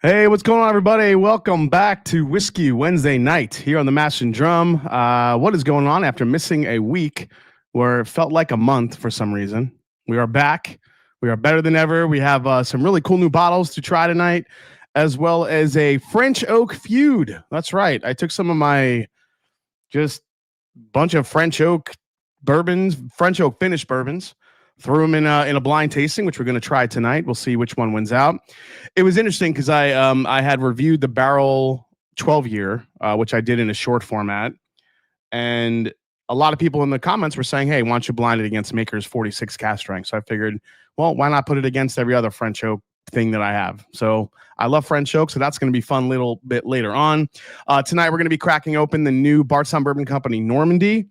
Hey, what's going on, everybody? Welcome back to Whiskey Wednesday night here on the Mash and Drum. What is going on after missing a week where it felt like a month for some reason? We are back. We are better than ever. We have some really cool new bottles to try tonight, as well as a French oak feud. That's right. I took some of my just bunch of French oak bourbons, French oak finished bourbons, threw them in a blind tasting, which we're going to try tonight. We'll see which one wins out. It was interesting because I had reviewed the Barrel 12 year, which I did in a short format, and a lot of people in the comments were saying, "Hey, why don't you blind it against Maker's 46 cast strength?" So I figured, well, why not put it against every other French oak thing that I have? So I love French oak, so that's going to be fun. Little bit later on tonight, we're going to be cracking open the new Bardstown Bourbon Company Normandy.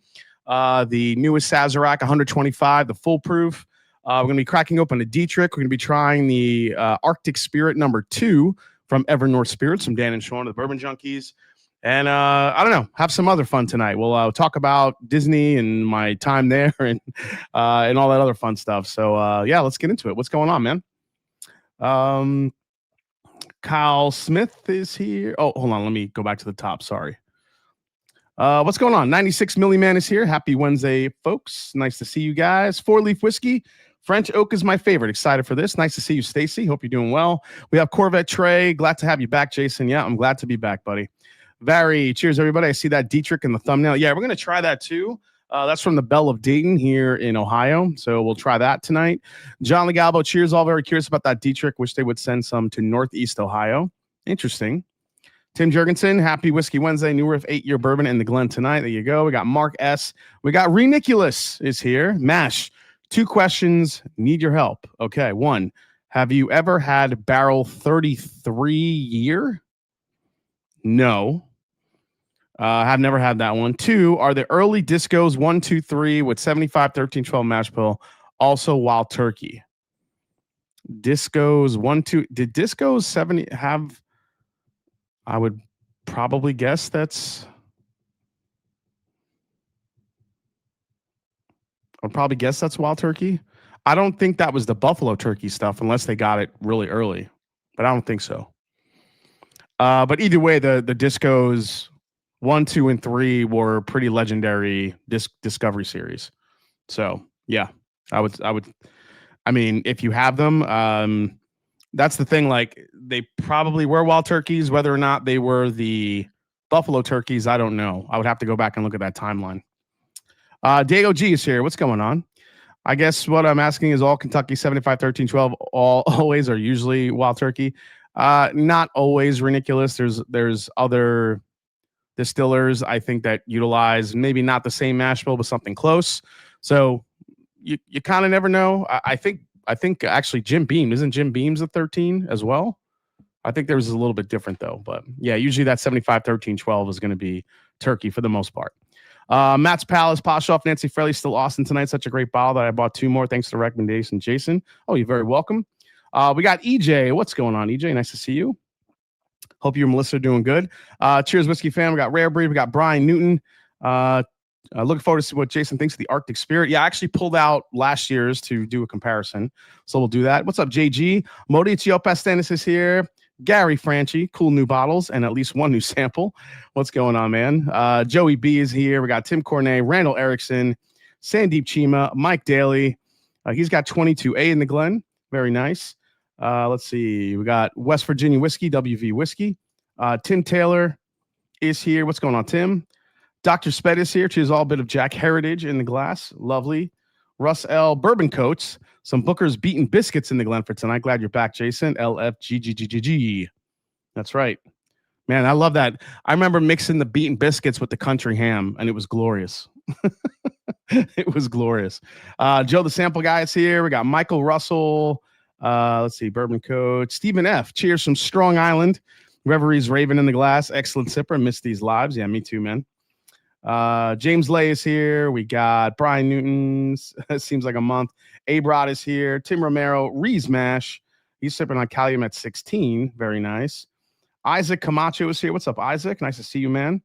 The newest Sazerac 125, the full proof. We're going to be cracking open a Dietrich. We're going to be trying the Arctic Spirit number 2 from Evernorth Spirits, from Dan and Sean of the Bourbon Junkies. And I don't know, have some other fun tonight. We'll talk about Disney and my time there and all that other fun stuff. So yeah, let's get into it. What's going on, man? Kyle Smith is here. Oh, hold on. Let me go back to the top. Sorry. What's going on? 96 Milli Man is here. Happy Wednesday, folks. Nice to see you guys. 4-Leaf Whiskey. French oak is my favorite. Excited for this. Nice to see you, Stacy. Hope you're doing well. We have Corvette Trey. Glad to have you back, Jason. Yeah, I'm glad to be back, buddy. Vary. Cheers, everybody. I see that Dietrich in the thumbnail. Yeah, we're going to try that too. That's from the Belle of Dayton here in Ohio. So we'll try that tonight. John Legalbo. Cheers. All very curious about that Dietrich. Wish they would send some to Northeast Ohio. Interesting. Tim Jurgensen, happy Whiskey Wednesday, New Riff 8-year bourbon in the Glen tonight. There you go. We got Mark S. We got Reniculous is here. Mash, 2 questions, need your help. Okay, 1, have you ever had Barrel 33 year? No. I've never had that one. 2, are the early Discos 1, 2, 3 with 75, 13, 12 mash bill also Wild Turkey? Discos 1, 2. Did Discos 70 have... I would probably guess that's... Wild Turkey. I don't think that was the Buffalo Turkey stuff unless they got it really early, but I don't think so. But either way, the Discos 1, 2, and 3 were pretty legendary Discovery series. So yeah, I mean, if you have them, that's the thing. Like, they probably were Wild Turkeys. Whether or not they were the Buffalo Turkeys, I don't know. I would have to go back and look at that timeline. Diego G is here. What's going on? I guess what I'm asking is, all Kentucky 75, 13, 12 always or usually Wild Turkey? Not always. Ridiculous. There's other distillers, I think, that utilize maybe not the same mash bill, but something close. So you kind of never know. I think actually Jim Beam, isn't Jim Beam's a 13 as well? I think there's a little bit different though, but yeah, usually that 75, 13, 12 is going to be Turkey for the most part. Matt's Palace, Poshoff, Nancy Frelly, still Austin tonight. Such a great bottle that I bought 2 more. Thanks to the recommendation, Jason. Oh, you're very welcome. We got EJ. What's going on, EJ? Nice to see you. Hope you and Melissa are doing good. Cheers, Whiskey fan. We got Rare Breed. We got Brian Newton. Looking forward to see what Jason thinks of the Arctic Spirit. Yeah, I actually pulled out last year's to do a comparison, so we'll do that. What's up, JG? Mauricio Pastenis is here. Gary Franchi, cool new bottles and at least 1 new sample. What's going on, man? Joey B is here. We got Tim Cornet, Randall Erickson, Sandeep Chima, Mike Daly. He's got 22A in the Glen. Very nice. Let's see. We got West Virginia Whiskey, WV Whiskey. Tim Taylor is here. What's going on, Tim? Dr. Sped is here. She's all a bit of Jack Heritage in the glass. Lovely. Russ L. Bourbon Coats. Some Booker's Beaten Biscuits in the Glen for tonight. Glad you're back, Jason. LFGGGG. That's right. Man, I love that. I remember mixing the Beaten Biscuits with the country ham, and it was glorious. It was glorious. Joe the Sample Guy is here. We got Michael Russell. Let's see. Bourbon Coat. Stephen F. Cheers from Strong Island. Reverie's Raven in the glass. Excellent sipper. Missed these lives. Yeah, me too, man. James Lay is here. We got Brian Newton. It seems like a month. Abrod is here. Tim Romero. Rees Mash. He's sipping on Calumet 16. Very nice. Isaac Camacho is here. What's up, Isaac? Nice to see you, man.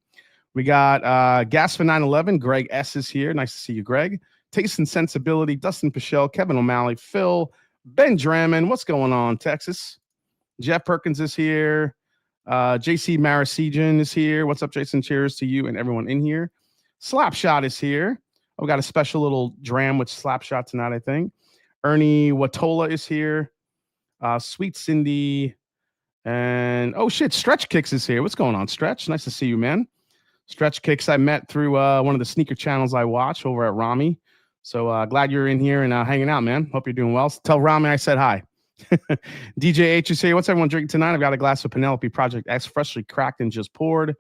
We got Gasfin 911. Greg S is here. Nice to see you, Greg. Taste and Sensibility. Dustin Pichelle. Kevin O'Malley. Phil. Ben Drammond. What's going on, Texas? Jeff Perkins is here. JC Marasijan is here. What's up, Jason? Cheers to you and everyone in here. Slapshot is here. I've got a special little dram with Slapshot tonight, I think. Ernie Watola is here. Sweet Cindy. And, oh, shit, Stretch Kicks is here. What's going on, Stretch? Nice to see you, man. Stretch Kicks I met through one of the sneaker channels I watch over at Rami. So glad you're in here and hanging out, man. Hope you're doing well. Tell Rami I said hi. DJ H is here. What's everyone drinking tonight? I've got a glass of Penelope Project X freshly cracked and just poured.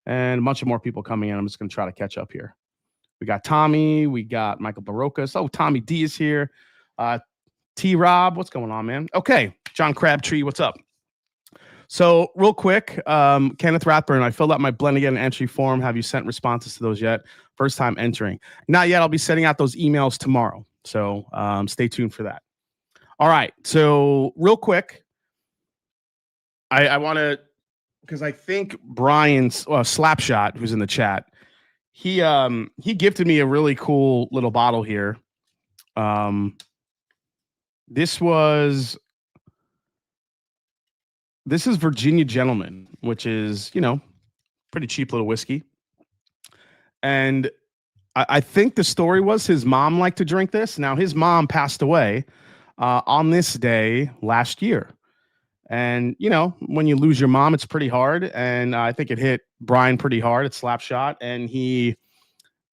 And a bunch of more people coming in. I'm just going to try to catch up here. We got Tommy. We got Michael Barocas. Oh, Tommy D is here. T-Rob. What's going on, man? Okay. John Crabtree. What's up? So real quick, Kenneth Rathburn, I filled out my blend again entry form. Have you sent responses to those yet? First time entering. Not yet. I'll be sending out those emails tomorrow. So stay tuned for that. All right. So real quick, I want to, because I think Brian's Slapshot, who's in the chat, he gifted me a really cool little bottle here. This is Virginia Gentleman, which is, pretty cheap little whiskey. And I think the story was his mom liked to drink this. Now, his mom passed away on this day last year. And, when you lose your mom, it's pretty hard. And I think it hit Brian pretty hard at Slapshot. And he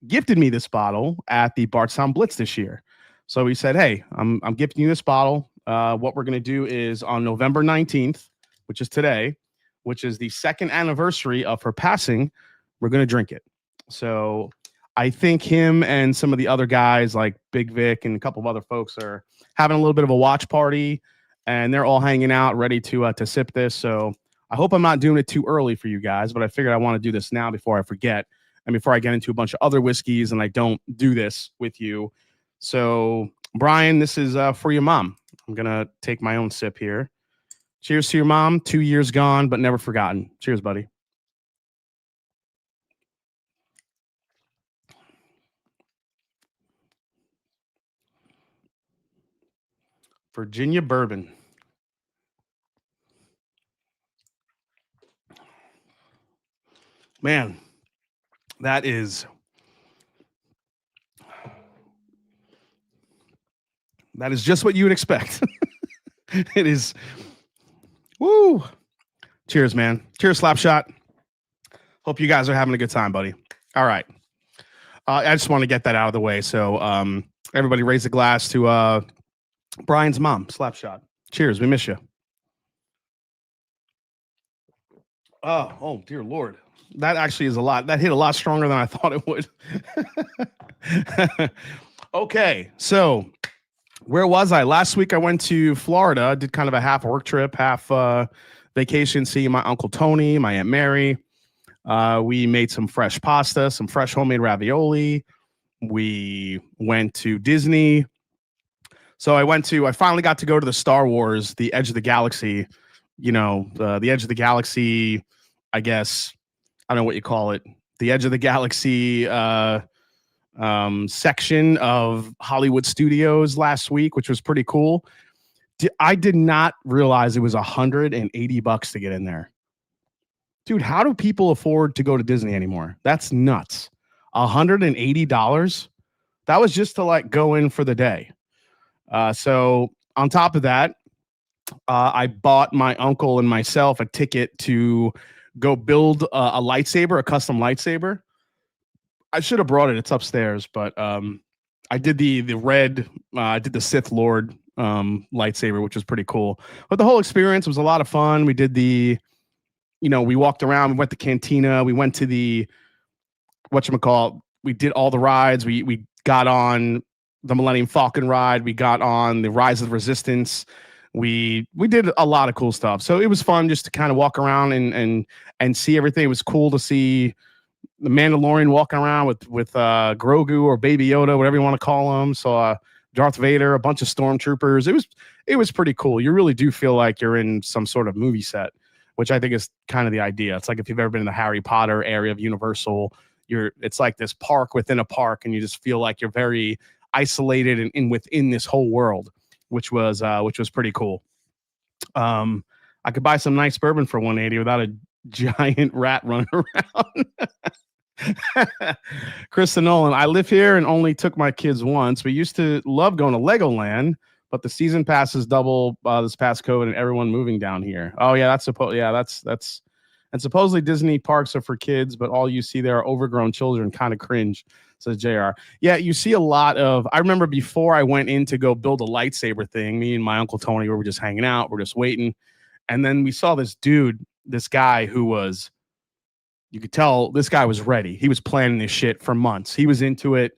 gifted me this bottle at the Bardstown Blitz this year. So he said, hey, I'm gifting you this bottle. What we're going to do is on November 19th, which is today, which is the second anniversary of her passing, we're going to drink it. So I think him and some of the other guys like Big Vic and a couple of other folks are having a little bit of a watch party, and they're all hanging out ready to sip this. So I hope I'm not doing it too early for you guys, but I figured I want to do this now before I forget and before I get into a bunch of other whiskeys and I don't do this with you. So Brian, this is for your mom. I'm going to take my own sip here. Cheers to your mom. 2 years gone, but never forgotten. Cheers, buddy. Virginia bourbon. Man, that is just what you would expect. It is. Woo. Cheers, man. Cheers, Slapshot. Hope you guys are having a good time, buddy. All right. I just want to get that out of the way. So everybody raise a glass to Brian's mom, Slapshot. Cheers. We miss you. Oh, dear Lord. That actually is a lot. That hit a lot stronger than I thought it would. Okay. So where was I? Last week I went to Florida, did kind of a half work trip, half vacation, seeing my Uncle Tony, my Aunt Mary. We made some fresh pasta, some fresh homemade ravioli. We went to Disney. So I finally got to go to the Star Wars, the Edge of the Galaxy, the Edge of the Galaxy, I guess, I don't know what you call it. The Edge of the Galaxy section of Hollywood Studios last week, which was pretty cool. I did not realize it was $180 to get in there. Dude, how do people afford to go to Disney anymore? That's nuts. $180? That was just to go in for the day. So on top of that, I bought my uncle and myself a ticket to go build a lightsaber, a custom lightsaber. I should have brought it. It's upstairs, but I did the red. I did the Sith Lord lightsaber, which was pretty cool. But the whole experience was a lot of fun. We did we walked around. We went to Cantina. We went to the whatchamacallit. We did all the rides. We got on the Millennium Falcon ride. We got on the Rise of the Resistance. We did a lot of cool stuff. So it was fun just to kind of walk around and see everything. It was cool to see the Mandalorian walking around with Grogu or Baby Yoda, whatever you want to call him. So Darth Vader, a bunch of stormtroopers. It was pretty cool. You really do feel like you're in some sort of movie set, which I think is kind of the idea. It's like if you've ever been in the Harry Potter area of Universal, it's like this park within a park, and you just feel like you're very isolated and within this whole world, which was pretty cool. I could buy some nice bourbon for 180 without a giant rat running around. Krista Nolan, I live here and only took my kids once. We used to love going to Legoland, but the season passes double this past COVID and everyone moving down here. Oh yeah, that's and supposedly Disney parks are for kids, but all you see there are overgrown children. Kind of cringe, says JR. Yeah, you see a lot of. I remember before I went in to go build a lightsaber thing, me and my Uncle Tony were just hanging out, we're just waiting, and then we saw this dude, this guy who was. You could tell this guy was ready. He was planning this shit for months. He was into it.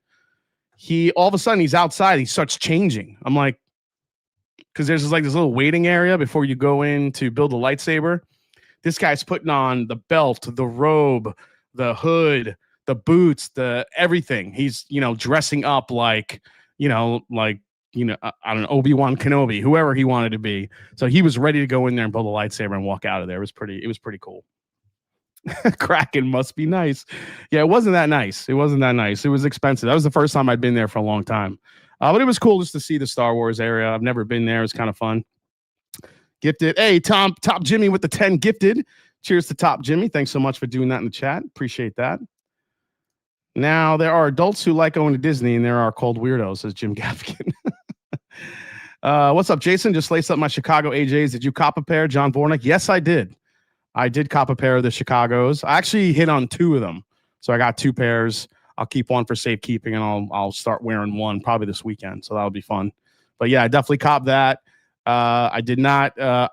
He all of a sudden he's outside. He starts changing. I'm like, because there's this little waiting area before you go in to build a lightsaber. This guy's putting on the belt, the robe, the hood, the boots, the everything. He's dressing up like I don't know, Obi-Wan Kenobi, whoever he wanted to be. So he was ready to go in there and build a lightsaber and walk out of there. It was pretty cool. Kraken must be nice. Yeah, it wasn't that nice. It was expensive. That was the first time I'd been there for a long time. But it was cool just to see the Star Wars area. I've never been there. It was kind of fun. Gifted. Hey, Top Jimmy with the 10 gifted. Cheers to Top Jimmy. Thanks so much for doing that in the chat. Appreciate that. Now, there are adults who like going to Disney, and there are cold weirdos, says Jim Gaffigan. What's up, Jason? Just laced up my Chicago AJs. Did you cop a pair, John Vornick? Yes, I did. I did cop a pair of the Chicagos. I actually hit on 2 of them. So I got 2 pairs. I'll keep one for safekeeping, and I'll start wearing one probably this weekend. So that'll be fun. But yeah, I definitely copped that. I did not hit on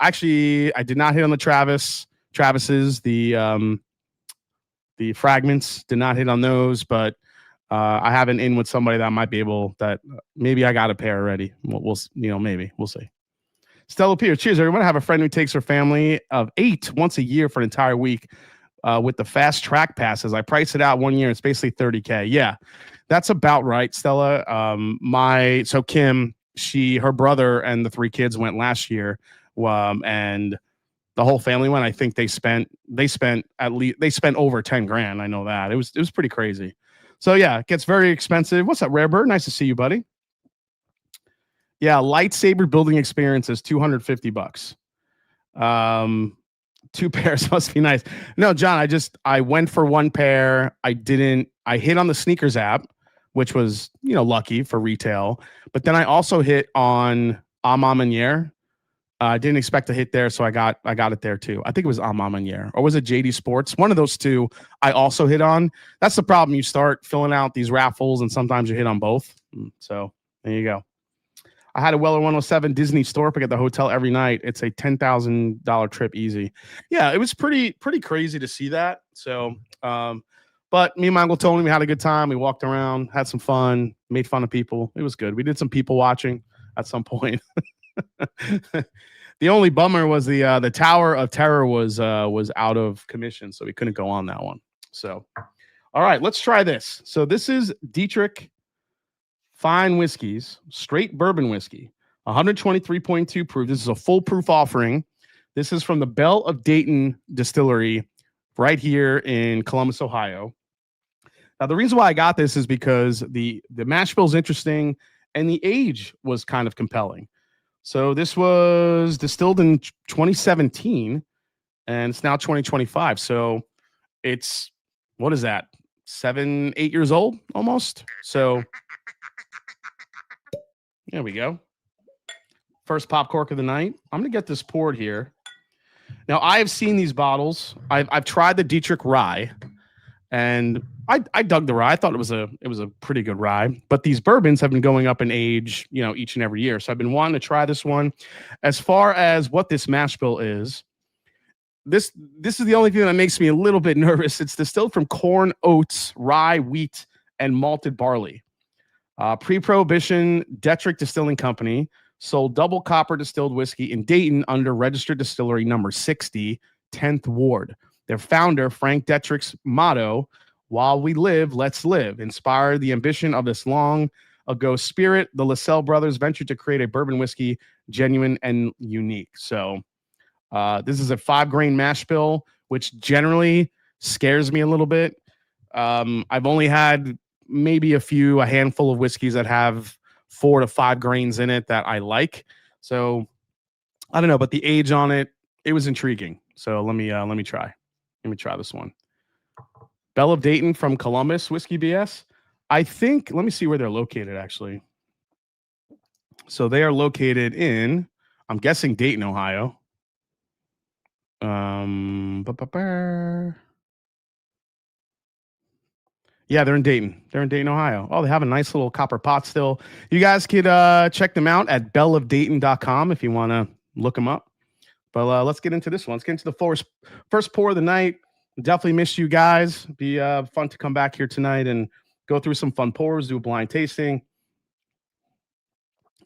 the Travis's, the fragments. Did not hit on those, but I have an in with somebody that might be able that maybe I got a pair already. Maybe we'll see. Stella Pierce, cheers, everyone. I have a friend who takes her family of 8 once a year for an entire week with the fast track passes. I price it out 1 year. It's basically $30K. Yeah, that's about right, Stella. So Kim, her brother and the 3 kids went last year, and the whole family went. I think they spent over 10 grand. I know that. It was pretty crazy. So yeah, it gets very expensive. What's up, Rare Bird? Nice to see you, buddy. Yeah, lightsaber building experience is $250. 2 pairs must be nice. No, John, I went for 1 pair. I hit on the sneakers app, which was, lucky for retail. But then I also hit on Amamanier. I didn't expect to hit there, so I got it there too. I think it was Amamanier, or was it JD Sports? One of those 2 I also hit on. That's the problem. You start filling out these raffles, and sometimes you hit on both. So there you go. I had a Weller 107 Disney store pick at the hotel every night. It's a $10,000 trip easy. Yeah, it was pretty crazy to see that. So, but me and my Uncle Tony, we had a good time. We walked around, had some fun, made fun of people. It was good. We did some people watching at some point. The only bummer was the Tower of Terror was out of commission, so we couldn't go on that one. So, all right, let's try this. So this is Dietrich Fine Whiskeys, straight bourbon whiskey, 123.2 proof. This is a full proof offering. This is from the Bell of Dayton Distillery right here in Columbus, Ohio. Now, the reason why I got this is because the mash bill is interesting and the age was kind of compelling. So this was distilled in 2017 and it's now 2025. So it's, what is that? 7, 8 years old almost. So there we go. First pop cork of the night. I'm going to get this poured here. Now, I have seen these bottles. I've tried the Dietrich Rye, and I dug the rye. I thought it was a pretty good rye. But these bourbons have been going up in age, each and every year. So I've been wanting to try this one. As far as what this mash bill is, this is the only thing that makes me a little bit nervous. It's distilled from corn, oats, rye, wheat, and malted barley. Pre-Prohibition Dietrich Distilling Company sold double copper distilled whiskey in Dayton under registered distillery number 60, 10th Ward. Their founder, Frank Dietrich's motto, "While we live, let's live," inspired the ambition of this long ago spirit. The LaSalle brothers ventured to create a bourbon whiskey genuine and unique. So this is a 5-grain mash bill, which generally scares me a little bit. I've only had maybe a handful of whiskeys that have 4 to 5 grains in it that I like. So I don't know, but the age on it, It was intriguing. So let me try. Let me try this one. Bell of Dayton from Columbus, Whiskey BS. I think, let me see where they're located actually. So they are located in, I'm guessing Dayton, Ohio. Yeah, they're in Dayton. They're in Dayton, Ohio. Oh, they have a nice little copper pot still. You guys could check them out at bellofdayton.com if you want to look them up. But let's get into this one. Let's get into the first pour of the night. Definitely miss you guys. Be fun to come back here tonight and go through some fun pours, do a blind tasting.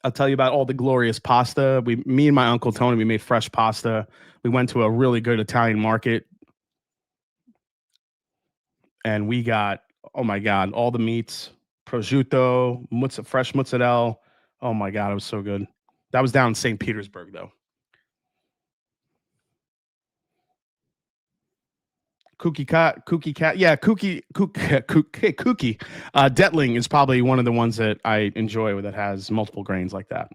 I'll tell you about all the glorious pasta. Me and my uncle Tony, we made fresh pasta. We went to a really good Italian market, and we got, oh my God, all the meats, prosciutto, fresh mozzarella. Oh my God, it was so good. That was down in St. Petersburg, though. Kooky cat. Yeah, Kooky. Detling is probably one of the ones that I enjoy that has multiple grains like that.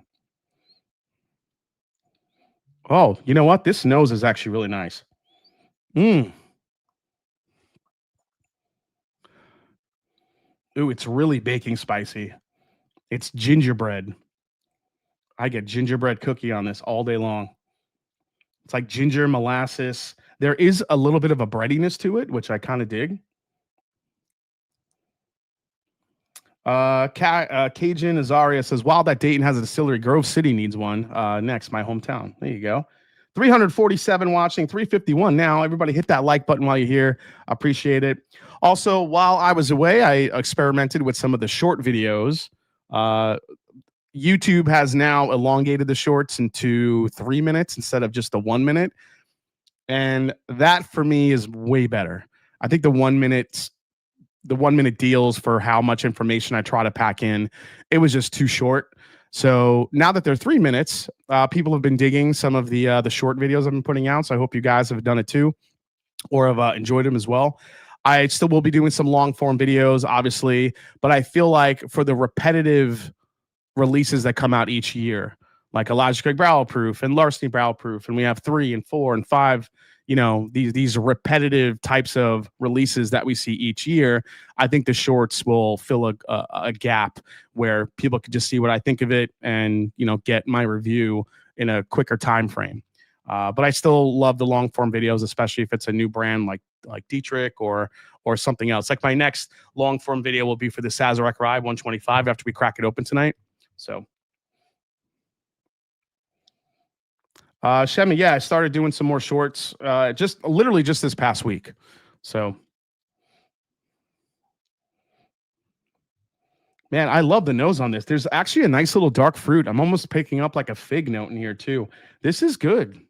Oh, you know what? This nose is actually really nice. Ooh, it's really baking spicy. It's gingerbread. I get gingerbread cookie on this all day long. It's like ginger molasses. There is a little bit of a breadiness to it, which I kind of dig. Cajun Azaria says, "Wow, that Dayton has a distillery. Grove City needs one. Next, my hometown. There you go. 347 watching, 351 now. Everybody hit that like button while you're here. Appreciate it. Also, while I was away, I experimented with some of the short videos. YouTube has now elongated the shorts into 3 minutes instead of just the 1 minute. And that for me is way better. I think the 1 minute deals for how much information I try to pack in, it was just too short. So now that they're 3 minutes, people have been digging some of the short videos I've been putting out. So I hope you guys have done it too, or have enjoyed them as well. I still will be doing some long form videos, obviously, but I feel like for the repetitive releases that come out each year, like Elijah Craig Barrel Proof and Larceny Barrel Proof, and we have 3 and 4 and 5, you know, these repetitive types of releases that we see each year. I think the shorts will fill a gap where people can just see what I think of it and, you know, get my review in a quicker time frame. But I still love the long form videos, especially if it's a new brand like Dietrich or something else. Like my next long form video will be for the Sazerac Rye 125 after we crack it open tonight. So, Shemi, yeah, I started doing some more shorts, just literally just this past week. So, man, I love the nose on this. There's actually a nice little dark fruit. I'm almost picking up like a fig note in here too. This is good.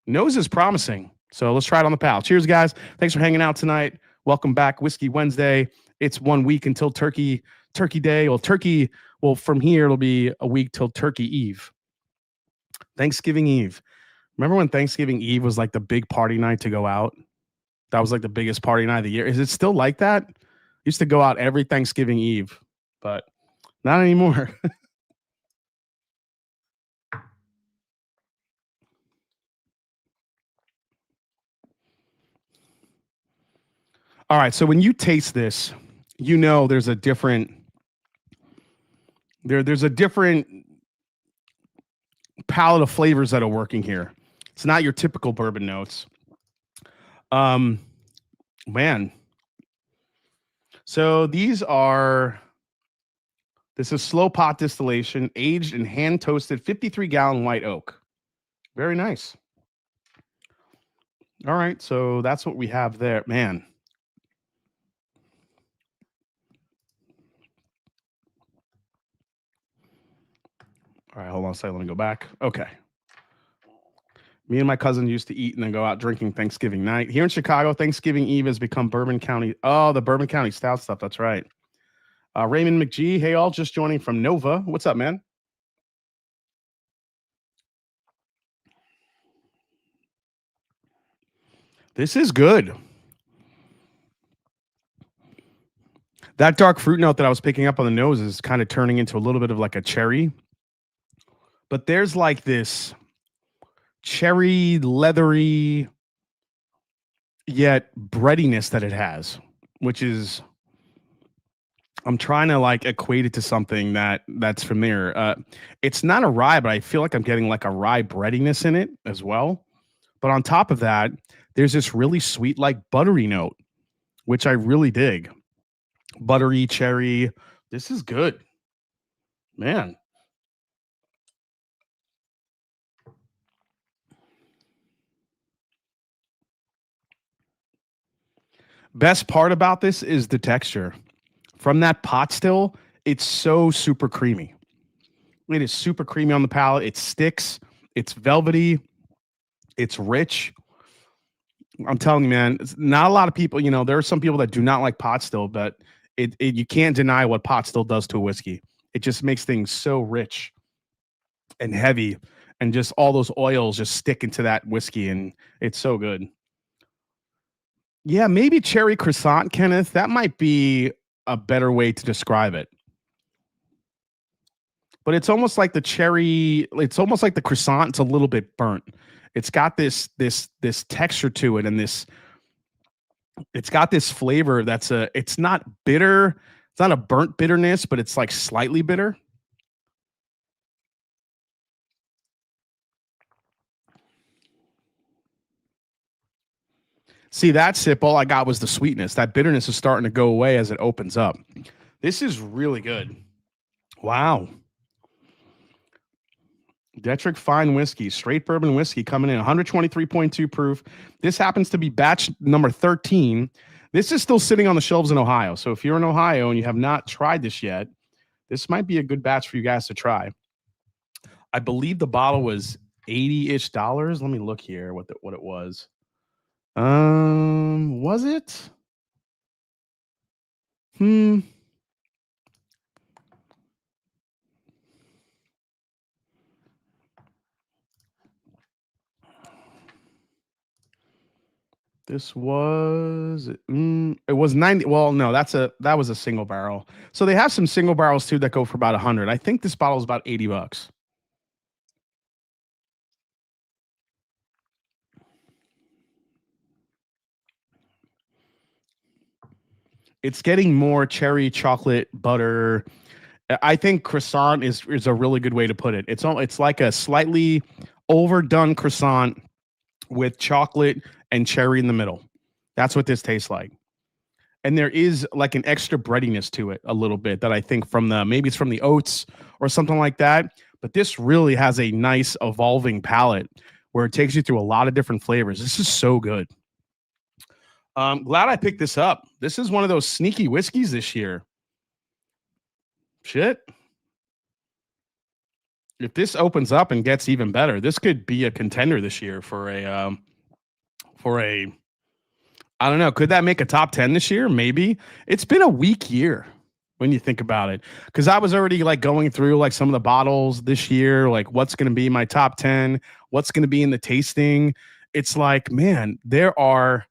Nose is promising. So let's try it on the palate. Cheers, guys. Thanks for hanging out tonight. Welcome back, Whiskey Wednesday. It's 1 week until Turkey Day. Well, from here it'll be a week till Turkey Eve. Thanksgiving Eve. Remember when Thanksgiving Eve was like the big party night to go out? That was like the biggest party night of the year. Is it still like that? Used to go out every Thanksgiving Eve, but not anymore. All right, so when you taste this, you know there's a different there's a different palette of flavors that are working here. It's not your typical bourbon notes. Man. So this is slow pot distillation, aged in hand toasted 53-gallon white oak. Very nice. All right, so that's what we have there, man. All right, hold on a second. Let me go back. Okay. Me and my cousin used to eat and then go out drinking Thanksgiving night. Here in Chicago, Thanksgiving Eve has become Bourbon County. Oh, the Bourbon County Stout stuff. That's right. Raymond McGee. Hey, all, just joining from Nova. What's up, man? This is good. That dark fruit note that I was picking up on the nose is kind of turning into a little bit of like a cherry. But there's like this cherry, leathery, yet breadiness that it has, which is I'm trying to like equate it to something that's familiar. It's not a rye, but I feel like I'm getting like a rye breadiness in it as well. But on top of that, there's this really sweet, like buttery note, which I really dig. Buttery cherry. This is good, man. Best part about this is the texture. From that pot still, it's so super creamy. It is super creamy on the palate. It sticks. It's velvety. It's rich. I'm telling you, man, it's not a lot of people, there are some people that do not like pot still, but you can't deny what pot still does to a whiskey. It just makes things so rich and heavy, and just all those oils just stick into that whiskey, and it's so good. Yeah, maybe cherry croissant, Kenneth. That might be a better way to describe it. But it's almost like the cherry, it's almost like the croissant, it's a little bit burnt. It's got this texture to it, and it's got this flavor it's not bitter, it's not a burnt bitterness, but it's like slightly bitter. See, that sip, all I got was the sweetness. That bitterness is starting to go away as it opens up. This is really good. Wow. Detrick Fine Whiskey, straight bourbon whiskey coming in 123.2 proof. This happens to be batch number 13. This is still sitting on the shelves in Ohio. So if you're in Ohio and you have not tried this yet, this might be a good batch for you guys to try. I believe the bottle was $80-ish. Let me look here what it was. Was it? This was it was 90. Well, no, that was a single barrel. So they have some single barrels too that go for about 100. I think this bottle is about $80. It's getting more cherry, chocolate, butter. I think croissant is a really good way to put it. It's like a slightly overdone croissant with chocolate and cherry in the middle. That's what this tastes like. And there is like an extra breadiness to it a little bit that I think maybe it's from the oats or something like that. But this really has a nice evolving palate where it takes you through a lot of different flavors. This is so good. Glad I picked this up. This is one of those sneaky whiskeys this year. Shit. If this opens up and gets even better, this could be a contender this year for a I don't know. Could that make a top 10 this year? Maybe. It's been a weak year when you think about it. Because I was already like going through like some of the bottles this year, like what's going to be my top 10, what's going to be in the tasting. It's like, man, there were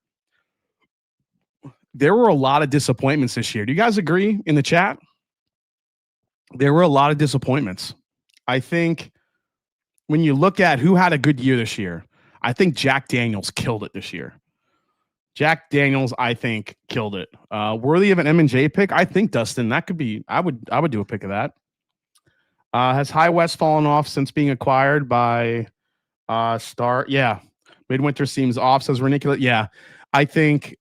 a lot of disappointments this year. Do you guys agree in the chat? There were a lot of disappointments. I think when you look at who had a good year this year, I think Jack Daniels killed it this year. Jack Daniels, I think, killed it. Worthy of an M&J pick? I think, Dustin, that could be. I would do a pick of that. Has High West fallen off since being acquired by Star? Yeah, Midwinter seems off. Says ridiculous. Yeah, I think.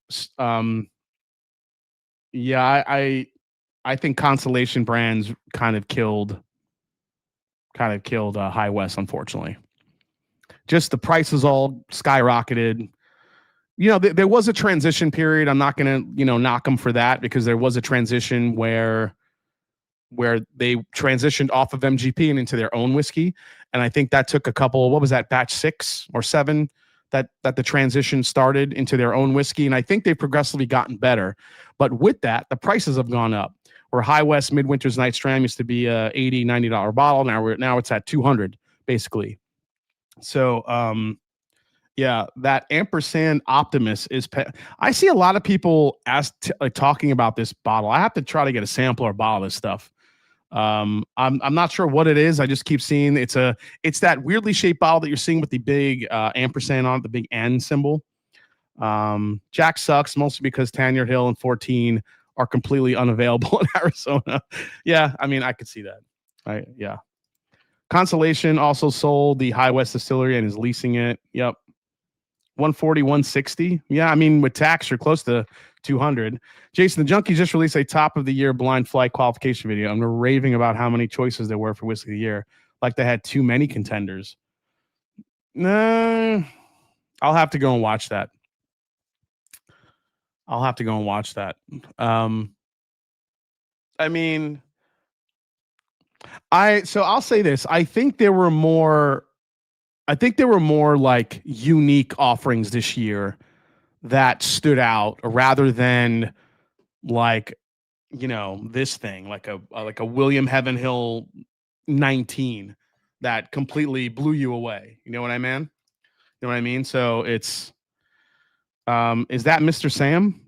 Yeah, I think Constellation Brands kind of killed High West, unfortunately. Just the prices all skyrocketed. There was a transition period. I'm not going to, knock them for that, because there was a transition where they transitioned off of MGP and into their own whiskey. And I think that took a couple, what was that, batch 6 or 7 that the transition started into their own whiskey. And I think they've progressively gotten better. But with that, the prices have gone up. Where High West Midwinter's Night Stram used to be a $80, $90 bottle. Now it's at $200, basically. So, yeah, that ampersand Optimus is. I see a lot of people talking about this bottle. I have to try to get a sample or bottle of this stuff. I'm not sure what it is. I just keep seeing it's that weirdly shaped bottle that you're seeing with the big ampersand on it, the big N symbol. Jack sucks mostly because Tanyard Hill and 14 are completely unavailable in Arizona. Yeah, I mean, I could see that. Yeah. Consolation also sold the High West Distillery and is leasing it. Yep. 140, 160. Yeah, I mean, with tax, you're close to 200. Jason, the Junkie just released a top of the year blind flight qualification video. I'm raving about how many choices there were for Whiskey of the Year. Like they had too many contenders. Nah, I'll have to go and watch that. I mean, so I'll say this. I think there were more like unique offerings this year that stood out rather than like, this thing like a William Heavenhill 19 that completely blew you away. You know what I mean? You know what I mean? So it's is that Mr. Sam?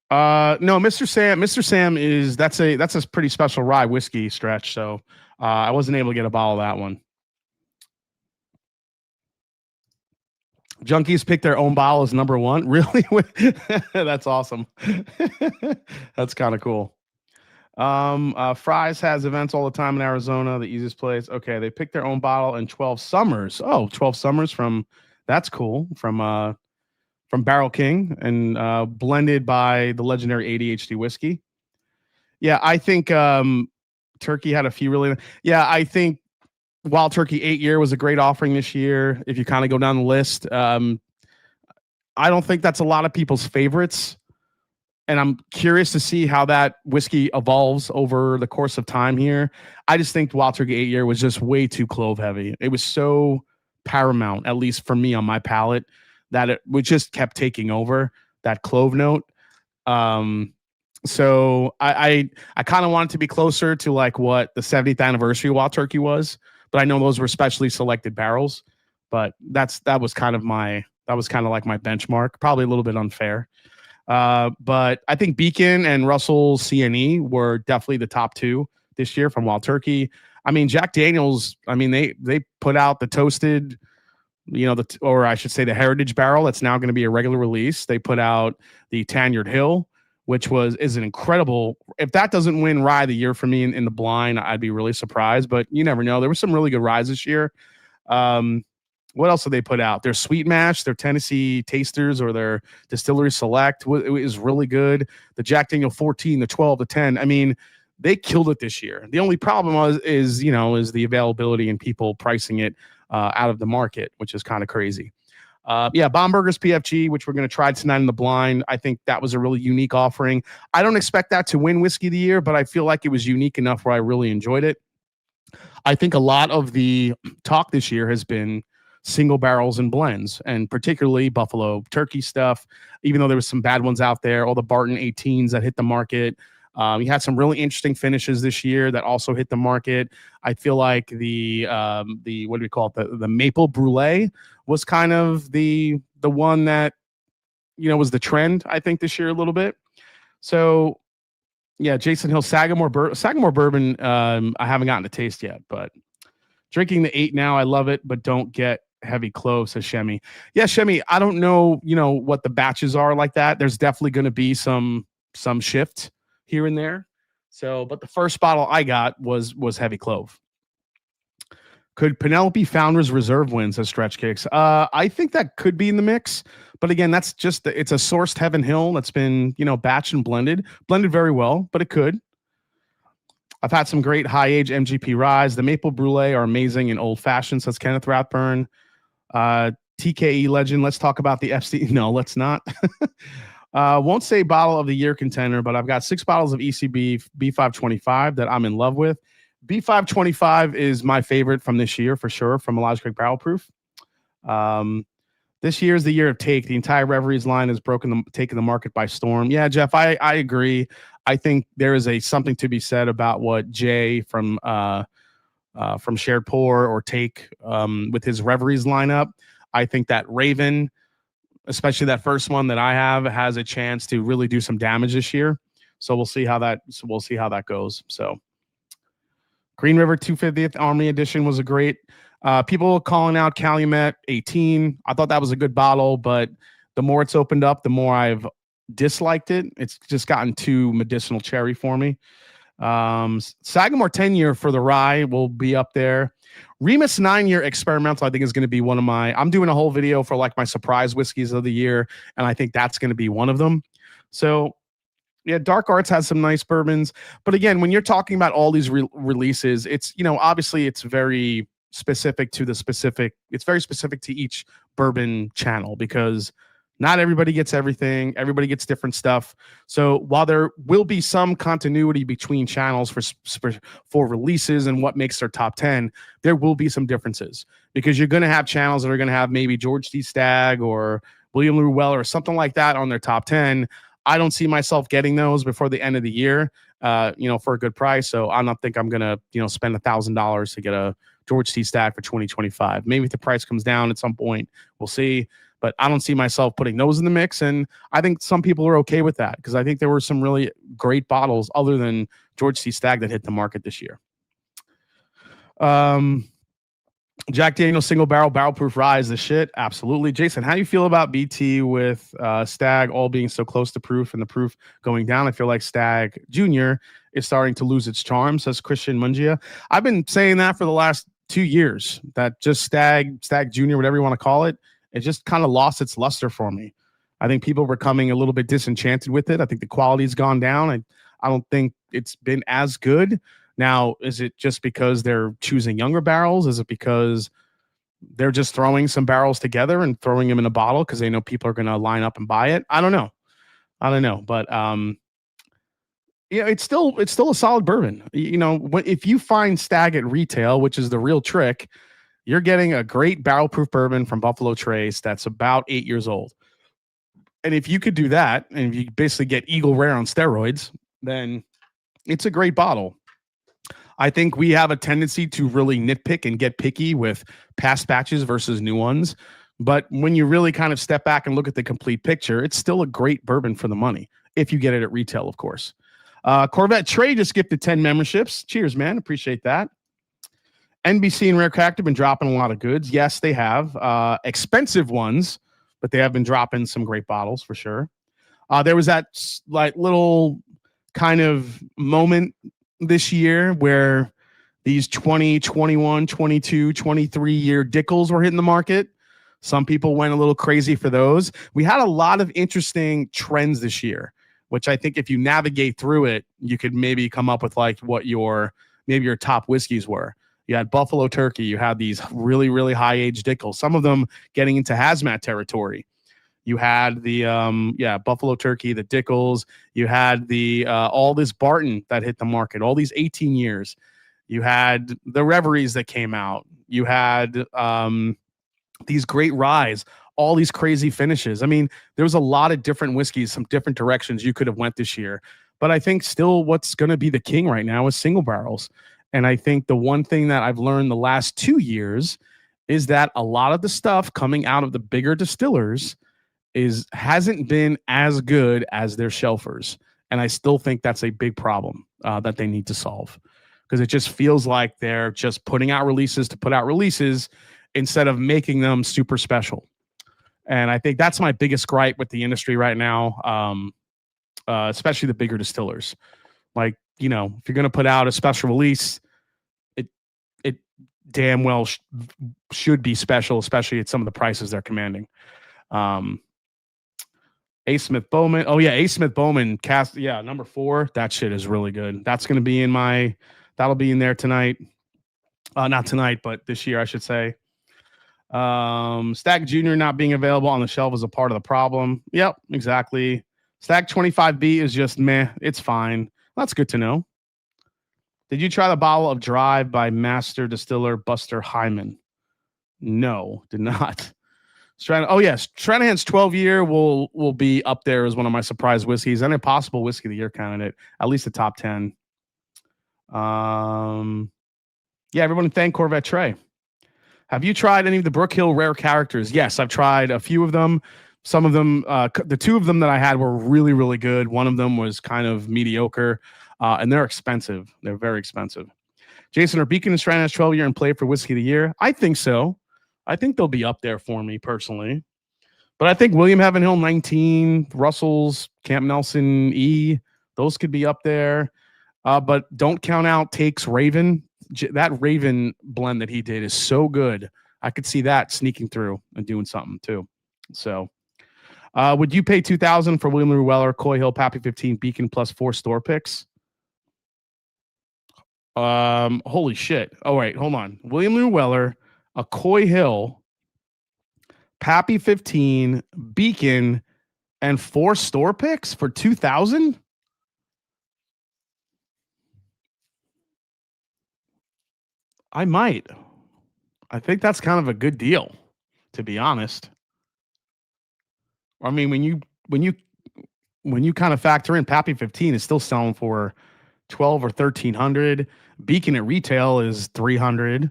No, Mr. Sam is that's a pretty special rye whiskey stretch. So I wasn't able to get a bottle of that one. Junkies pick their own bottle as number one. Really? That's awesome. That's kind of cool. Fry's has events all the time in Arizona, the easiest place. Okay, they pick their own bottle in 12 Summers. Oh, 12 Summers that's cool. From Barrel King and blended by the legendary ADHD whiskey. Yeah, I think Turkey had a few really. Yeah, I think Wild Turkey 8-year was a great offering this year. If you kind of go down the list, I don't think that's a lot of people's favorites. And I'm curious to see how that whiskey evolves over the course of time here. I just think Wild Turkey 8-year was just way too clove heavy. It was so paramount, at least for me on my palate, that it just kept taking over that clove note. So I kind of want it to be closer to like what the 70th anniversary of Wild Turkey was, but I know those were specially selected barrels. But that was kind of like my benchmark. Probably a little bit unfair. But I think Beacon and Russell CNE were definitely the top two this year from Wild Turkey. I mean, Jack Daniels, I mean, they put out the toasted, or I should say the Heritage Barrel that's now going to be a regular release. They put out the Tanyard Hill, which is an incredible. If that doesn't win Rye of the Year for me in the blind, I'd be really surprised. But you never know. There were some really good ryes this year. What else did they put out? Their Sweet Mash, their Tennessee Tasters, or their Distillery Select is really good. The Jack Daniel 14, the 12, the 10. I mean, they killed it this year. The only problem is the availability and people pricing it out of the market, which is kind of crazy. Bomberger's PFG, which we're going to try tonight in the blind. I think that was a really unique offering. I don't expect that to win Whiskey of the Year, but I feel like it was unique enough where I really enjoyed it. I think a lot of the talk this year has been single barrels and blends, and particularly Buffalo Turkey stuff, even though there was some bad ones out there, all the Barton 18s that hit the market. You had some really interesting finishes this year that also hit the market. I feel like the what do we call it? The Maple Brulee was kind of the one that, was the trend, I think, this year a little bit. So yeah, Jason Hill, Sagamore Bourbon. I haven't gotten to taste yet, but drinking the 8 now. I love it, but don't get heavy clove, says Shemi. Yeah, Shemi, I don't know, what the batches are like that. There's definitely going to be some shift here and there. So, but the first bottle I got was heavy clove. Could Penelope Founders Reserve win, says Stretch Kicks? I think that could be in the mix. But again, that's just, it's a sourced Heaven Hill that's been, batched and blended very well, but it could. I've had some great high-age MGP ryes. The Maple Brulee are amazing in old-fashioned, says Kenneth Rathburn. TKE legend, let's talk about the FC. No, let's not. Won't say bottle of the year contender, but I've got 6 bottles of ECB B525 that I'm in love with. B525 is my favorite from this year, for sure, from Elijah Craig Barrel Proof. This year is the year of Take. The entire Reveries line has taken the market by storm. Yeah, Jeff, I agree. I think there is something to be said about what Jay from Shared Pour or Take with his Reveries lineup. I think that Raven, especially that first one that I have, has a chance to really do some damage this year. So we'll see how that goes. So Green River 250th Army Edition was a great. People calling out Calumet 18. I thought that was a good bottle, but the more it's opened up, the more I've disliked it. It's just gotten too medicinal cherry for me. Sagamore 10-year for the rye will be up there. Remus 9-year experimental, I think, is going to be one of my. I'm doing a whole video for like my surprise whiskeys of the year, and I think that's going to be one of them. So, yeah, Dark Arts has some nice bourbons, but again, when you're talking about all these releases, it's, you know, obviously it's very specific to the specific. It's very specific to each bourbon channel because not everybody gets everything. Everybody gets different stuff. So while there will be some continuity between channels for releases and what makes their top 10, there will be some differences because you're going to have channels that are going to have maybe George T. Stagg or William Lou Weller or something like that on their top 10. I don't see myself getting those before the end of the year, you know, for a good price. So I don't think I'm going to, you know, spend $1,000 to get a George T. Stagg for 2025. Maybe if the price comes down at some point, we'll see. But I don't see myself putting those in the mix. And I think some people are okay with that because I think there were some really great bottles other than George T. Stagg that hit the market this year. Jack Daniel's single barrel proof rye is the shit. Absolutely. Jason, how do you feel about BT with Stagg all being so close to proof and the proof going down? I feel like Stagg Jr. is starting to lose its charm, says Christian Mungia. I've been saying that for the last 2 years, that just Stagg Jr., whatever you want to call it, it just kind of lost its luster for me. I think people were becoming a little bit disenchanted with it. I think the quality's gone down. I don't think it's been as good. Now, is it just because they're choosing younger barrels? Is it because they're just throwing some barrels together and throwing them in a bottle because they know people are going to line up and buy it? I don't know. But yeah, it's still a solid bourbon. You know, if you find Stagg at retail, which is the real trick, you're getting a great barrel proof bourbon from Buffalo Trace that's about 8 years old. And if you could do that, and if you basically get Eagle Rare on steroids, then it's a great bottle. I think we have a tendency to really nitpick and get picky with past batches versus new ones. But when you really kind of step back and look at the complete picture, it's still a great bourbon for the money, if you get it at retail, of course. Corvette Trey just gifted 10 memberships. Cheers, man. Appreciate that. NBC and Rare Character have been dropping a lot of goods. Yes, they have. Expensive ones, but they have been dropping some great bottles for sure. There was that like little kind of moment this year where these 20, 21, 22, 23-year Dickles were hitting the market. Some people went a little crazy for those. We had a lot of interesting trends this year, which I think if you navigate through it, you could maybe come up with like what your top whiskeys were. You had Buffalo Turkey. You had these really, really high-aged Dickles, some of them getting into hazmat territory. You had the Buffalo Turkey, the Dickles. You had the all this Barton that hit the market, all these 18 years. You had the Reveries that came out. You had these great ryes, all these crazy finishes. I mean, there was a lot of different whiskeys, some different directions you could have went this year. But I think still what's going to be the king right now is single barrels. And I think the one thing that I've learned the last 2 years is that a lot of the stuff coming out of the bigger distillers hasn't been as good as their shelfers. And I still think that's a big problem that they need to solve, because it just feels like they're just putting out releases to put out releases instead of making them super special. And I think that's my biggest gripe with the industry right now, especially the bigger distillers. Like, you know, if you're going to put out a special release, it damn well should be special, especially at some of the prices they're commanding. A. Smith Bowman. Oh yeah, A. Smith Bowman cast. Yeah, number 4. That shit is really good. That's going to be that'll be in there tonight. Not tonight, but this year, I should say. Stagg Jr. not being available on the shelf is a part of the problem. Yep, exactly. Stagg 25B is just meh. It's fine. That's good to know. Did you try the bottle of Drive by master distiller Buster Hyman? No, did not. Stranahan's 12-year will be up there as one of my surprise whiskeys and a possible whiskey of the year candidate, at least the top 10. Yeah, everyone thank Corvette Trey. Have you tried any of the Brook Hill rare characters? Yes, I've tried a few of them. Some of them, the 2 of them that I had were really, really good. One of them was kind of mediocre, and they're expensive. They're very expensive. Jason, are Beacon and Strand has 12 year in play for Whiskey of the Year? I think so. I think they'll be up there for me personally. But I think William Heaven Hill 19, Russell's, Camp Nelson E, those could be up there. But don't count out Take's Raven. That Raven blend that he did is so good. I could see that sneaking through and doing something too. So, would you pay $2,000 for William Lou Weller, Coy Hill, Pappy 15, Beacon plus 4 store picks? Holy shit! Oh wait, hold on. William Lou Weller, a Coy Hill, Pappy 15, Beacon, and 4 store picks for $2,000. I might. I think that's kind of a good deal, to be honest. I mean, when you kind of factor in Pappy 15 is still selling for 12 or 1300. Beacon at retail is 300.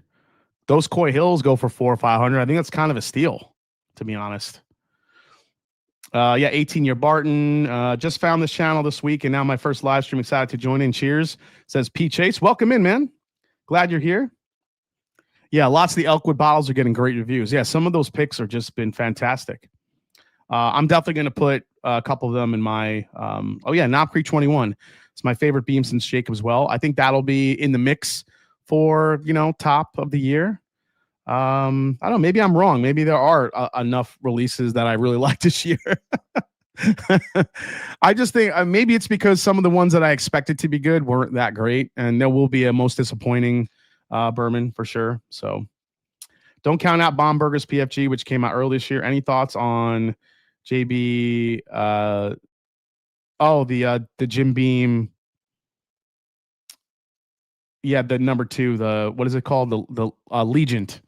Those Coy Hills go for 400 or 500. I think that's kind of a steal, to be honest. 18-year Barton. Just found this channel this week, and now my first live stream. Excited to join in. Cheers. Says P. Chase. Welcome in, man. Glad you're here. Yeah, lots of the Elkwood bottles are getting great reviews. Yeah, some of those picks are just been fantastic. I'm definitely going to put a couple of them in my, Knob Creek 21. It's my favorite beam since Jacob's Well. I think that'll be in the mix for, top of the year. I don't know. Maybe I'm wrong. Maybe there are enough releases that I really like this year. I just think maybe it's because some of the ones that I expected to be good weren't that great. And there will be a most disappointing bourbon for sure. So don't count out Bomberger's PFG, which came out early this year. Any thoughts on JB? The Jim Beam. Yeah, the number 2, what is it called? The Legent.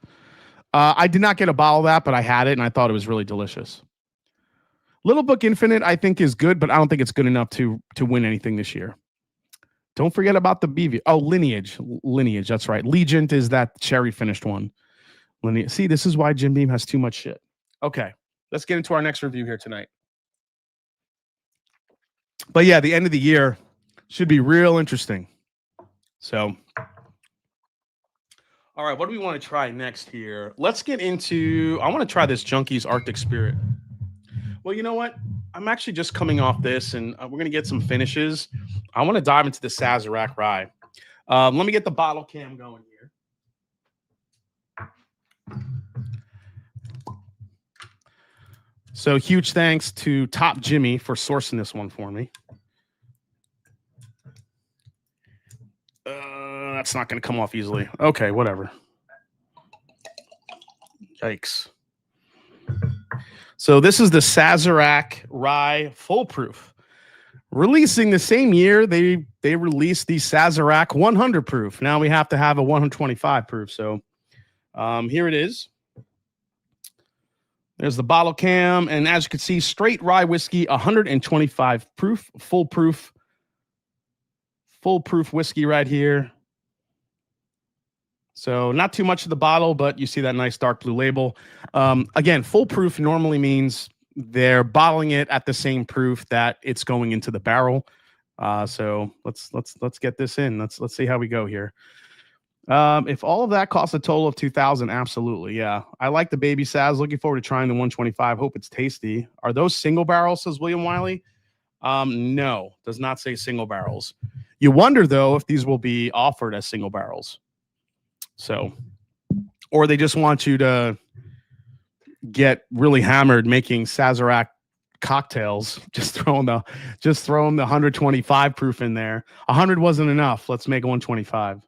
I did not get a bottle of that, but I had it and I thought it was really delicious. Little Book Infinite, I think, is good, but I don't think it's good enough to win anything this year. Don't forget about the BV. Oh, Lineage. That's right. Legent is that cherry finished one. Lineage. See, this is why Jim Beam has too much shit. Okay, let's get into our next review here tonight. But yeah, the end of the year should be real interesting. So, all right, what do we want to try next here? Let's get into, I want to try this Junkies Arctic Spirit. Well, you know what? I'm actually just coming off this, and we're going to get some finishes. I want to dive into the Sazerac Rye. Let me get the bottle cam going here. So huge thanks to Top Jimmy for sourcing this one for me. That's not going to come off easily. Okay, whatever. Yikes. So this is the Sazerac Rye Full Proof. Releasing the same year, they released the Sazerac 100 Proof. Now we have to have a 125 proof. So here it is. There's the bottle cam. And as you can see, straight rye whiskey, 125 proof, full proof whiskey right here. So not too much of the bottle, but you see that nice dark blue label. Again, full proof normally means they're bottling it at the same proof that it's going into the barrel. So let's get this in. Let's see how we go here. If all of that costs a total of $2,000, absolutely, yeah. I like the Baby Saz. Looking forward to trying the 125. Hope it's tasty. Are those single barrels? Says William Wiley. No, does not say single barrels. You wonder though if these will be offered as single barrels. So, or they just want you to get really hammered making Sazerac cocktails, just throwing the 125 proof in there. 100 wasn't enough. Let's make 125.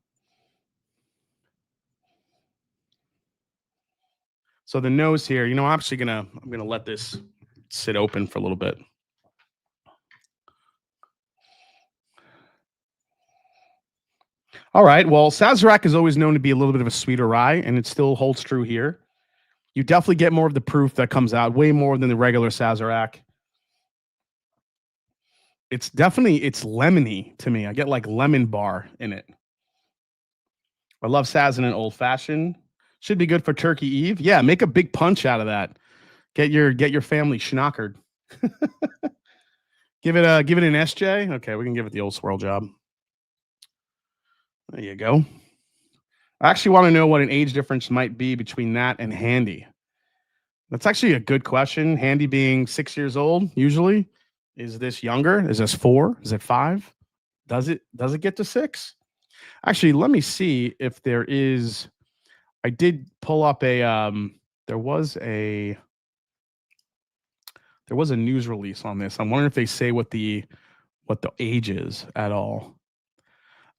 So the nose here, I'm actually I'm gonna let this sit open for a little bit. All right. Well, Sazerac is always known to be a little bit of a sweeter rye, and it still holds true here. You definitely get more of the proof that comes out, way more than the regular Sazerac. It's lemony to me. I get like lemon bar in it. I love Saz in an old fashioned. Should be good for Turkey Eve. Yeah, make a big punch out of that. Get your family schnockered. Give it an SJ. Okay, we can give it the old swirl job. There you go. I actually want to know what an age difference might be between that and Handy. That's actually a good question. Handy being 6 years old, usually. Is this younger? Is this 4? Is it 5? Does it get to 6? Actually, let me see if there is. I did pull up a there was a news release on this. I'm wondering if they say what the age is at all.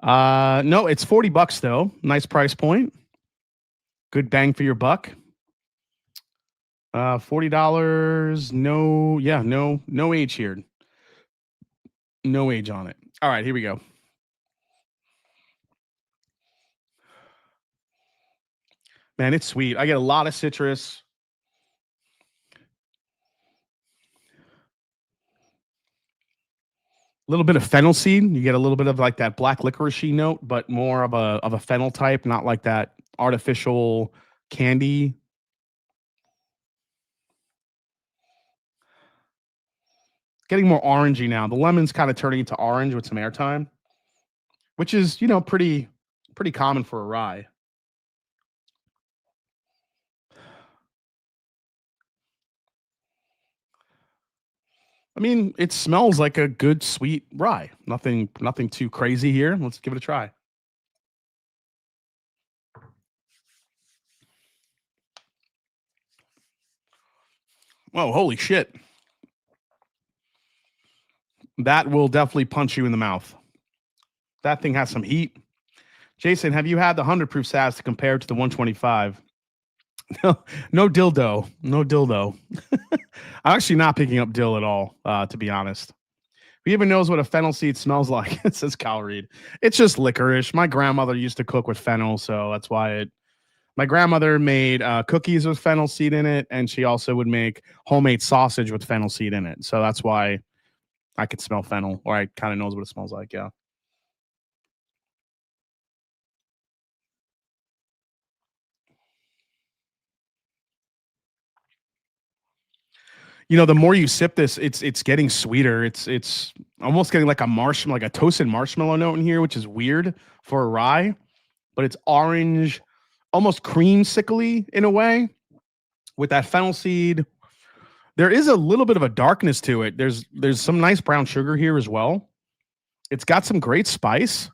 No, it's $40 though. Nice price point. Good bang for your buck. $40. No, yeah, no age here. No age on it. All right, here we go. Man, it's sweet. I get a lot of citrus. A little bit of fennel seed. You get a little bit of like that black licoricey note, but more of a fennel type, not like that artificial candy. Getting more orangey now. The lemon's kind of turning into orange with some airtime, which is, pretty common for a rye. I mean, it smells like a good sweet rye. Nothing too crazy here. Let's give it a try. Whoa, holy shit. That will definitely punch you in the mouth. That thing has some heat. Jason, have you had the 100 proof Saz to compare to the 125? No dildo. No dildo. I'm actually not picking up dill at all, to be honest. Who even knows what a fennel seed smells like? It says Cal Reed. It's just licorice. My grandmother used to cook with fennel, so that's why my grandmother made cookies with fennel seed in it, and she also would make homemade sausage with fennel seed in it. So that's why I could smell fennel, or I kind of knows what it smells like. Yeah. The more you sip this, it's getting sweeter. It's almost getting like a marshmallow, like a toasted marshmallow note in here, which is weird for a rye, but it's orange, almost creamsicle-y in a way with that fennel seed. There is a little bit of a darkness to it. There's some nice brown sugar here as well. It's got some great spice.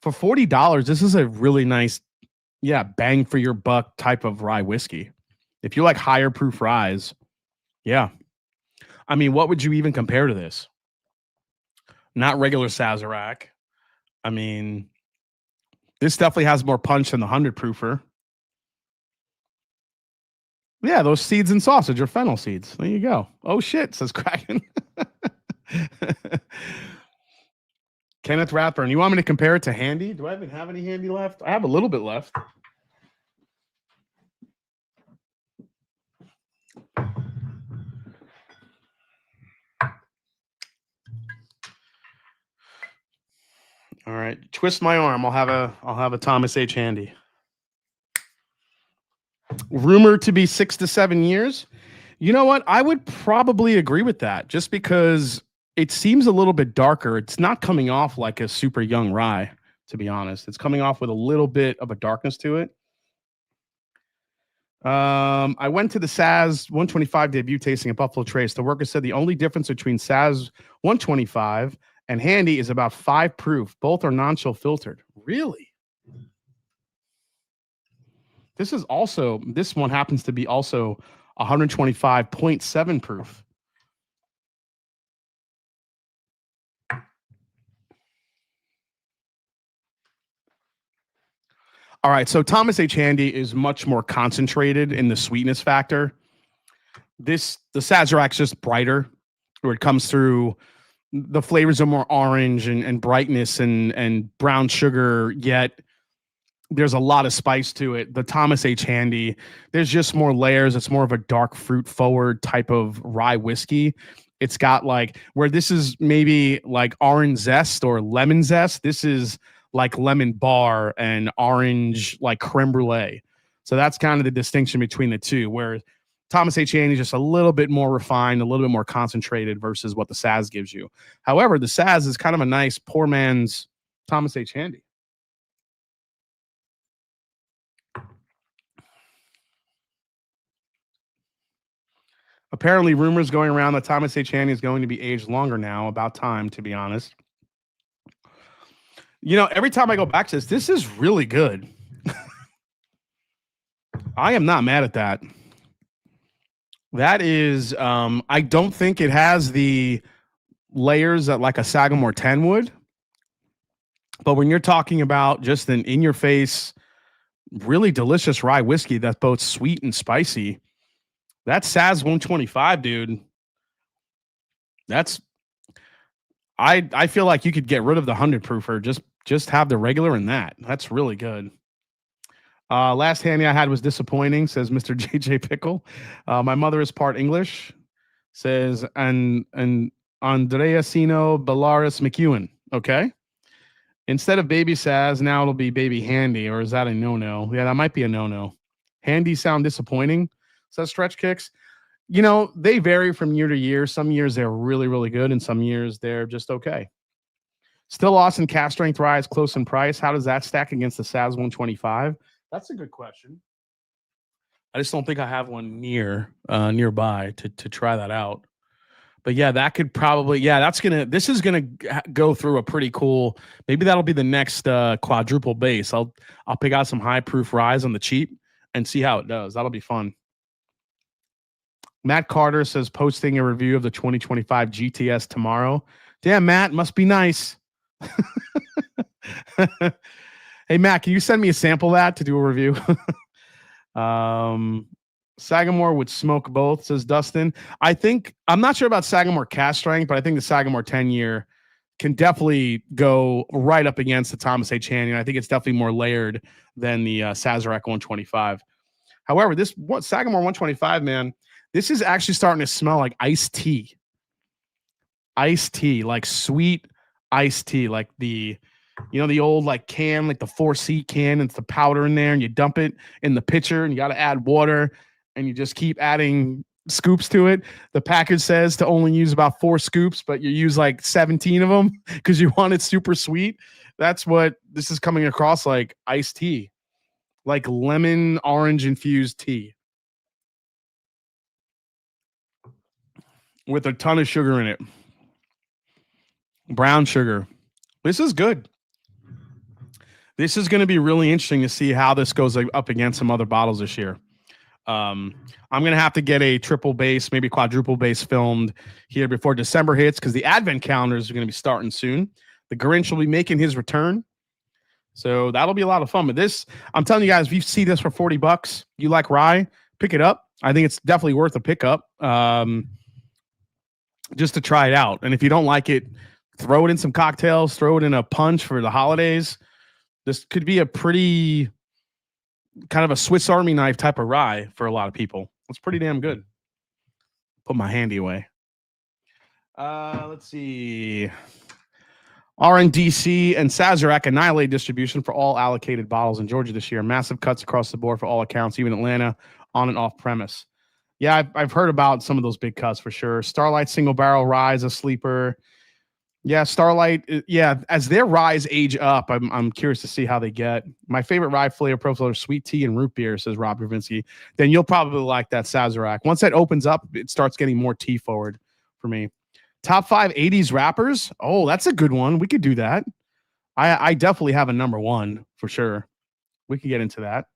For $40, this is a really nice, bang for your buck type of rye whiskey. If you like higher proof ryes, yeah. I mean, what would you even compare to this? Not regular Sazerac. I mean, this definitely has more punch than the 100 proofer. Yeah, those seeds and sausage are fennel seeds. There you go. Oh shit, says Kraken. Kenneth Ratburn. You want me to compare it to Handy? Do I even have any Handy left? I have a little bit left. All right, twist my arm. I'll have a Thomas H. Handy. Rumored to be 6 to 7 years. You know what? I would probably agree with that, just because it seems a little bit darker. It's not coming off like a super young rye, to be honest. It's coming off with a little bit of a darkness to it. I went to the Saz 125 debut tasting at Buffalo Trace. The worker said the only difference between Saz 125 and Handy is about 5 proof. Both are non-chill filtered. Really? This one happens to be also 125.7 proof. All right, so Thomas H. Handy is much more concentrated in the sweetness factor. The Sazerac's just brighter, where it comes through. The flavors are more orange and brightness and brown sugar, yet there's a lot of spice to it. The Thomas H. Handy, there's just more layers. It's more of a dark fruit forward type of rye whiskey. It's got like, where this is maybe like orange zest or lemon zest, this is like lemon bar and orange like creme brulee. So that's kind of the distinction between the two, where Thomas H. Handy is just a little bit more refined, a little bit more concentrated versus what the Saz gives you. However, the Saz is kind of a nice poor man's Thomas H. Handy. Apparently, rumors going around that Thomas H. Handy is going to be aged longer now. About time, to be honest. You know, every time I go back to this is really good. I am not mad at that. That is, I don't think it has the layers that like a Sagamore 10 would. But when you're talking about just an in-your-face, really delicious rye whiskey that's both sweet and spicy, that Saz 125, dude. That's I feel like you could get rid of the 100 proofer, just have the regular in that. That's really good. Last handy I had was disappointing, says Mr. JJ Pickle. My mother is part English, says and Andreasino Bellaris McEwen. Okay. Instead of baby Saz, now it'll be baby Handy, or is that a no-no? Yeah, that might be a no-no. Handy sound disappointing, says Stretch Kicks. You know, they vary from year to year. Some years they're really, really good, and some years they're just okay. Still Austin cast strength rise close in price. How does that stack against the Saz 125? That's a good question. I just don't think I have one nearby to try that out. But yeah, that could probably, this is gonna go through a pretty cool, maybe that'll be the next quadruple base. I'll pick out some high proof rise on the cheap and see how it does. That'll be fun. Matt Carter says posting a review of the 2025 GTS tomorrow. Damn, Matt, must be nice. Hey, Matt, can you send me a sample of that to do a review? Sagamore would smoke both, says Dustin. I'm not sure about Sagamore cast strength, but I think the Sagamore 10-year can definitely go right up against the Thomas H. Handy. I think it's definitely more layered than the Sazerac 125. However, this Sagamore 125, man, this is actually starting to smell like iced tea. Iced tea, like sweet iced tea, like the old like can, like the 4C can, and it's the powder in there, and you dump it in the pitcher, and you got to add water, and you just keep adding scoops to it. The package says to only use about 4 scoops, but you use like 17 of them because you want it super sweet. That's what this is coming across like iced tea, like lemon orange infused tea with a ton of sugar in it. Brown sugar. This is good. This is going to be really interesting to see how this goes up against some other bottles this year. I'm going to have to get a triple base, maybe quadruple base filmed here before December hits because the advent calendars are going to be starting soon. The Grinch will be making his return. So that'll be a lot of fun. But this, I'm telling you guys, if you see this for $40, you like rye, pick it up. I think it's definitely worth a pickup just to try it out. And if you don't like it, throw it in some cocktails, throw it in a punch for the holidays. This could be a pretty kind of a Swiss Army knife type of rye for a lot of people. It's pretty damn good. Put my handy away. Let's see. RNDC and Sazerac annihilate distribution for all allocated bottles in Georgia this year. Massive cuts across the board for all accounts, even Atlanta, on and off premise. Yeah, I've heard about some of those big cuts for sure. Starlight single barrel rye, a sleeper. Yeah, Starlight. Yeah, as their ryes age up, I'm curious to see how they get. My favorite rye flavor profile are sweet tea and root beer, says Rob Gravinsky. Then you'll probably like that Sazerac. Once that opens up, it starts getting more tea forward for me. Top 5 80s rappers. Oh, that's a good one. We could do that. I definitely have a number one for sure. We could get into that.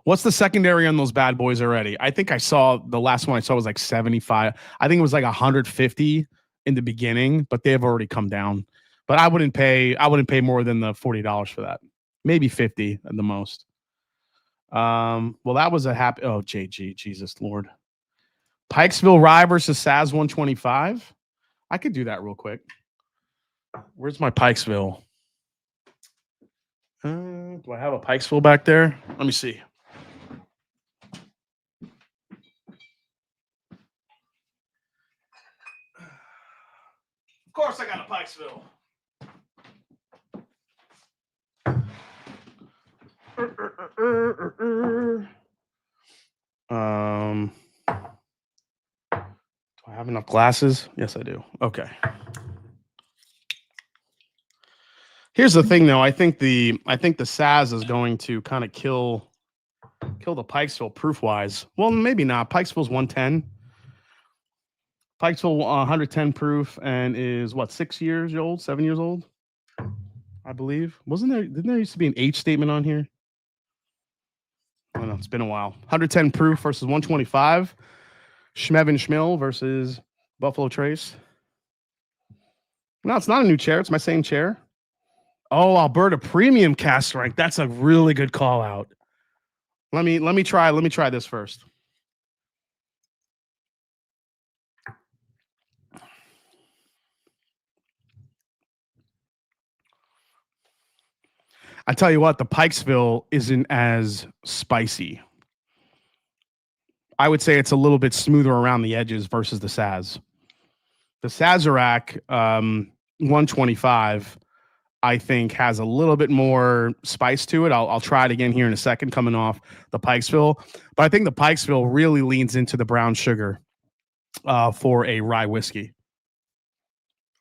What's the secondary on those bad boys already? I think I saw the last one I saw was like 75. I think it was like 150 in the beginning, but they have already come down. But I wouldn't pay more than the $40 for that. Maybe 50 at the most. Well, that was a happy. Oh, JG, Jesus Lord. Pikesville Rye versus Saz 125. I could do that real quick. Where's my Pikesville? Do I have a Pikesville back there? Let me see. Of course I got a Pikesville. Do I have enough glasses? Yes, I do. Okay. Here's the thing, though. I think the Saz is going to kind of kill the Pikesville proof wise. Well, maybe not. Pikesville's 110. Pikesville 110 proof and is what, 6 years old, 7 years old, I believe. Didn't there used to be an age statement on here? I don't know. It's been a while. 110 proof versus 125. Schmevin Schmill versus Buffalo Trace. No, it's not a new chair. It's my same chair. Oh, Alberta Premium cast rank. That's a really good call out. Let me try this first. I tell you what, the Pikesville isn't as spicy. I would say it's a little bit smoother around the edges versus the Saz. The Sazerac 125, I think, has a little bit more spice to it. I'll try it again here in a second, coming off the Pikesville. But I think the Pikesville really leans into the brown sugar for a rye whiskey.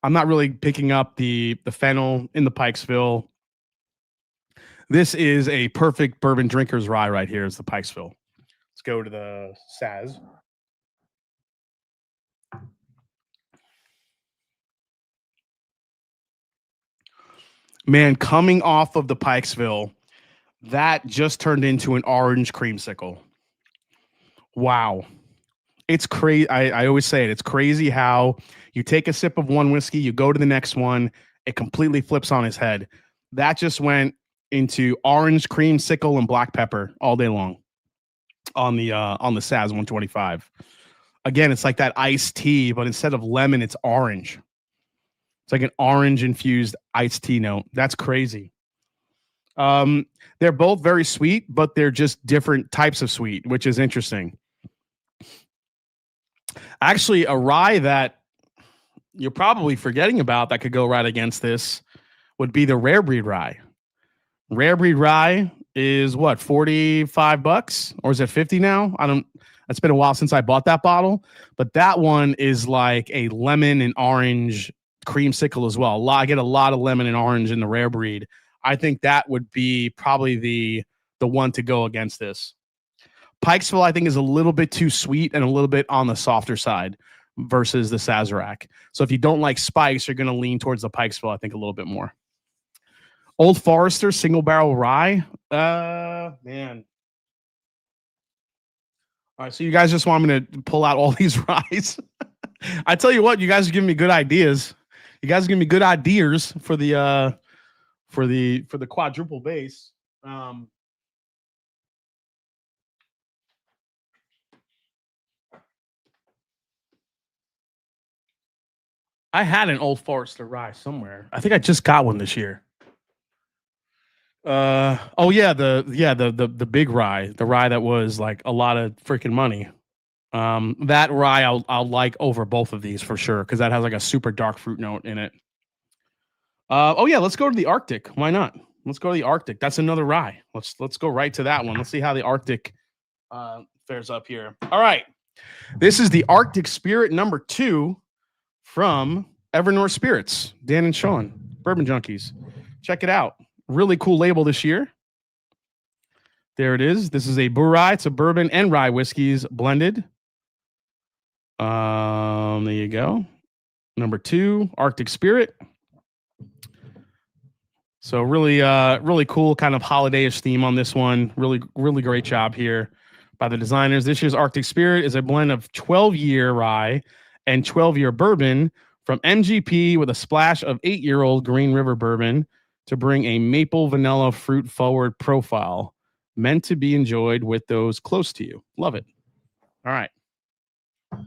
I'm not really picking up the fennel in the Pikesville. This is a perfect bourbon drinker's rye right here. Is the Pikesville. Let's go to the Saz. Man, coming off of the Pikesville, that just turned into an orange creamsicle. Wow. It's crazy. I always say it. It's crazy how you take a sip of one whiskey, you go to the next one, it completely flips on its head. That just went into orange creamsicle and black pepper all day long on the Saz 125. Again, it's like that iced tea, but instead of lemon, it's orange. It's like an orange infused iced tea note. That's crazy. They're both very sweet, but they're just different types of sweet, which is interesting. Actually, a rye that you're probably forgetting about that could go right against this would be the Rare Breed rye. Rare Breed rye is what, $45, or is it 50 now? It's been a while since I bought that bottle, but that one is like a lemon and orange creamsicle as well. I get a lot of lemon and orange in the Rare Breed. I think that would be probably the one to go against this. Pikesville, I think, is a little bit too sweet and a little bit on the softer side versus the Sazerac. So if you don't like spice, you're going to lean towards the Pikesville, I think, a little bit more. Old Forester single barrel rye. Man. All right, so you guys just want me to pull out all these ryes. I tell you what, you guys are giving me good ideas. You guys are giving me good ideas for the quadruple bass. I had an Old Forester rye somewhere. I think I just got one this year. The big rye, the rye that was like a lot of freaking money. That rye I'll like over both of these for sure, because that has like a super dark fruit note in it. Let's go to the Arctic. Why not? Let's go to the Arctic. That's another rye. Let's go right to that one. Let's see how the Arctic fares up here. All right. This is the Arctic Spirit number 2 from Evernorth Spirits, Dan and Sean, Bourbon Junkies. Check it out. Really cool label this year. There it is. This is a Burai. It's a bourbon and rye whiskeys blended. There you go. Number 2, Arctic Spirit. So really cool kind of holiday-ish theme on this one. Really great job here by the designers. This year's Arctic Spirit is a blend of 12-year rye and 12-year bourbon from MGP with a splash of 8-year-old Green River bourbon to bring a maple vanilla fruit forward profile meant to be enjoyed with those close to you. Love it. All right. Let's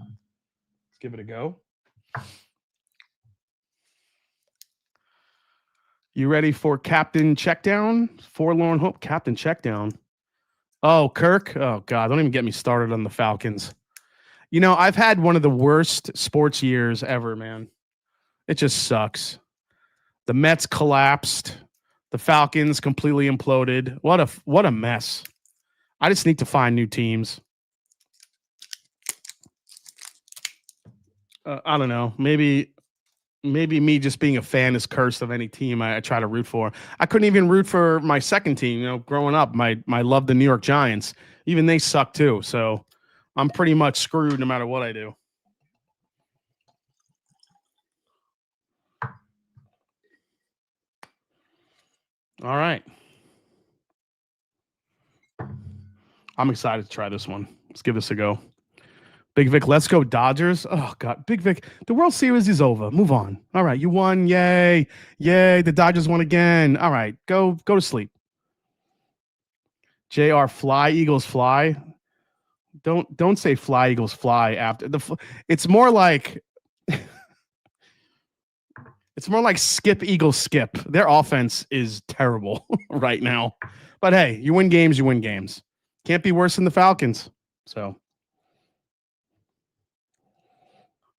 give it a go. You ready for Captain Checkdown? Forlorn Hope, Captain Checkdown. Oh, Kirk. Oh, God. Don't even get me started on the Falcons. You know, I've had one of the worst sports years ever, man. It just sucks. The Mets collapsed. The Falcons completely imploded. What a mess. I just need to find new teams. I don't know. Maybe me just being a fan is cursed of any team I try to root for. I couldn't even root for my second team. You know, growing up, my love the New York Giants. Even they suck too. So I'm pretty much screwed no matter what I do. All right. I'm excited to try this one. Let's give this a go. Big Vic, let's go Dodgers. Oh God, Big Vic, the World Series is over. Move on. All right, you won. Yay. Yay. The Dodgers won again. All right, go to sleep. JR, fly Eagles fly. Don't say fly Eagles fly after the it's more like it's more like skip Eagles skip. Their offense is terrible right now. But hey, you win games, you win games. Can't be worse than the Falcons. So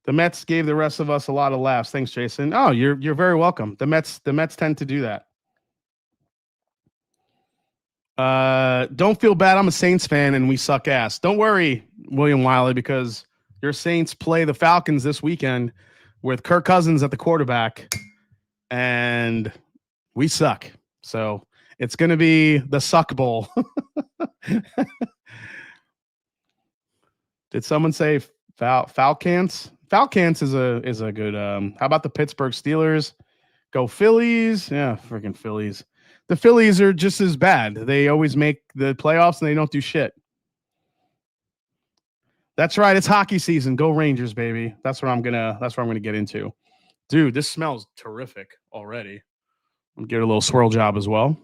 the Mets gave the rest of us a lot of laughs. Thanks, Jason. Oh, you're very welcome. The Mets tend to do that. Don't feel bad. I'm a Saints fan and we suck ass. Don't worry, William Wiley, because your Saints play the Falcons this weekend with Kirk Cousins at the quarterback, and we suck. So it's going to be the suck bowl. Did someone say Falcons? Falcons is a good. How about the Pittsburgh Steelers? Go Phillies! Yeah, freaking Phillies. The Phillies are just as bad. They always make the playoffs and they don't do shit. That's right. It's hockey season. Go Rangers, baby. That's what I'm gonna get into. Dude, this smells terrific already. I'm gonna get a little swirl job as well.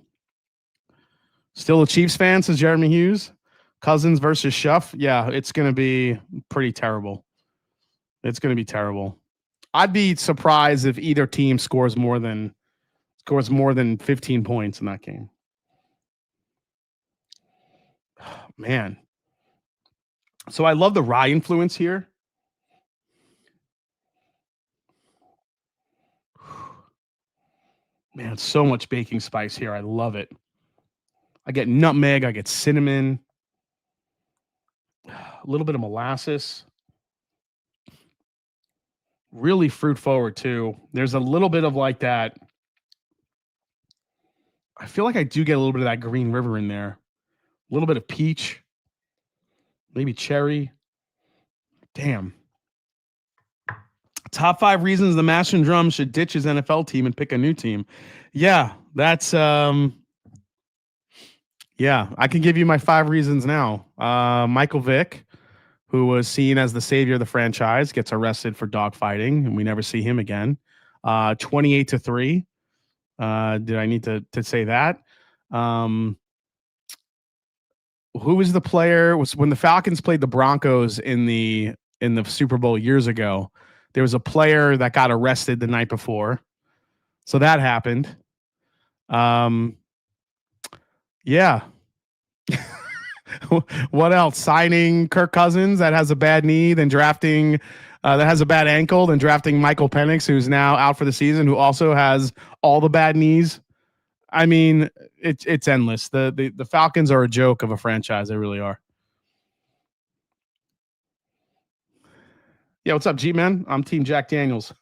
Still a Chiefs fan, says Jeremy Hughes. Cousins versus Schuff. Yeah, it's gonna be pretty terrible. It's gonna be terrible. I'd be surprised if either team scores more than 15 points in that game. Oh, man. So I love the rye influence here. Man, so much baking spice here. I love it. I get nutmeg. I get cinnamon. A little bit of molasses. Really fruit forward too. There's a little bit of like that. I feel like I do get a little bit of that Green River in there. A little bit of peach. Maybe cherry. Damn. Top 5 reasons the Mash and Drum should ditch his NFL team and pick a new team. Yeah, that's yeah, I can give you my 5 reasons now. Michael Vick, who was seen as the savior of the franchise, gets arrested for dogfighting, and we never see him again. 28-3. Did I need to say that? Who was the player? Was when the Falcons played the Broncos in the Super Bowl years ago. There was a player that got arrested the night before, so that happened. Yeah. What else? Signing Kirk Cousins that has a bad knee, then drafting that has a bad ankle, then drafting Michael Penix, who's now out for the season, who also has all the bad knees. I mean, it's endless. The Falcons are a joke of a franchise. They really are. Yeah, what's up, G-Man? I'm Team Jack Daniels.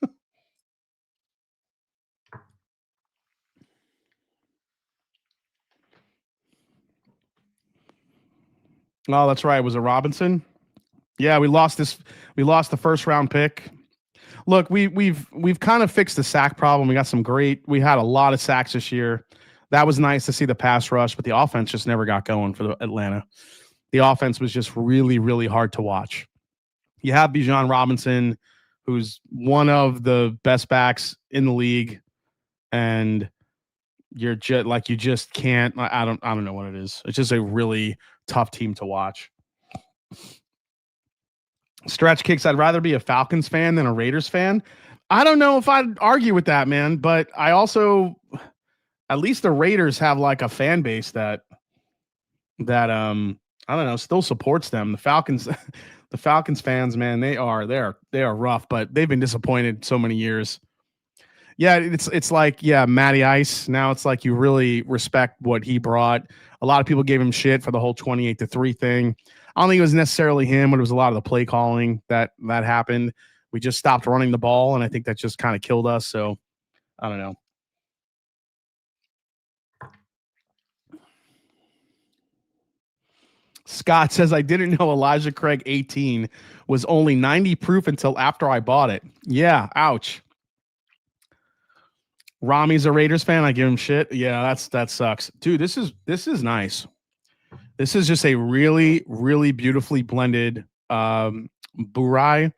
Oh, that's right. Was it Robinson? Yeah, we lost the first round pick. Look, we've kind of fixed the sack problem. We had a lot of sacks this year. That was nice to see the pass rush, but the offense just never got going for Atlanta. The offense was just really, really hard to watch. You have Bijan Robinson, who's one of the best backs in the league, and you just can't. I don't know what it is. It's just a really tough team to watch. Stretch kicks. I'd rather be a Falcons fan than a Raiders fan. I don't know if I'd argue with that, man, but I also, at least the Raiders have like a fan base that I don't know, still supports them. The Falcons the Falcons fans, man, they are rough, but they've been disappointed so many years. Yeah, it's like, yeah, Matty Ice. Now it's like you really respect what he brought. A lot of people gave him shit for the whole 28-3 thing. I don't think it was necessarily him, but it was a lot of the play calling that happened. We just stopped running the ball, and I think that just kind of killed us. So I don't know. Scott says, I didn't know Elijah Craig 18 was only 90 proof until after I bought it. Yeah, ouch. Rami's a Raiders fan. I give him shit. Yeah, that sucks, dude. This is nice. This is just a really, really beautifully blended burai.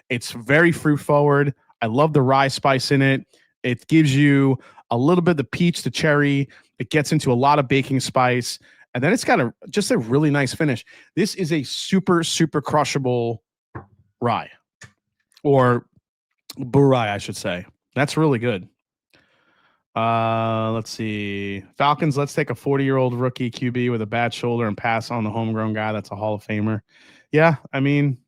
It's very fruit forward. I love the rye spice in it. It gives you a little bit of the peach, the cherry. It gets into a lot of baking spice. And then it's got just a really nice finish. This is a super, super crushable rye. Or burai, I should say. That's really good. Let's see. Falcons, let's take a 40-year-old rookie QB with a bad shoulder and pass on the homegrown guy. That's a Hall of Famer. Yeah, I mean,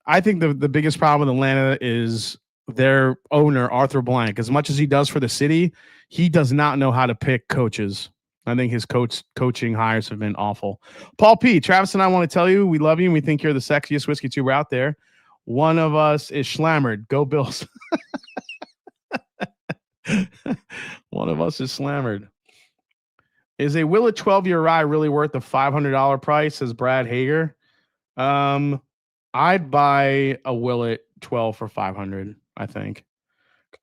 I think the biggest problem with Atlanta is their owner, Arthur Blank. As much as he does for the city, he does not know how to pick coaches. I think his coaching hires have been awful. Paul P., Travis and I want to tell you we love you and we think you're the sexiest whiskey tuber out there. One of us is Schlammered. Go Bills. One of us is Slammered. Is a Willet 12-year rye really worth the $500 price, says Brad Hager? I'd buy a Willet 12 for $500, I think.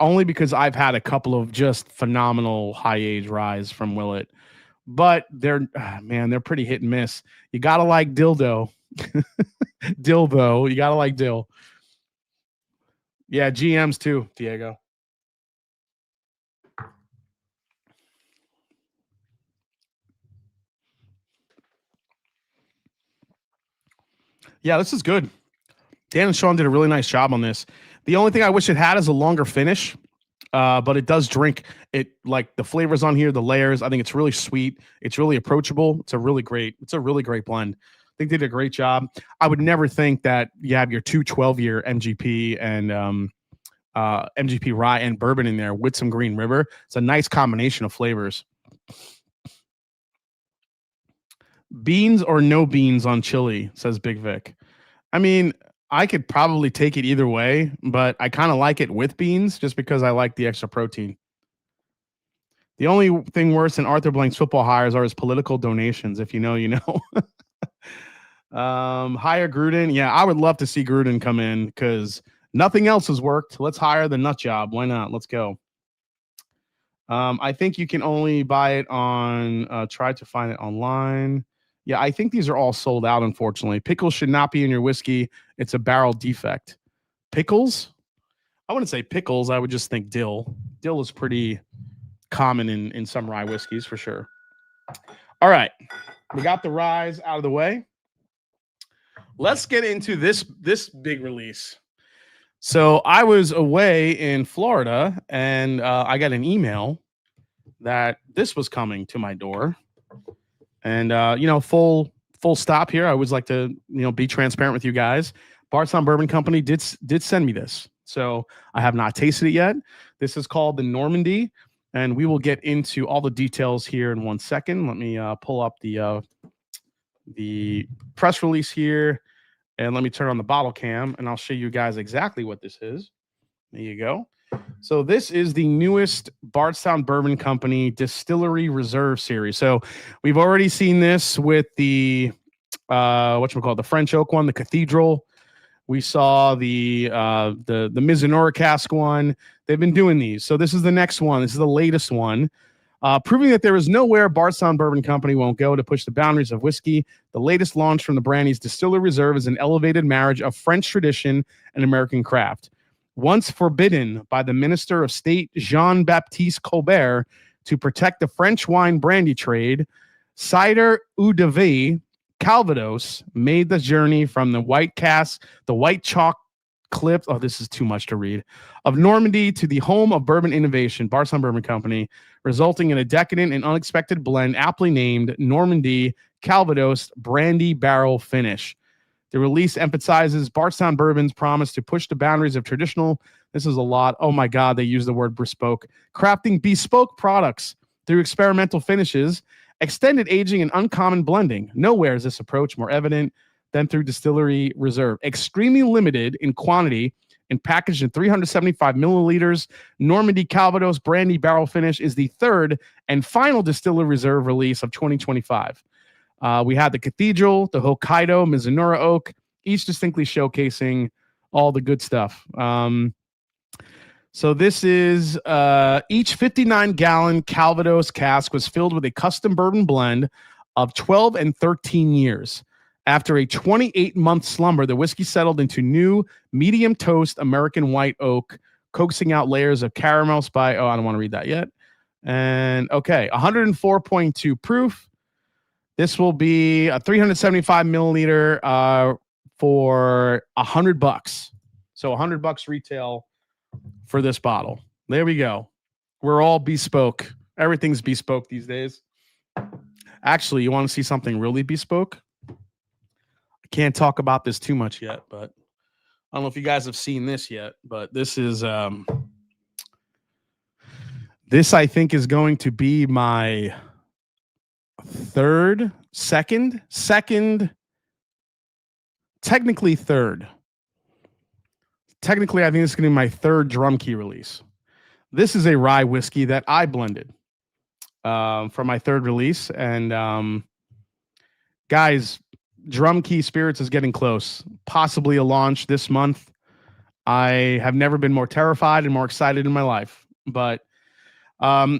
Only because I've had a couple of just phenomenal high-age ryes from Willet. But they're pretty hit and miss. You got to like dildo. Dildo. You got to like dill. Yeah, GMs too, Diego. Yeah, this is good. Dan and Sean did a really nice job on this. The only thing I wish it had is a longer finish, but it does drink it, like the flavors on here, the layers. I think it's really sweet. It's really approachable. It's a really great blend. I think they did a great job. I would never think that you have your 12-year MGP and MGP rye and bourbon in there with some Green River. It's a nice combination of flavors. Beans or no beans on chili, says Big Vic. I mean, I could probably take it either way, but I kind of like it with beans just because I like the extra protein. The only thing worse than Arthur Blank's football hires are his political donations. If you know, you know. Hire Gruden. Yeah, I would love to see Gruden come in because nothing else has worked. Let's hire the nut job. Why not? Let's go. I think you can only buy it on, try to find it online. Yeah, I think these are all sold out, unfortunately. Pickles should not be in your whiskey. It's a barrel defect. Pickles? I wouldn't say pickles. I would just think dill. Dill is pretty common in some rye whiskeys for sure. All right. We got the ryes out of the way. Let's get into this big release. So I was away in Florida, and I got an email that this was coming to my door. And, full stop here. I always like to, be transparent with you guys. Bardstown Bourbon Company did send me this. So I have not tasted it yet. This is called the Normandy, and we will get into all the details here in 1 second. Let me pull up the press release here, and let me turn on the bottle cam, and I'll show you guys exactly what this is. There you go. So this is the newest Bardstown Bourbon Company Distillery Reserve series. So we've already seen this with the the French oak one, the Cathedral. We saw the Mizunara cask one. They've been doing these. So this is the next one. This is the latest one. Proving that there is nowhere Bardstown Bourbon Company won't go to push the boundaries of whiskey. The latest launch from the Brandy's Distillery Reserve is an elevated marriage of French tradition and American craft. Once forbidden by the Minister of State Jean-Baptiste Colbert to protect the French wine brandy trade, Cider Eau de Vie Calvados made the journey from the white chalk cliff, this is too much to read, of Normandy to the home of bourbon innovation, Bardstown Bourbon Company, resulting in a decadent and unexpected blend aptly named Normandy Calvados Brandy Barrel Finish. The release emphasizes Bardstown Bourbon's promise to push the boundaries of traditional, this is a lot, oh my God, they use the word bespoke, crafting bespoke products through experimental finishes, extended aging, and uncommon blending. Nowhere is this approach more evident than through Distillery Reserve. Extremely limited in quantity and packaged in 375 milliliters, Normandy Calvados Brandy Barrel Finish is the third and final Distillery Reserve release of 2025. We had the Cathedral, the Hokkaido, Mizunara Oak, each distinctly showcasing all the good stuff. So this is each 59-gallon Calvados cask was filled with a custom bourbon blend of 12 and 13 years. After a 28-month slumber, the whiskey settled into new medium toast American white oak, coaxing out layers of caramel spice. Oh, I don't want to read that yet. And okay, 104.2 proof. This will be a 375 milliliter for $100. So $100 retail for this bottle. There we go. We're all bespoke. Everything's bespoke these days. Actually, you want to see something really bespoke? I can't talk about this too much yet, but I don't know if you guys have seen this yet, but this is this I think is going to be my second, technically third. Technically, I think this is going to be my third drum key release. This is a rye whiskey that I blended for my third release. And guys, Drum Key Spirits is getting close. Possibly a launch this month. I have never been more terrified and more excited in my life. But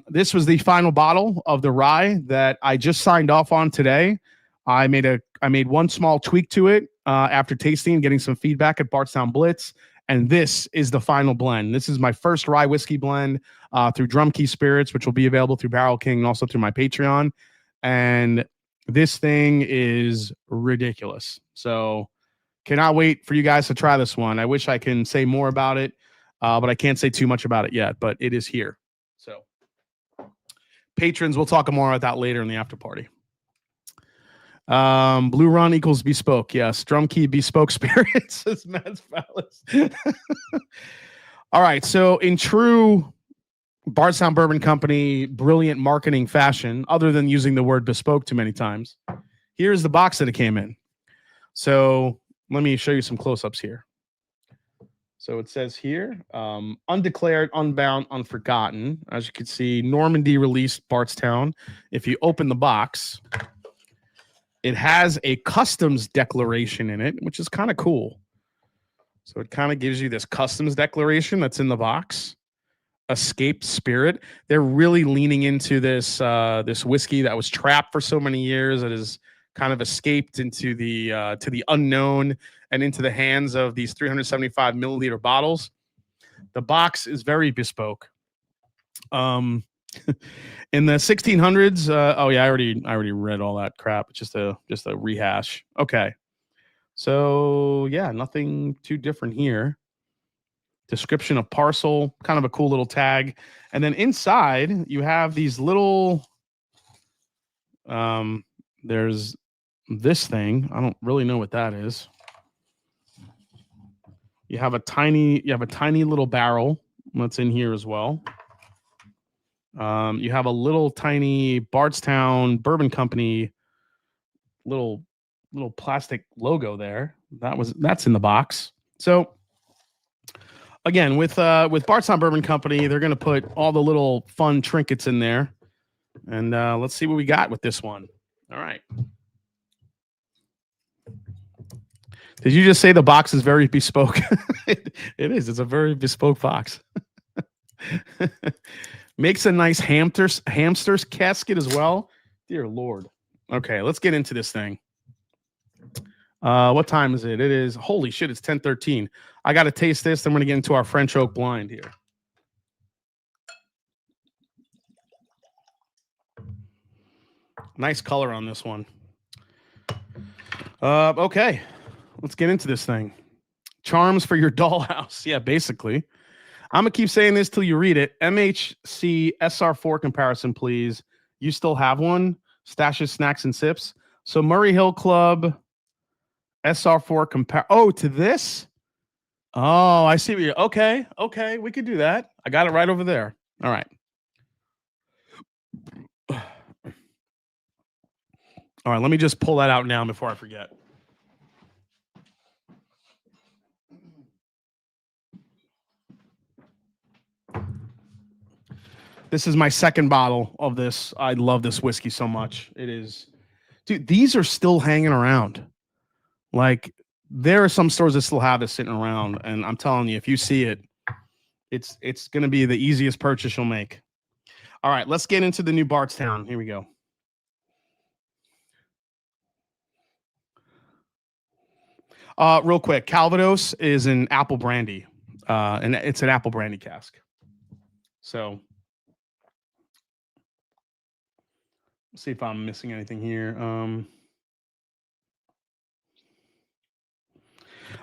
this was the final bottle of the rye that I just signed off on today. I made one small tweak to it after tasting and getting some feedback at Bardstown Blitz. And this is the final blend. This is my first rye whiskey blend through Drum Key Spirits, which will be available through Barrel King and also through my Patreon. And this thing is ridiculous. So cannot wait for you guys to try this one. I wish I can say more about it, but I can't say too much about it yet. But it is here. So patrons, we'll talk more about that later in the after party. Blue Run equals bespoke. Yes. Drum Key bespoke spirits, says Matt's Palace. All right. So in true Bardstown Bourbon Company brilliant marketing fashion, other than using the word bespoke too many times, here's the box that it came in. So let me show you some close-ups here. So it says here, undeclared, unbound, unforgotten. As you can see, Normandy released Bardstown. If you open the box, it has a customs declaration in it, which is kind of cool. So it kind of gives you this customs declaration that's in the box. Escaped spirit. They're really leaning into this this whiskey that was trapped for so many years. That has kind of escaped into the to the unknown and into the hands of these 375 milliliter bottles. The box is very bespoke. In the 1600s, oh yeah, I already read all that crap. It's just a rehash. Okay, so yeah, nothing too different here. Description of parcel, kind of a cool little tag, and then inside you have these little. There's this thing. I don't really know what that is. You have a tiny little barrel that's in here as well. You have a little tiny Bardstown Bourbon Company little plastic logo there. That's in the box. So again, with Bardstown Bourbon Company, they're going to put all the little fun trinkets in there. And let's see what we got with this one. All right. Did you just say the box is very bespoke? It is. It's a very bespoke box. Makes a nice hamster's casket as well. Dear Lord. Okay, let's get into this thing. What time is it? It is, holy shit, it's 10:13. I got to taste this. Then we're going to get into our French oak blind here. Nice color on this one. Okay, let's get into this thing. Charms for your dollhouse. Yeah, basically. I'm going to keep saying this till you read it. MHC SR4 comparison, please. You still have one? Stashes, Snacks, and Sips. So Murray Hill Club SR4 compare. Oh, to this? Oh, I see what you. Okay, we could do that. I got it right over there. All right. All right, let me just pull that out now before I forget. This is my second bottle of this. I love this whiskey so much. It is, dude, these are still hanging around. Like, there are some stores that still have this sitting around, and I'm telling you, if you see it, It's going to be the easiest purchase you'll make. All right, let's get into the new Bardstown. Here we go. Real quick, Calvados is an apple brandy, and it's an apple brandy cask. So, let's see if I'm missing anything here.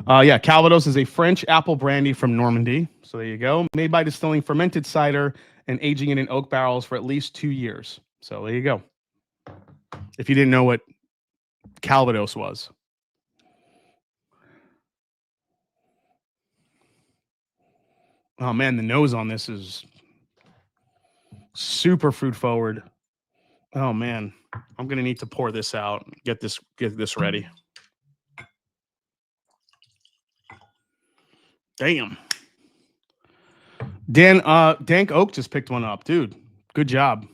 Yeah, Calvados is a French apple brandy from Normandy. So there you go. Made by distilling fermented cider and aging it in oak barrels for at least 2 years. So there you go. If you didn't know what Calvados was. Oh man, the nose on this is super fruit forward. Oh man, I'm gonna need to pour this out. Get this ready. Damn. Dank Oak just picked one up, dude. Good job.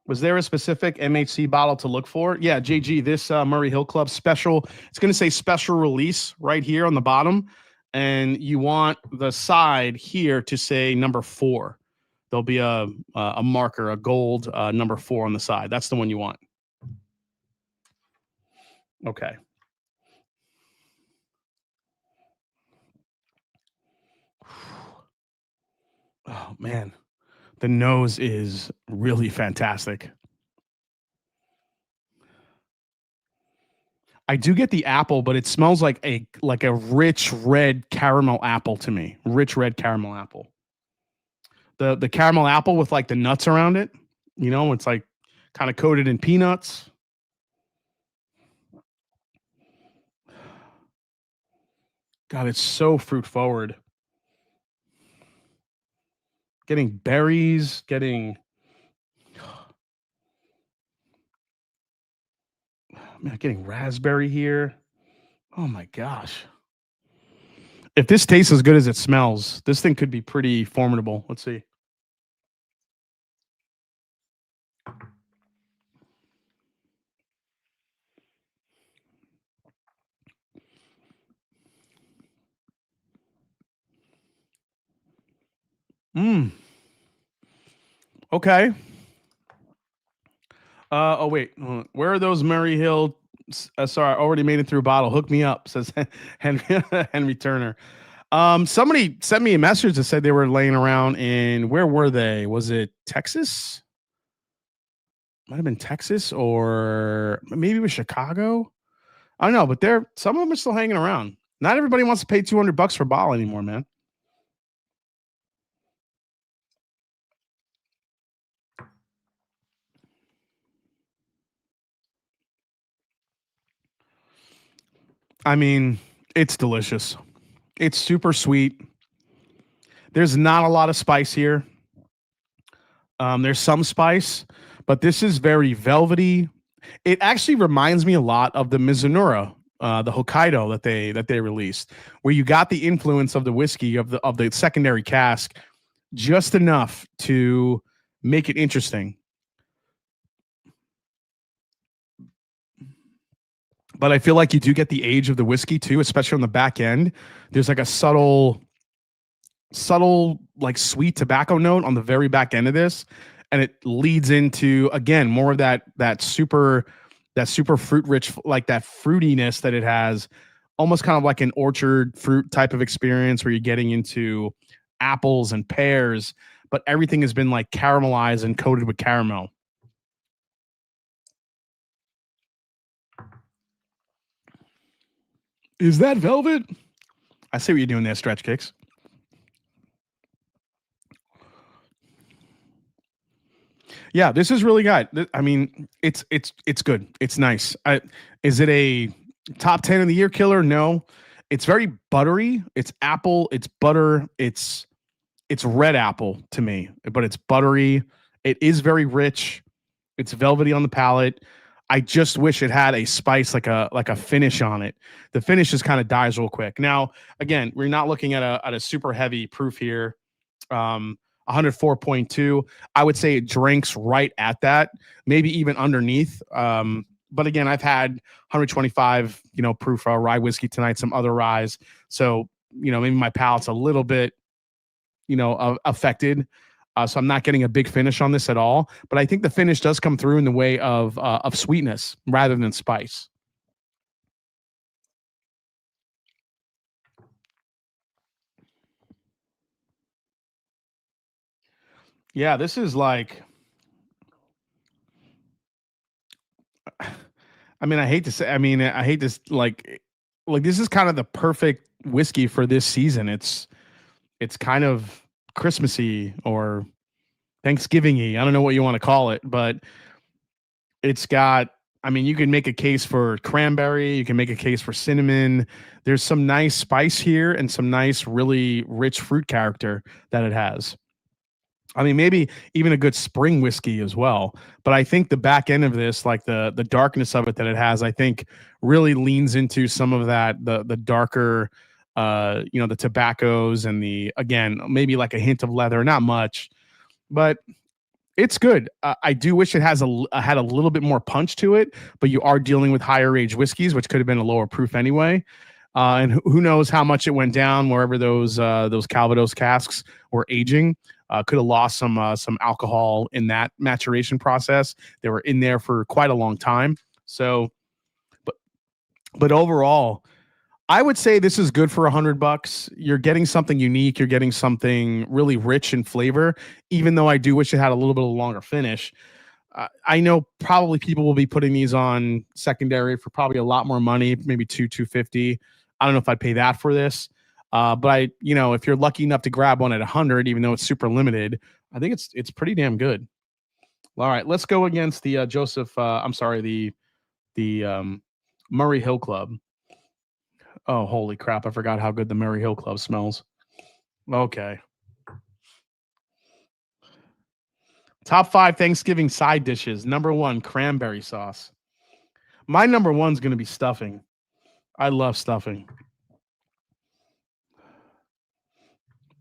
Was there a specific MHC bottle to look for? Yeah, JG, this Murray Hill Club special. It's going to say special release right here on the bottom. And you want the side here to say number 4. There'll be a marker, a gold number 4 on the side. That's the one you want. Okay. Oh, man. The nose is really fantastic. I do get the apple, but it smells like a rich red caramel apple to me. Rich red caramel apple. The caramel apple with like the nuts around it. You know, it's like kind of coated in peanuts. God, it's so fruit forward. Getting berries, getting raspberry here. Oh my gosh. If this tastes as good as it smells, this thing could be pretty formidable. Let's see. Okay. Oh wait, where are those Murray Hill? Sorry, I already made it through a bottle. Hook me up, says Henry Turner. Somebody sent me a message that said they were laying around in, where were they? Was it Texas? Might have been Texas, or maybe it was Chicago. I don't know, but some of them are still hanging around. Not everybody wants to pay $200 for a bottle anymore, man. I mean, it's delicious. It's super sweet. There's not a lot of spice here. There's some spice, but this is very velvety. It actually reminds me a lot of the Mizunara, the Hokkaido that they released, where you got the influence of the whiskey of the secondary cask, just enough to make it interesting. But I feel like you do get the age of the whiskey too, especially on the back end. There's like a subtle like sweet tobacco note on the very back end of this, and it leads into, again, more of that super fruit rich, like that fruitiness that it has, almost kind of like an orchard fruit type of experience where you're getting into apples and pears, but everything has been like caramelized and coated with caramel. Is that velvet? I see what you're doing there, Stretch Kicks. Yeah, this is really good. I mean, it's good. It's nice. Is it a top 10 of the year killer? No. It's very buttery. It's apple. It's butter. It's red apple to me, but it's buttery. It is very rich. It's velvety on the palate. I just wish it had a spice, like a finish on it. The finish just kind of dies real quick. Now, again, we're not looking at a super heavy proof here. 104.2. I would say it drinks right at that, maybe even underneath. But again, I've had 125, proof rye whiskey tonight, some other ryes. So, maybe my palate's a little bit affected. So I'm not getting a big finish on this at all. But I think the finish does come through in the way of sweetness rather than spice. Yeah, this is like, I mean, I hate to say, I mean, I hate this, like this is kind of the perfect whiskey for this season. It's kind of Christmassy or Thanksgiving-y. I don't know what you want to call it, but it's got, I mean, you can make a case for cranberry, you can make a case for cinnamon. There's some nice spice here and some nice, really rich fruit character that it has. I mean, maybe even a good spring whiskey as well. But I think the back end of this, like the darkness of it that it has, I think really leans into some of that the darker, the tobaccos and the, again, maybe like a hint of leather, not much, but it's good. I do wish it had a little bit more punch to it, but you are dealing with higher age whiskeys, which could have been a lower proof anyway. And who knows how much it went down wherever those Calvados casks were aging. Could have lost some alcohol in that maturation process. They were in there for quite a long time. So, but overall, I would say this is good for $100. You're getting something unique. You're getting something really rich in flavor. Even though I do wish it had a little bit of a longer finish. I know probably people will be putting these on secondary for probably a lot more money, maybe $250. I don't know if I'd pay that for this. But if you're lucky enough to grab one at 100, even though it's super limited, I think it's pretty damn good. All right, let's go against the the Murray Hill Club. Oh, holy crap! I forgot how good the Murray Hill Club smells. Okay. Top 5 Thanksgiving side dishes. Number 1, cranberry sauce. My number 1's going to be stuffing. I love stuffing.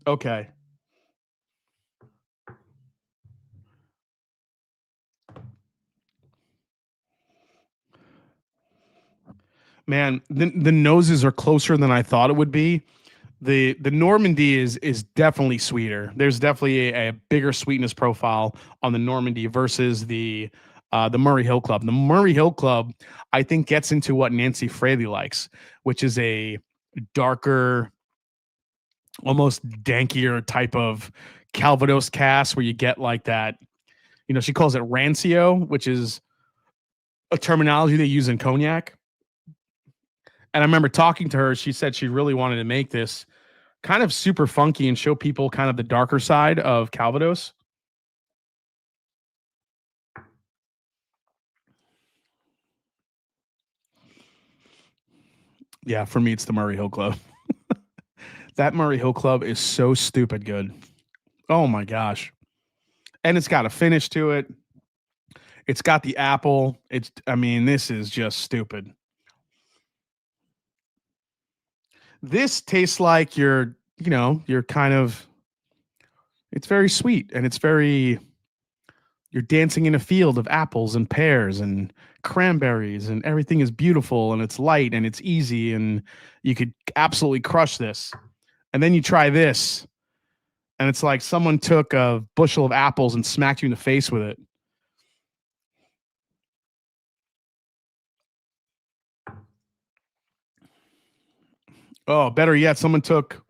Okay. Man, the noses are closer than I thought it would be. The Normandy is definitely sweeter. There's definitely a bigger sweetness profile on the Normandy versus the Murray Hill Club. The Murray Hill Club, I think, gets into what Nancy Fraley likes, which is a darker, almost dankier type of Calvados cast where you get like that. She calls it rancio, which is a terminology they use in cognac. And I remember talking to her. She said she really wanted to make this kind of super funky and show people kind of the darker side of Calvados. Yeah, for me, it's the Murray Hill Club. That Murray Hill Club is so stupid good. Oh my gosh. And it's got a finish to it. It's got the apple. This is just stupid. This tastes like you're kind of, it's very sweet and you're dancing in a field of apples and pears and cranberries and everything is beautiful and it's light and it's easy and you could absolutely crush this. And then you try this and it's like someone took a bushel of apples and smacked you in the face with it. Oh, better yet, someone took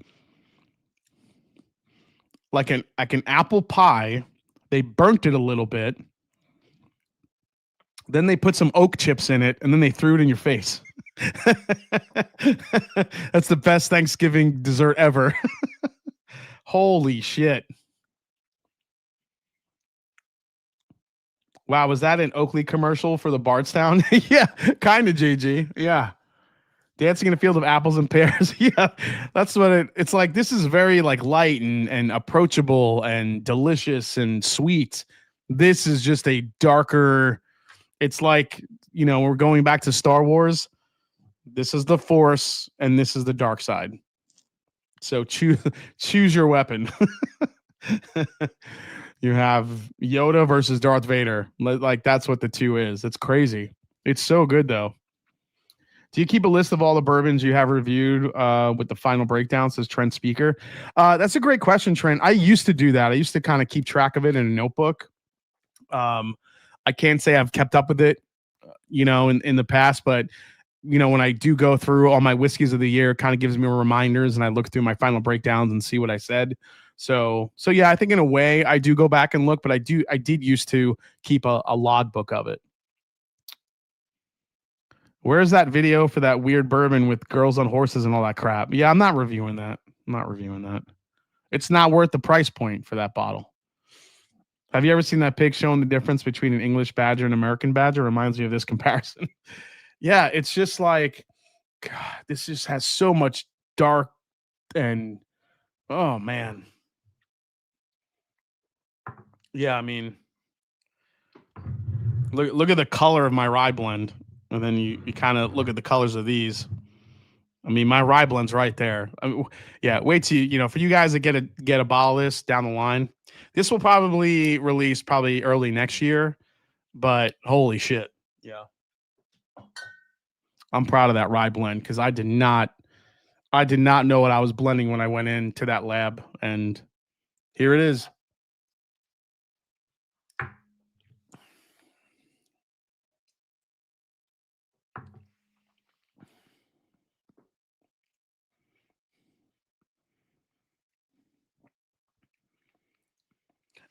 like an apple pie, they burnt it a little bit, then they put some oak chips in it, and then they threw it in your face. That's the best Thanksgiving dessert ever. Holy shit. Wow, was that an Oakley commercial for the Bardstown? Yeah, kind of, JG. Yeah. Dancing in a field of apples and pears. Yeah, that's what it's like. This is very like light and approachable and delicious and sweet. This is just a darker, it's like, we're going back to Star Wars. This is the Force and this is the dark side. So choose your weapon. You have Yoda versus Darth Vader. Like that's what the two is. It's crazy. It's so good though. Do you keep a list of all the bourbons you have reviewed with the final breakdown? Says Trent Speaker. That's a great question, Trent. I used to do that. I used to kind of keep track of it in a notebook. I can't say I've kept up with it, in the past, but when I do go through all my whiskeys of the year, it kind of gives me reminders, and I look through my final breakdowns and see what I said. So yeah, I think in a way I do go back and look, but I did used to keep a log book of it. Where's that video for that weird bourbon with girls on horses and all that crap? Yeah, I'm not reviewing that. It's not worth the price point for that bottle. Have you ever seen that pic showing the difference between an English badger and an American badger? Reminds me of this comparison. Yeah, it's just like, God, this just has so much dark and, oh man. Yeah, I mean, look at the color of my rye blend. And then you kind of look at the colors of these. I mean, my rye blend's right there. I mean, yeah, wait till for you guys to get a bottle of this down the line. This will probably release early next year, but holy shit. Yeah. I'm proud of that rye blend because I did not know what I was blending when I went into that lab, and here it is.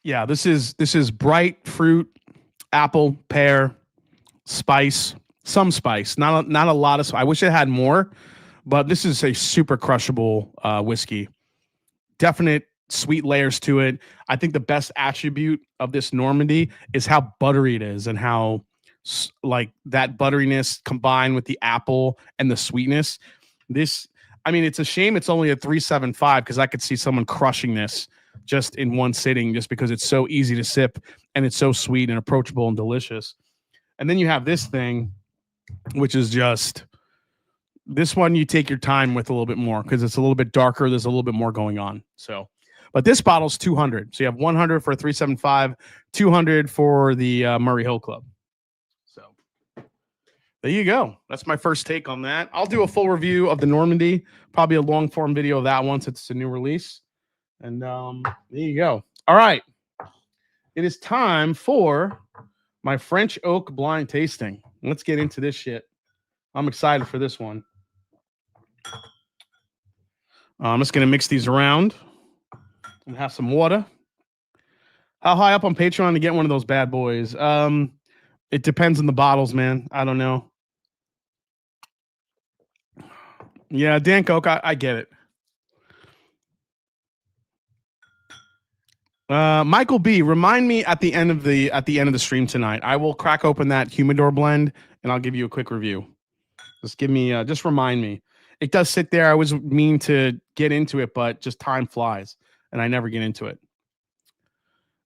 Yeah, this is bright fruit, apple, pear, spice, some spice, not a lot of. I wish it had more, but this is a super crushable whiskey. Definite sweet layers to it. I think the best attribute of this Normandy is how buttery it is, and how like that butteriness combined with the apple and the sweetness. I mean, it's a shame it's only a 3.75 because I could see someone crushing this just in one sitting, just because it's so easy to sip and it's so sweet and approachable and delicious. And then you have this thing, which is just, this one you take your time with a little bit more because it's a little bit darker. There's a little bit more going on. So, but this bottle's 200. So you have 100 for a 3.75, 200 for the Murray Hill Club. So there you go. That's my first take on that. I'll do a full review of the Normandy, probably a long form video of that once it's a new release. And there you go. All right. It is time for my French oak blind tasting. Let's get into this shit. I'm excited for this one. I'm just going to mix these around and have some water. How high up on Patreon to get one of those bad boys? It depends on the bottles, man. I don't know. Yeah, Dan Coke, I get it. Michael B, remind me at the end of the stream tonight. I will crack open that humidor blend and I'll give you a quick review. Just give me just remind me. It does sit there. I was mean to get into it, but just time flies and I never get into it.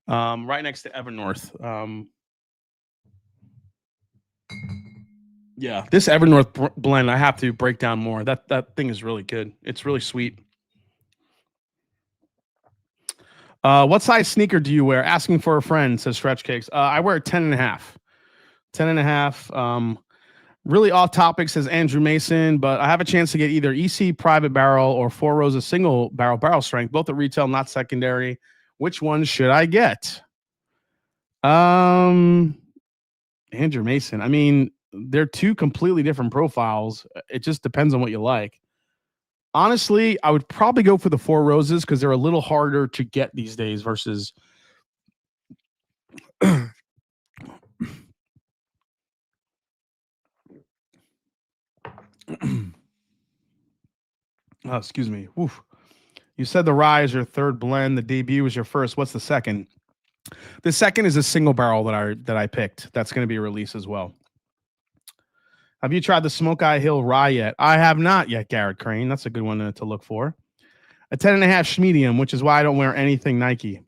Right next to Evernorth. Yeah, this Evernorth blend I have to break down more. That thing is really good. It's really sweet. What size sneaker do you wear? Asking for a friend, says Stretch Cakes. I wear a 10.5. 10.5. Really off topic, says Andrew Mason, but I have a chance to get either EC private barrel or Four Roses single barrel strength, both at retail, not secondary. Which one should I get? Andrew Mason. I mean, they're two completely different profiles. It just depends on what you like. Honestly, I would probably go for the Four Roses because they're a little harder to get these days versus oh, excuse me. Oof. You said the rye is your third blend. The debut is your first. What's the second? The second is a single barrel that I picked. That's going to be a release as well. Have you tried the Smoke Eye Hill rye yet? I have not yet, Garrett Crane. That's a good one to look for. A 10.5 medium, which is why I don't wear anything Nike.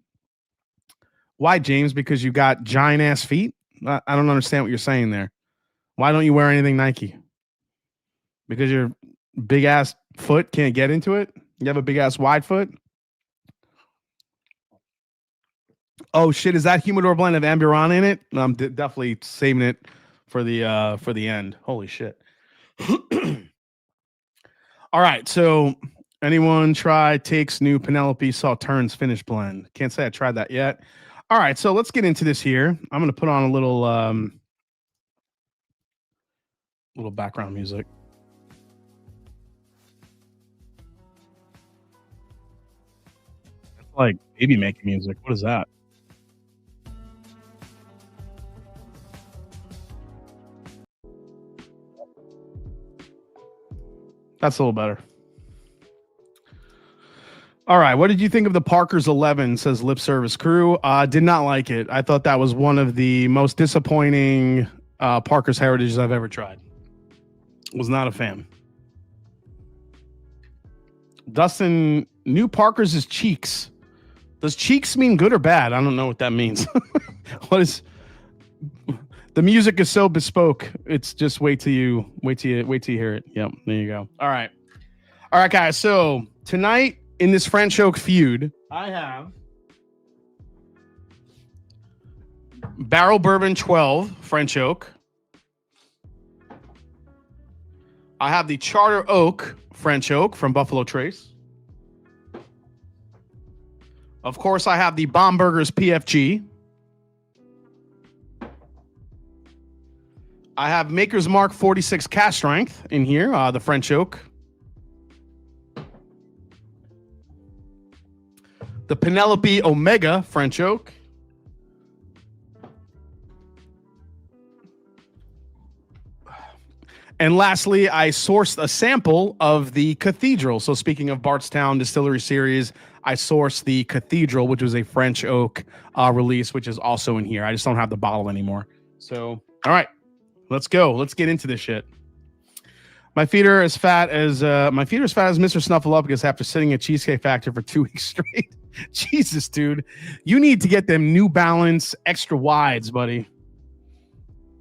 Why, James? Because you got giant ass feet? I don't understand what you're saying there. Why don't you wear anything Nike? Because your big ass foot can't get into it? You have a big ass wide foot? Oh shit, is that humidor blend of Amburon in it? I'm definitely saving it for the end. Holy shit. All right. So anyone try Take's new Penelope Sauternes finish blend? Can't say I tried that yet. All right. So let's get into this here. I'm going to put on a little background music. It's like baby making music. What is that? That's a little better. All right. What did you think of the Parker's 11? Says Lip Service Crew. Did not like it. I thought that was one of the most disappointing Parker's Heritages I've ever tried. Was not a fan. Dustin, new Parker's is cheeks. Does cheeks mean good or bad? I don't know what that means. What is the music is so bespoke. It's just wait till you hear it. Yep, there you go. All right, guys. So tonight in this French oak feud, I have Barrel Bourbon 12 French oak. I have the Charter Oak French oak from Buffalo Trace. Of course, I have the Bomberger's PFG. I have Maker's Mark 46 Cask Strength in here, the French oak. The Penelope Omega French oak. And lastly, I sourced a sample of the Cathedral. So speaking of Bardstown Distillery Series, I sourced the Cathedral, which was a French oak release, which is also in here. I just don't have the bottle anymore. So, all right, let's go. Let's get into this shit. My feet are as fat as Mr. Snuffleupagus after sitting at Cheesecake Factory for 2 weeks straight. Jesus, dude, you need to get them New Balance extra wides, buddy.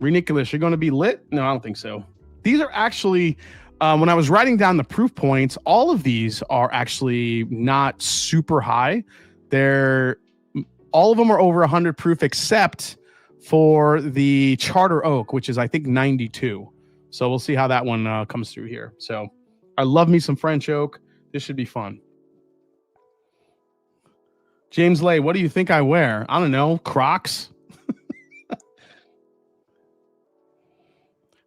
Reniculous, you're going to be lit? No, I don't think so. These are actually, when I was writing down the proof points, all of these are actually not super high. All of them are over 100 proof, except for the Charter Oak, which is I think 92. So we'll see how that one comes through here. So I love me some French oak. This should be fun. James Lay, what do you think I wear? I don't know, Crocs.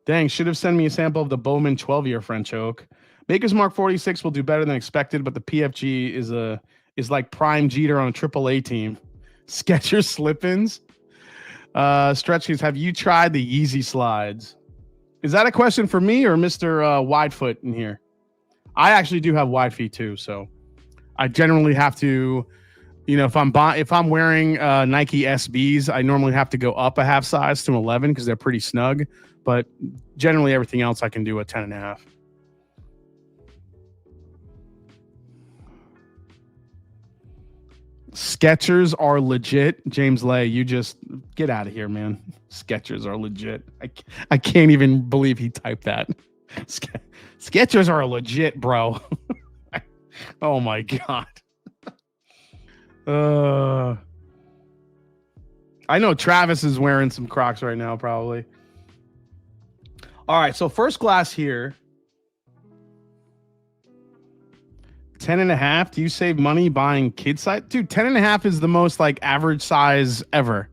Dang, should have sent me a sample of the Bowman 12-year French oak. Maker's Mark 46 will do better than expected, but the PFG is like prime Jeter on a AAA team. Skechers slip-ins. Stretchies, have you tried the Yeezy slides? Is that a question for me or Mr. Widefoot in here? I actually do have wide feet too, so I generally have to, if I'm wearing Nike SBs, I normally have to go up a half size to 11 because they're pretty snug. But generally everything else I can do at 10.5. Skechers are legit. James Lay, you just get out of here, man. Skechers are legit. I can't even believe he typed that. Skechers are legit, bro. Oh my God. I know Travis is wearing some Crocs right now, probably. All right, so first glass here. 10.5. Do you save money buying kid size? Dude, 10.5 is the most like average size ever.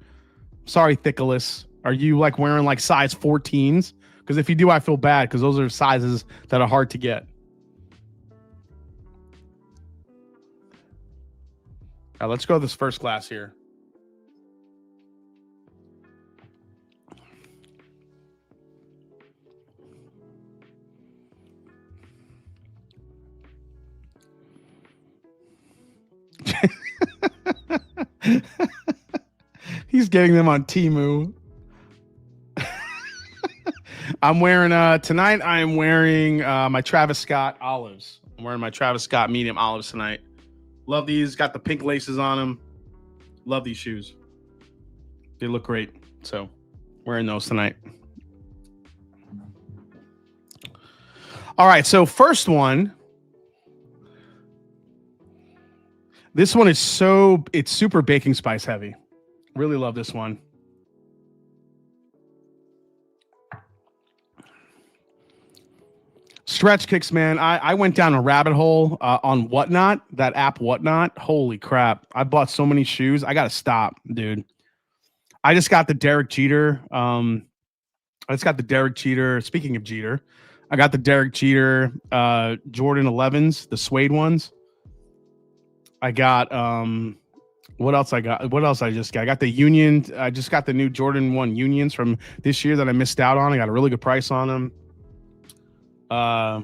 Sorry, Thickless. Are you like wearing like size 14s? Because if you do, I feel bad because those are sizes that are hard to get. All right, let's go to this first glass here. He's getting them on Temu. I'm wearing tonight. I'm wearing my Travis Scott olives. I'm wearing my Travis Scott medium olives tonight. Love these. Got the pink laces on them. Love these shoes. They look great. So wearing those tonight. All right. So first one. This one is it's super baking spice heavy. Really love this one. Stretch kicks, man. I went down a rabbit hole on Whatnot, that app Whatnot. Holy crap. I bought so many shoes. I got to stop, dude. I just got the Derek Jeter. Speaking of Jeter, I got the Derek Jeter Jordan 11s, the suede ones. I got what else I got? What else I just got? I got the Union. I just got the new Jordan 1 Unions from this year that I missed out on. I got a really good price on them. I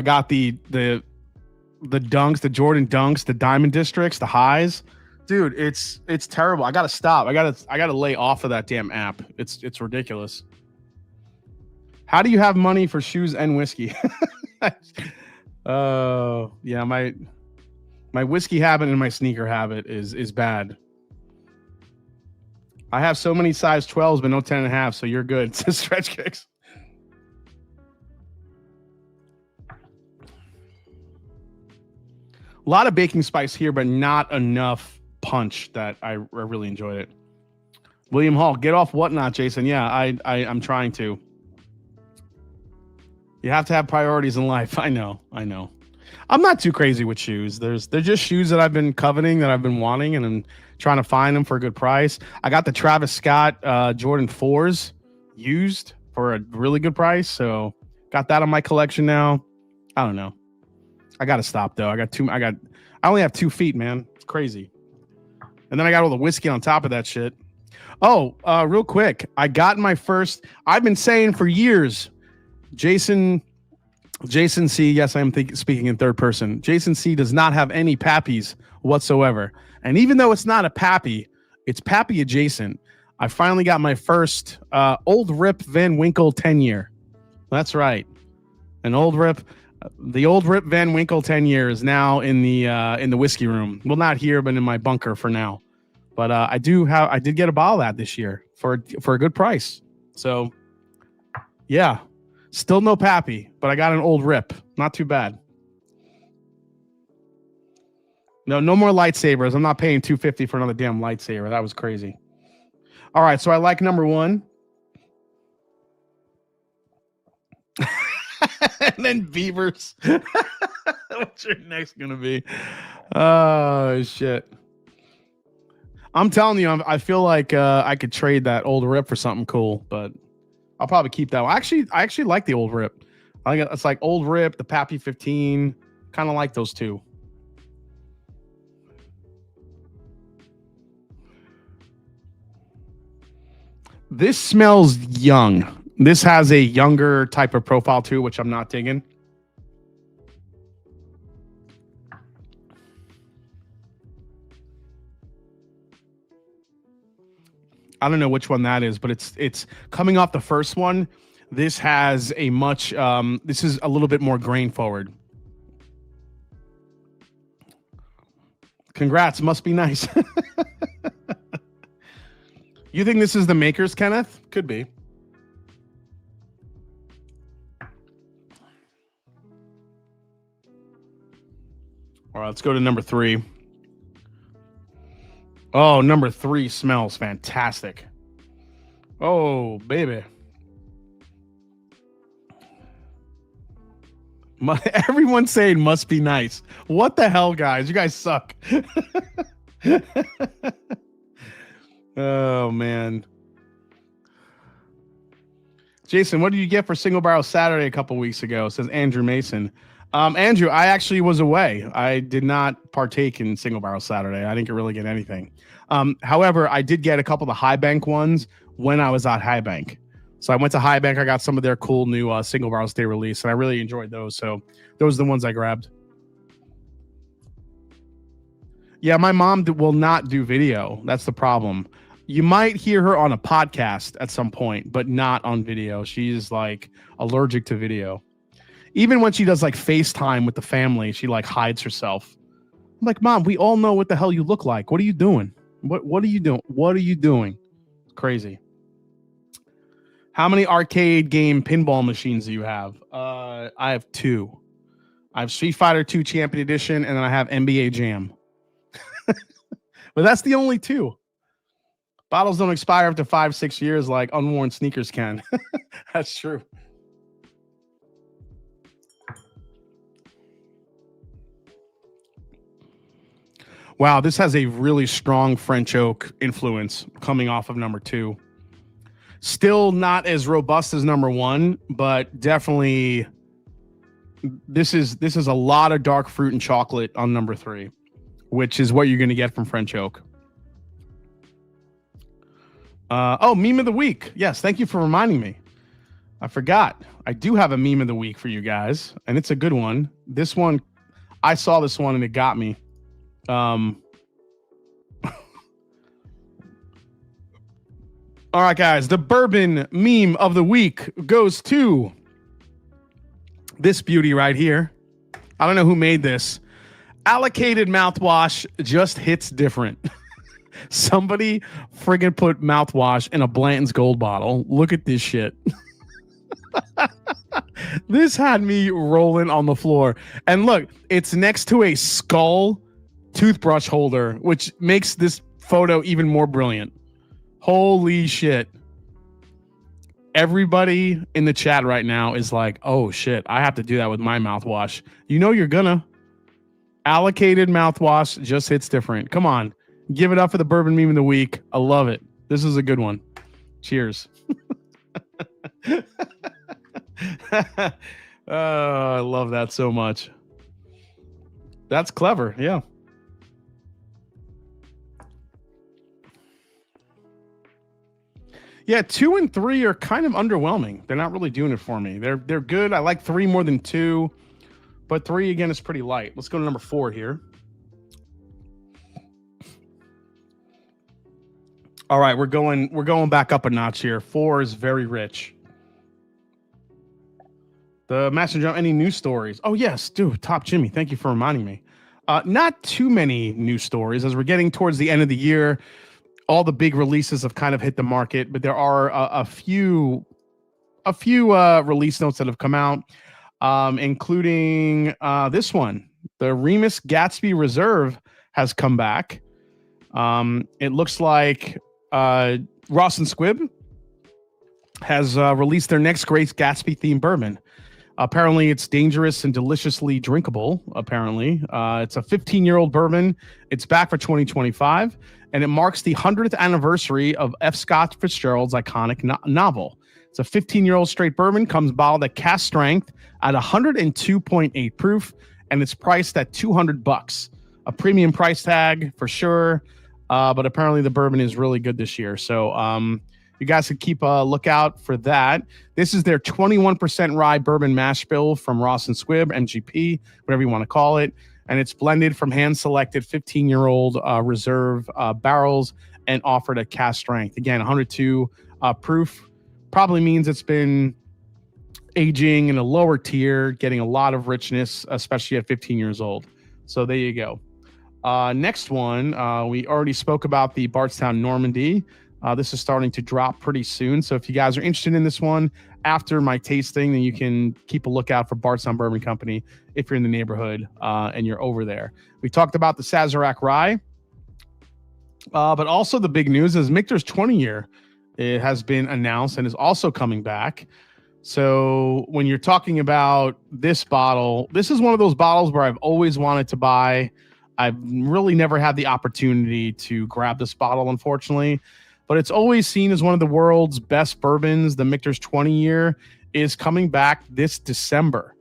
got the dunks, the Jordan dunks, the Diamond Districts, the highs. Dude, it's terrible. I gotta stop. I gotta lay off of that damn app. It's ridiculous. How do you have money for shoes and whiskey? Yeah, my whiskey habit and my sneaker habit is bad. I have so many size 12s, but no 10 and a half, so you're good. It's just Stretch kicks. A lot of baking spice here, but not enough punch that I really enjoyed it. William Hall, get off Whatnot, Jason. Yeah, I'm trying to. You have to have priorities in life. I know. I'm not too crazy with shoes. They're just shoes that I've been coveting, that I've been wanting, and I'm trying to find them for a good price. I got the Travis Scott Jordan 4s used for a really good price, so got that on my collection now. I don't know. I gotta stop though. I only have 2 feet, man. It's crazy. And then I got all the whiskey on top of that shit. Oh, real quick. I got my first, I've been saying for years, Jason C, yes, I am speaking in third person. Jason C does not have any pappies whatsoever. And even though it's not a pappy, it's pappy adjacent. I finally got my first Old Rip Van Winkle 10-year. That's right. An Old Rip. The Old Rip Van Winkle 10-year is now in the whiskey room. Well, not here, but in my bunker for now. But I did get a bottle of that this year for a good price. So yeah, still no pappy, but I got an Old Rip. Not too bad. No more lightsabers. I'm not paying $250 for another damn lightsaber. That was crazy. All right, so I like number 1. And then Beavers. What's your next gonna be? Oh shit! I'm telling you, I feel like I could trade that Old Rip for something cool, but I'll probably keep that one. I actually like the Old Rip. I think it's like Old Rip, the Pappy 15. Kind of like those two. This smells young. This has a younger type of profile too, which I'm not digging. I don't know which one that is, but it's coming off the first one. This has a much this is a little bit more grain forward. Congrats, must be nice. You think this is the makers, Kenneth? Could be. All right, let's go to number 3. Oh, number 3 smells fantastic. Oh, baby. Everyone's saying must be nice. What the hell, guys? You guys suck. Oh, man. Jason, what did you get for Single Barrel Saturday a couple weeks ago? Says Andrew Mason. Andrew, I actually was away. I did not partake in Single Barrel Saturday. I didn't really get anything. However, I did get a couple of the High Bank ones when I was at High Bank. So I went to High Bank. I got some of their cool new Single Barrels they released, and I really enjoyed those. So those are the ones I grabbed. Yeah, my mom will not do video. That's the problem. You might hear her on a podcast at some point, but not on video. She's like allergic to video. Even when she does like FaceTime with the family, she like hides herself. I'm like, Mom, we all know what the hell you look like. What are you doing? What are you doing? What are you doing? It's crazy. How many arcade game pinball machines do you have? I have 2. I have Street Fighter 2 Champion Edition, and then I have NBA Jam. But that's the only 2. Bottles don't expire after 5-6 years like unworn sneakers can. That's true. Wow, this has a really strong French oak influence coming off of number 2. Still not as robust as number 1, but definitely this is a lot of dark fruit and chocolate on number 3, which is what you're going to get from French oak. Meme of the week. Yes, thank you for reminding me. I forgot. I do have a meme of the week for you guys, and it's a good one. This one, I saw this one and it got me. All right, guys. The bourbon meme of the week goes to this beauty right here. I don't know who made this. Allocated mouthwash just hits different. Somebody friggin' put mouthwash in a Blanton's Gold bottle. Look at this shit. This had me rolling on the floor. And look, it's next to a skull toothbrush holder, which makes this photo even more brilliant. Holy shit. Everybody in the chat right now is like, oh shit, I have to do that with my mouthwash. You know you're gonna. Allocated mouthwash just hits different. Come on. Give it up for the bourbon meme of the week. I love it. This is a good one. Cheers. Oh, I love that so much. That's clever. Yeah. Yeah, 2 and 3 are kind of underwhelming. They're not really doing it for me. They're good. I like 3 more than 2, but 3 again is pretty light. Let's go to number 4 here. All right, we're going back up a notch here. 4 is very rich. The Master Drum, any news stories? Oh yes, dude, Top Jimmy, thank you for reminding me. Not too many news stories as we're getting towards the end of the year. All the big releases have kind of hit the market, but there are a few release notes that have come out, including this one. The Remus Gatsby Reserve has come back. It looks like Ross and Squibb has released their next great Gatsby themed bourbon. Apparently, it's dangerous and deliciously drinkable. Apparently, it's a 15-year-old bourbon. It's back for 2025, and it marks the 100th anniversary of F. Scott Fitzgerald's iconic novel. It's a 15-year-old straight bourbon, comes bottled at cask strength at 102.8 proof, and it's priced at $200. A premium price tag for sure, but apparently the bourbon is really good this year. So you guys can keep a lookout for that. This is their 21% rye bourbon mash bill from Ross and Squibb, MGP, whatever you want to call it. And it's blended from hand-selected 15-year-old reserve barrels and offered at cask strength. Again, 102 proof. Probably means it's been aging in a lower tier, getting a lot of richness, especially at 15 years old. So there you go. Next one, we already spoke about the Bardstown Normandy. This is starting to drop pretty soon. So if you guys are interested in this one after my tasting, then you can keep a lookout for Bardstown Bourbon Company if you're in the neighborhood and you're over there. We talked about the Sazerac Rye, but also the big news is Michter's 20 year. It has been announced and is also coming back. So when you're talking about this bottle, this is one of those bottles where I've always wanted to buy. I've really never had the opportunity to grab this bottle, unfortunately. But it's always seen as one of the world's best bourbons. The Michter's 20 year is coming back this December.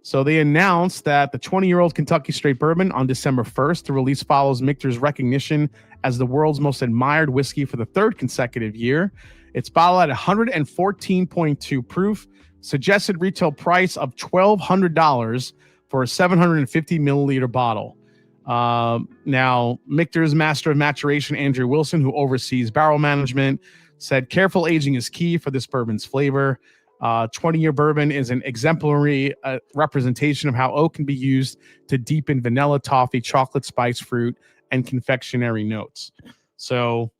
So they announced that the 20-year-old Kentucky Straight Bourbon on December 1st, the release follows Michter's recognition as the world's most admired whiskey for the 3rd consecutive year. It's bottled at 114.2 proof, suggested retail price of $1,200 for a 750 milliliter bottle. Now, Michter's master of maturation, Andrew Wilson, who oversees barrel management, said careful aging is key for this bourbon's flavor. 20-year bourbon is an exemplary representation of how oak can be used to deepen vanilla, toffee, chocolate, spice, fruit, and confectionery notes. So,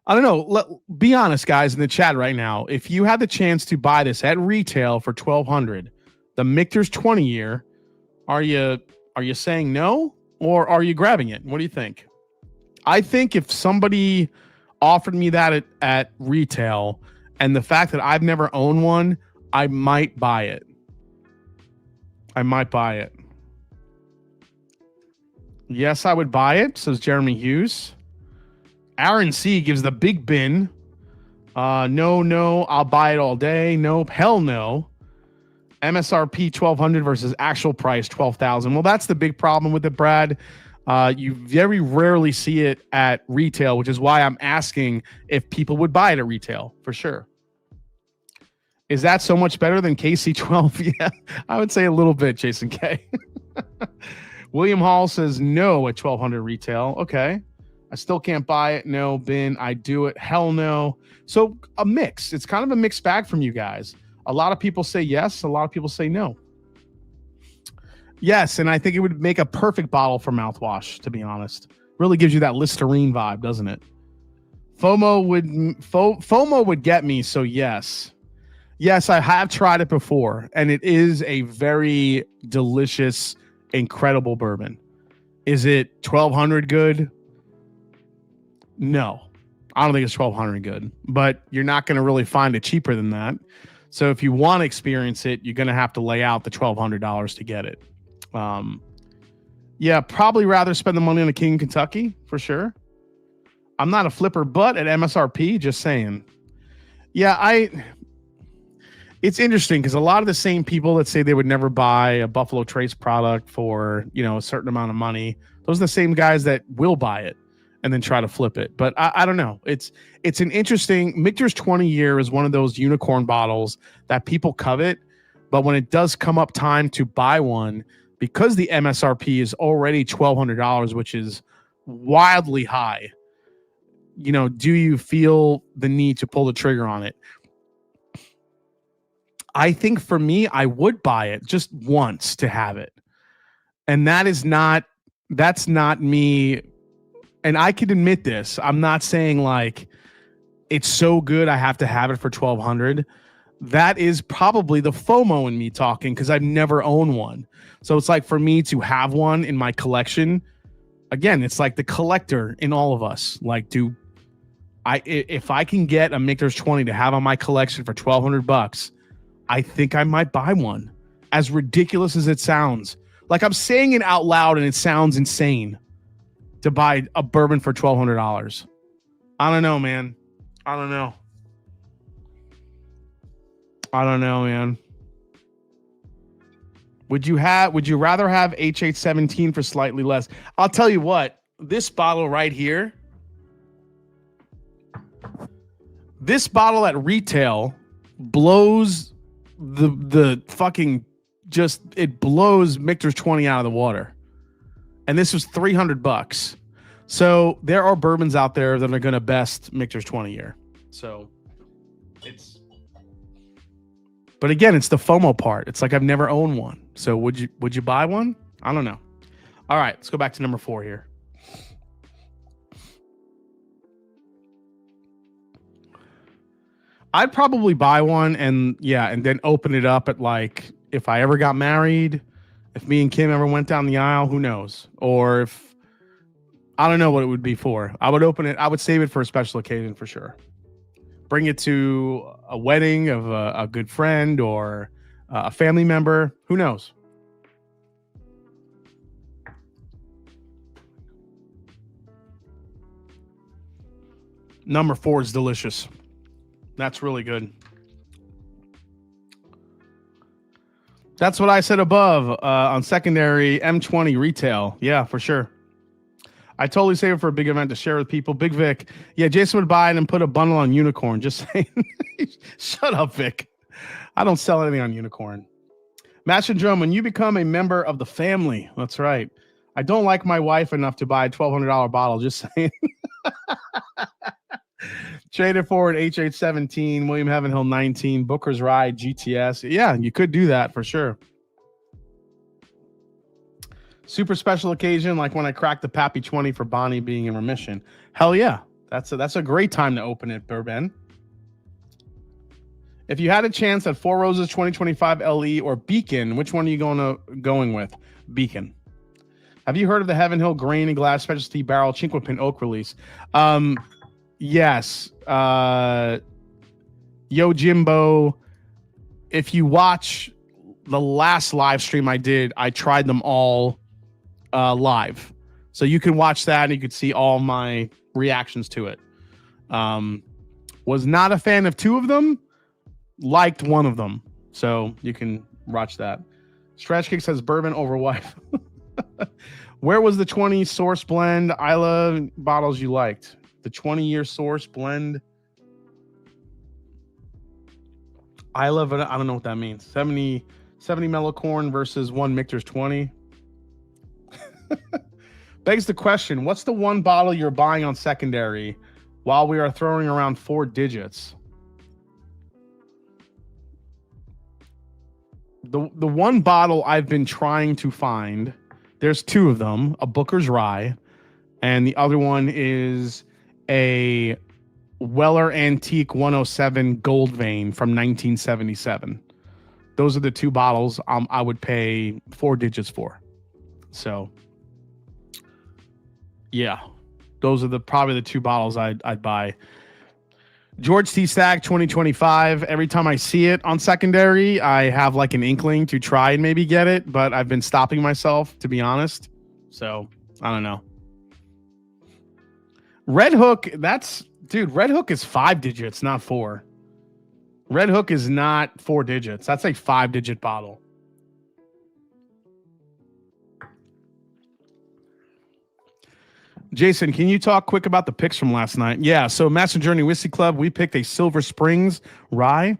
I don't know. Be honest, guys, in the chat right now. If you had the chance to buy this at retail for $1,200, the Michter's 20 year, are you saying no, or are you grabbing it? What do you think? I think if somebody offered me that at retail, and the fact that I've never owned one, I might buy it. Yes, I would buy it, says Jeremy Hughes. Aaron C gives the big bin. No, I'll buy it all day. Nope, hell no. MSRP 1,200 versus actual price 12,000. Well, that's the big problem with it, Brad. You very rarely see it at retail, which is why I'm asking if people would buy it at retail for sure. Is that so much better than KC12? Yeah, I would say a little bit, Jason K. William Hall says no at 1,200 retail. Okay. I still can't buy it. No, bin. I do it. Hell no. So a mix. It's kind of a mixed bag from you guys. A lot of people say yes. A lot of people say no. Yes, and I think it would make a perfect bottle for mouthwash, to be honest. Really gives you that Listerine vibe, doesn't it? FOMO would get me, so yes. Yes, I have tried it before, and it is a very delicious, incredible bourbon. Is it 1,200 good? No. I don't think it's 1,200 good, but you're not going to really find it cheaper than that. So if you want to experience it, you're going to have to lay out the $1,200 to get it. Yeah, probably rather spend the money on a King Kentucky for sure. I'm not a flipper, but at MSRP, just saying. Yeah, it's interesting because a lot of the same people that say they would never buy a Buffalo Trace product for, a certain amount of money, those are the same guys that will buy it and then try to flip it. But I don't know. It's an interesting. Michter's 20 year is one of those unicorn bottles that people covet, but when it does come up time to buy one, because the MSRP is already $1,200, which is wildly high, do you feel the need to pull the trigger on it? I think for me, I would buy it just once to have it. And that's not me. And I can admit this. I'm not saying like it's so good I have to have it for 1,200. That is probably the FOMO in me talking because I've never owned one. So it's like for me to have one in my collection, again, it's like the collector in all of us. Like, if I can get a Michter's 20 to have on my collection for $1,200, I think I might buy one. As ridiculous as it sounds. Like I'm saying it out loud and it sounds insane to buy a bourbon for $1,200. I don't know, man. I don't know, man. Would you rather have H817 for slightly less? I'll tell you what, this bottle right here, this bottle at retail blows the fucking it blows Michter's 20 out of the water. And this was $300. So there are bourbons out there that are going to best Michter's 20 year. So but again, it's the FOMO part. It's like I've never owned one. So would you buy one? I don't know. All right, let's go back to number 4 here. I'd probably buy one and then open it up at like if I ever got married, if me and Kim ever went down the aisle, who knows? Or if I don't know what it would be for. I would open it. I would save it for a special occasion for sure. Bring it to a wedding of a good friend or a family member. Who knows? Number 4 is delicious. That's really good. That's what I said above on secondary M20 retail. Yeah, for sure. I totally save it for a big event to share with people. Big Vic. Yeah, Jason would buy it and put a bundle on Unicorn. Just saying. Shut up, Vic. I don't sell anything on Unicorn. Mash and Drum, when you become a member of the family. That's right. I don't like my wife enough to buy a $1,200 bottle. Just saying. Traded forward H817, William Heavenhill 19, Booker's Ride, GTS. Yeah, you could do that for sure. Super special occasion, like when I cracked the Pappy 20 for Bonnie being in remission. Hell yeah. That's a great time to open it, Bourbon. If you had a chance at Four Roses 2025 LE or Beacon, which one are you going with? Beacon. Have you heard of the Heavenhill Grain and Glass Specialty Barrel Chinquapin Oak release? Yes. Yo Jimbo, if you watch the last live stream I did, I tried them all live. So you can watch that and you could see all my reactions to it. Was not a fan of 2 of them, liked one of them. So you can watch that. Stretch Kick says bourbon over wife. Where was the 20 source blend Isla bottles you liked? The 20-year source blend. I don't know what that means. 70 mellow corn versus 1 Michter's 20. Begs the question, what's the one bottle you're buying on secondary while we are throwing around 4 digits? The one bottle I've been trying to find, there's 2 of them, a Booker's Rye, and the other one is a Weller Antique 107 Gold Vein from 1977. Those are the 2 bottles I would pay 4 digits for. So, yeah, those are probably the 2 bottles I'd buy. George T. Stack 2025. Every time I see it on secondary, I have like an inkling to try and maybe get it, but I've been stopping myself, to be honest. So, I don't know. Red Hook, Red Hook is 5 digits, not 4. Red Hook is not 4 digits. That's a 5-digit bottle. Jason, can you talk quick about the picks from last night? Yeah, so Master Journey Whiskey Club, we picked a Silver Springs rye,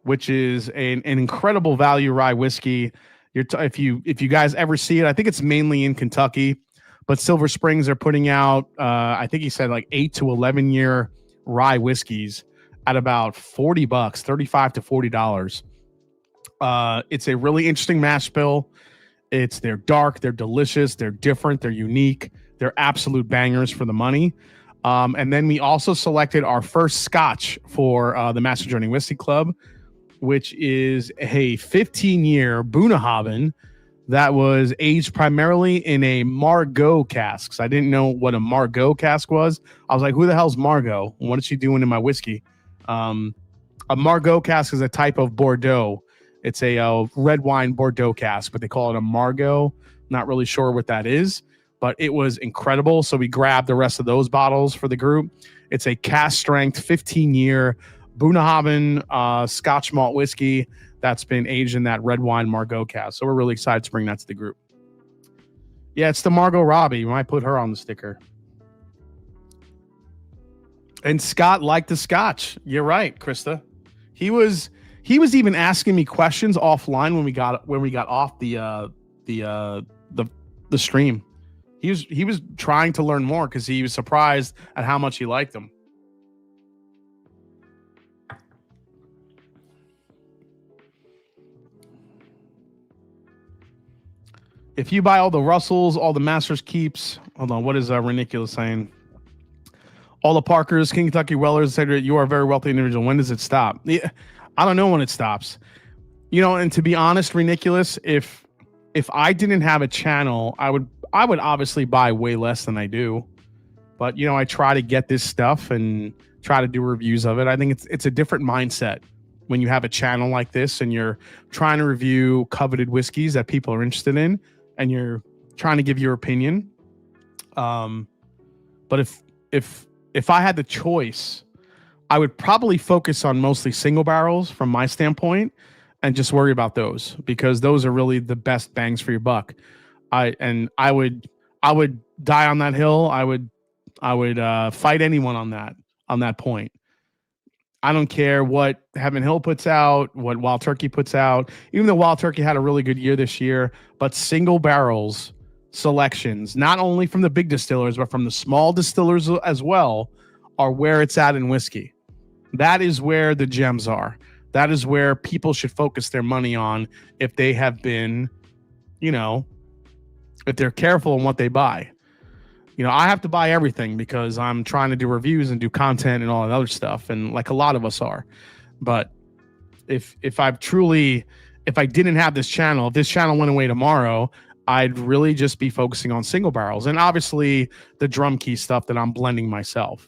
which is an incredible value rye whiskey. If you guys ever see it, I think it's mainly in Kentucky, but Silver Springs are putting out, I think he said like 8 to 11 year rye whiskeys at about $40, $35 to $40. It's a really interesting mash bill. They're dark, they're delicious, they're different, they're unique. They're absolute bangers for the money. And then we also selected our first scotch for the Master Journey Whiskey Club, which is a 15-year Bunnahabhain that was aged primarily in a Margaux cask. So I didn't know what a Margaux cask was. I was like, who the hell's Margaux? What is she doing in my whiskey? A Margaux cask is a type of Bordeaux. It's a red wine Bordeaux cask, but they call it a Margaux. Not really sure what that is, but it was incredible. So we grabbed the rest of those bottles for the group. It's a cask strength 15-year Bunnahabhain Scotch malt whiskey that's been aged in that red wine Margaux cask. So we're really excited to bring that to the group. Yeah, it's the Margot Robbie. We might put her on the sticker. And Scott liked the scotch. You're right, Krista. He was even asking me questions offline when we got off the stream. He was trying to learn more because he was surprised at how much he liked them. If you buy all the Russells, all the Masters Keeps, hold on, what is Reniculous saying? All the Parkers, Kentucky Wellers, etc. You are a very wealthy individual. When does it stop? Yeah, I don't know when it stops. You know, and to be honest, Reniculous, if I didn't have a channel, I would obviously buy way less than I do. But you know, I try to get this stuff and try to do reviews of it. I think it's a different mindset when you have a channel like this and you're trying to review coveted whiskeys that people are interested in, and you're trying to give your opinion. But if I had the choice, I would probably focus on mostly single barrels from my standpoint and just worry about those, because those are really the best bangs for your buck. I would die on that hill. I would fight anyone on that point. I don't care what Heaven Hill puts out, what Wild Turkey puts out, even though Wild Turkey had a really good year this year, but single barrels selections, not only from the big distillers, but from the small distillers as well, are where it's at in whiskey. That is where the gems are. That is where people should focus their money on if they have been, you know, if they're careful in what they buy. You know, I have to buy everything because I'm trying to do reviews and do content and all that other stuff, and like a lot of us are. But if I didn't have this channel, if this channel went away tomorrow, I'd really just be focusing on single barrels and obviously the drum key stuff that I'm blending myself.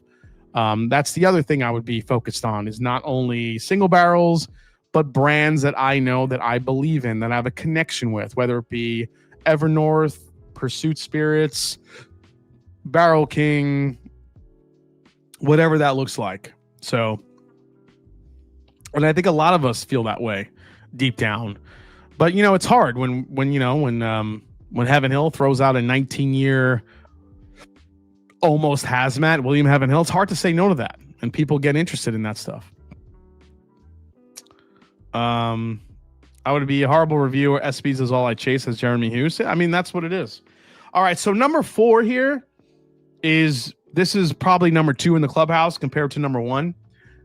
That's the other thing I would be focused on, is not only single barrels, but brands that I know, that I believe in, that I have a connection with, whether it be Evernorth, Pursuit Spirits, Barrel King, whatever that looks like. So, and I think a lot of us feel that way deep down. But you know, it's hard when Heaven Hill throws out a 19-year almost hazmat William Heaven Hill. It's hard to say no to that, and people get interested in that stuff. I would be a horrible reviewer. SBs is all I chase, as Jeremy Hughes. I mean, that's what it is. All right, so number 4 here is probably number 2 in the clubhouse compared to number 1.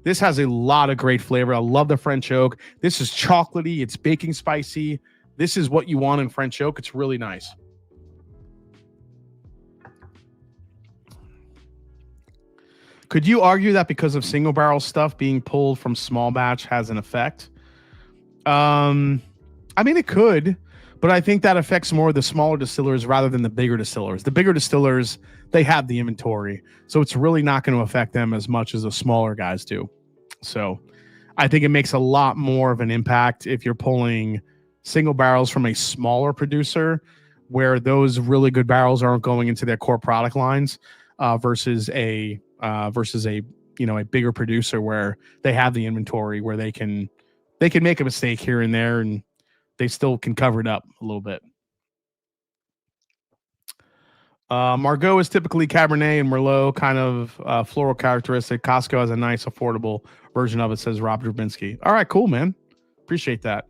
This has a lot of great flavor. I love the French oak. This is chocolatey. It's baking spicy. This is what you want in French oak. It's really nice. Could you argue that because of single barrel stuff being pulled from small batch has an effect? I mean, it could, but I think that affects more the smaller distillers rather than the bigger distillers. The bigger distillers, they have the inventory, so it's really not going to affect them as much as the smaller guys do. So I think it makes a lot more of an impact if you're pulling single barrels from a smaller producer, where those really good barrels aren't going into their core product lines, versus a bigger producer where they have the inventory, where they can make a mistake here and there and they still can cover it up a little bit. Margaux is typically Cabernet and Merlot, kind of floral characteristic. Costco has a nice, affordable version of it, says Rob Drabinski. All right, cool, man. Appreciate that.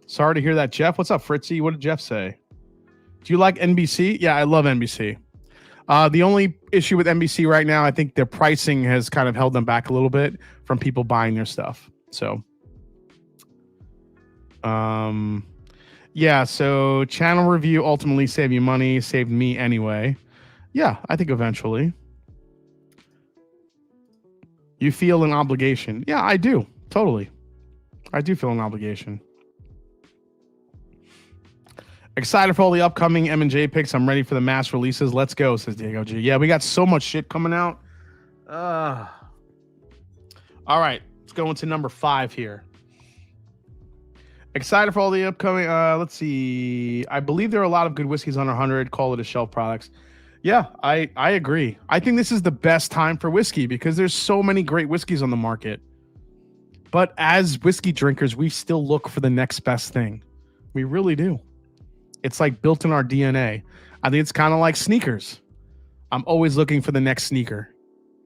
Sorry to hear that, Jeff. What's up, Fritzy? What did Jeff say? Do you like NBC? Yeah, I love NBC. The only issue with NBC right now, I think their pricing has kind of held them back a little bit from people buying their stuff. So, yeah, so channel review ultimately saved you money, saved me anyway. Yeah, I think eventually. You feel an obligation. Yeah, I do. Totally. I do feel an obligation. Excited for all the upcoming M&J picks. I'm ready for the mass releases. Let's go, says Diego G. Yeah, we got so much shit coming out. All right, let's go into number 5 here. Excited for all the upcoming. Let's see. I believe there are a lot of good whiskeys on 100. Call it a shelf products. Yeah, I agree. I think this is the best time for whiskey because there's so many great whiskeys on the market. But as whiskey drinkers, we still look for the next best thing. We really do. It's like built in our DNA. I think it's kind of like sneakers. I'm always looking for the next sneaker.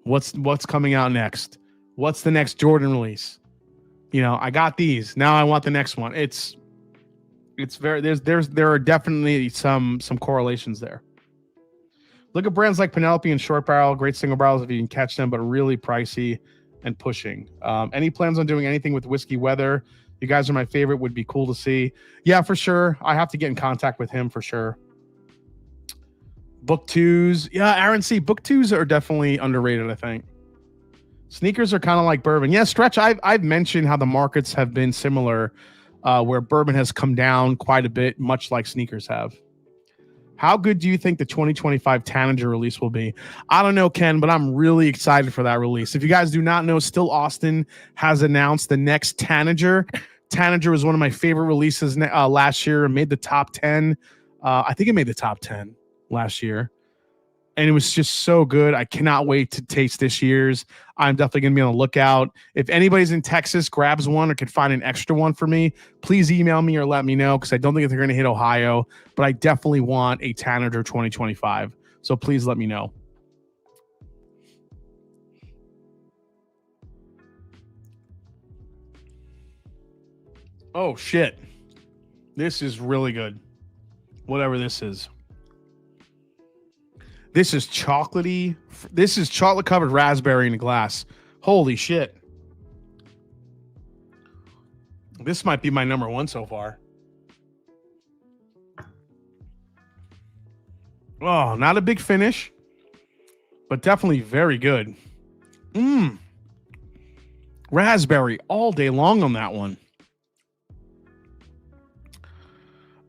What's coming out next? What's the next Jordan release? You know, I got these. Now I want the next one. It's very there are definitely some correlations there. Look at brands like Penelope and Short Barrel, great single barrels if you can catch them, but really pricey and pushing. Any plans on doing anything with Whiskey Weather? You guys are my favorite. Would be cool to see. Yeah, for sure. I have to get in contact with him for sure. Book 2s. Yeah, Aaron C. Book 2s are definitely underrated, I think. Sneakers are kind of like bourbon. Yeah, Stretch, I've mentioned how the markets have been similar, where bourbon has come down quite a bit, much like sneakers have. How good do you think the 2025 Tanager release will be? I don't know, Ken, but I'm really excited for that release. If you guys do not know, Still Austin has announced the next Tanager. Tanager was one of my favorite releases last year. It made the top 10. I think it made the top 10 last year. And it was just so good. I cannot wait to taste this year's. I'm definitely going to be on the lookout. If anybody's in Texas grabs one or could find an extra one for me, please email me or let me know because I don't think they're going to hit Ohio. But I definitely want a Tanager 2025. So please let me know. Oh, shit. This is really good. Whatever this is. This is chocolatey. This is chocolate covered raspberry in a glass. Holy shit. This might be my number 1 so far. Oh, not a big finish, but definitely very good. Raspberry all day long on that one.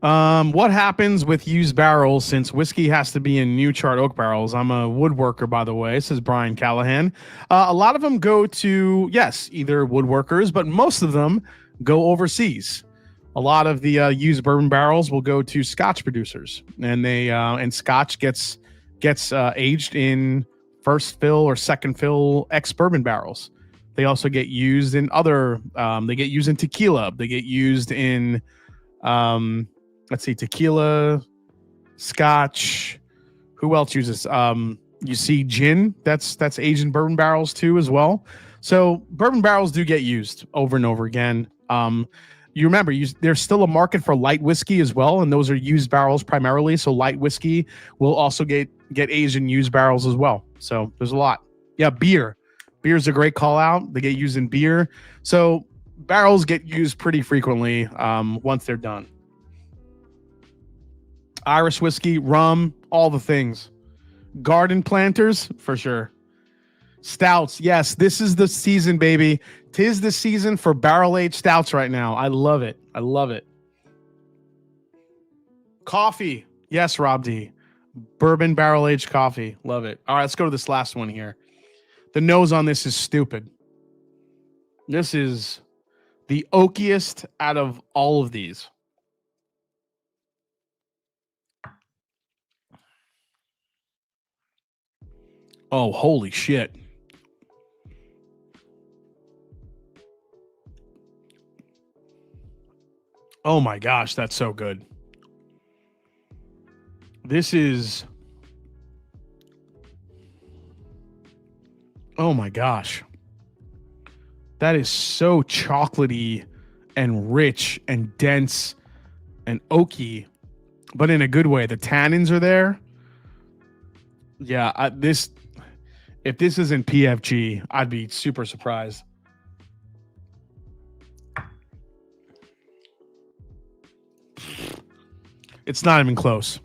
What happens with used barrels since whiskey has to be in new charred oak barrels? I'm a woodworker, by the way, says Brian Callahan. A lot of them go to, yes, either woodworkers, but most of them go overseas. A lot of the used bourbon barrels will go to Scotch producers, and and Scotch gets gets aged in first fill or second fill ex-bourbon barrels. They also get used in other, they get used in tequila. They get used in, let's see, tequila, scotch. Who else uses? You see gin, that's aged in bourbon barrels too as well. So bourbon barrels do get used over and over again. You remember, there's still a market for light whiskey as well, and those are used barrels primarily. So light whiskey will also get aged in used barrels as well. So there's a lot. Yeah, beer. Beer is a great call out. They get used in beer. So barrels get used pretty frequently once they're done. Irish whiskey, rum, all the things. Garden planters, for sure. Stouts, yes, this is the season, baby. 'Tis the season for barrel-aged stouts right now. I love it. I love it. Coffee, yes, Rob D. Bourbon barrel-aged coffee, love it. All right, let's go to this last one here. The nose on this is stupid. This is the oakiest out of all of these. Oh, holy shit. Oh my gosh, that's so good. This is... Oh my gosh. That is so chocolatey and rich and dense and oaky, but in a good way. The tannins are there. Yeah, if this isn't PFG, I'd be super surprised. It's not even close.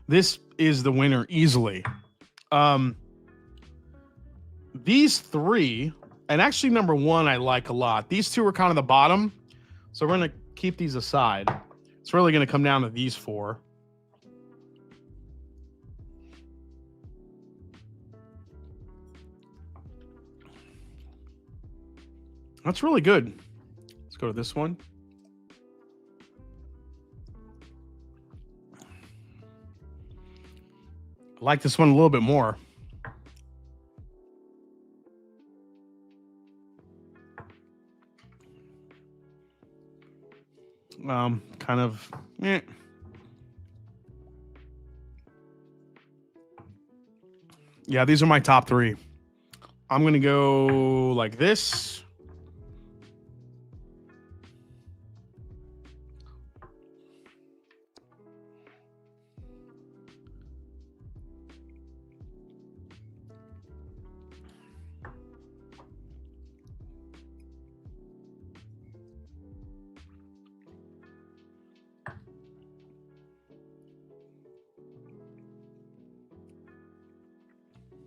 This is the winner easily. These three, and actually number one I like a lot. These two are kind of the bottom, so we're going to keep these aside. It's really going to come down to these four. That's really good. Let's go to this one. I like this one a little bit more. Kind of, Yeah, these are my top three. I'm going to go like this.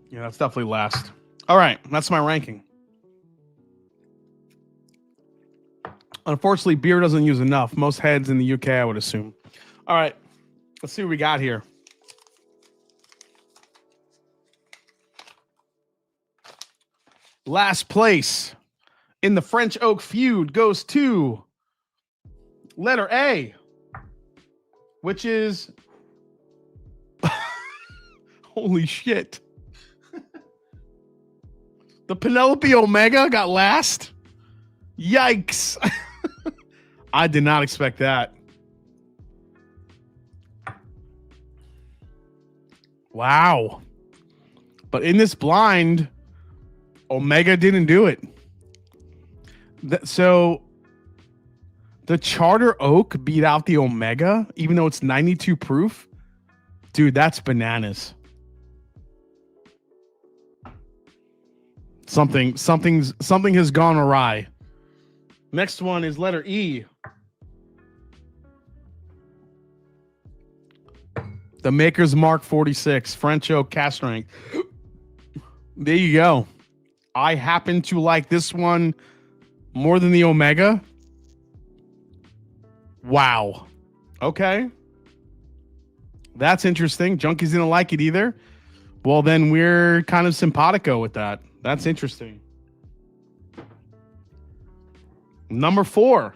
Yeah, that's definitely last. All right, that's my ranking. Unfortunately, beer doesn't use enough. Most heads in the UK, I would assume. All right, let's see what we got here. Last place in the French Oak feud goes to letter A, which is... Holy shit. The Penelope Omega got last? Yikes. I did not expect that. Wow. But in this blind, Omega didn't do it. So the Charter Oak beat out the Omega, even though it's 92 proof. Dude, that's bananas. Something has gone awry. Next one is letter E. The Maker's Mark 46, French Oak cast strength. There you go. I happen to like this one more than the Omega. Wow. Okay. That's interesting. Junkies didn't like it either. Well, then we're kind of simpatico with that. That's interesting. Number 4.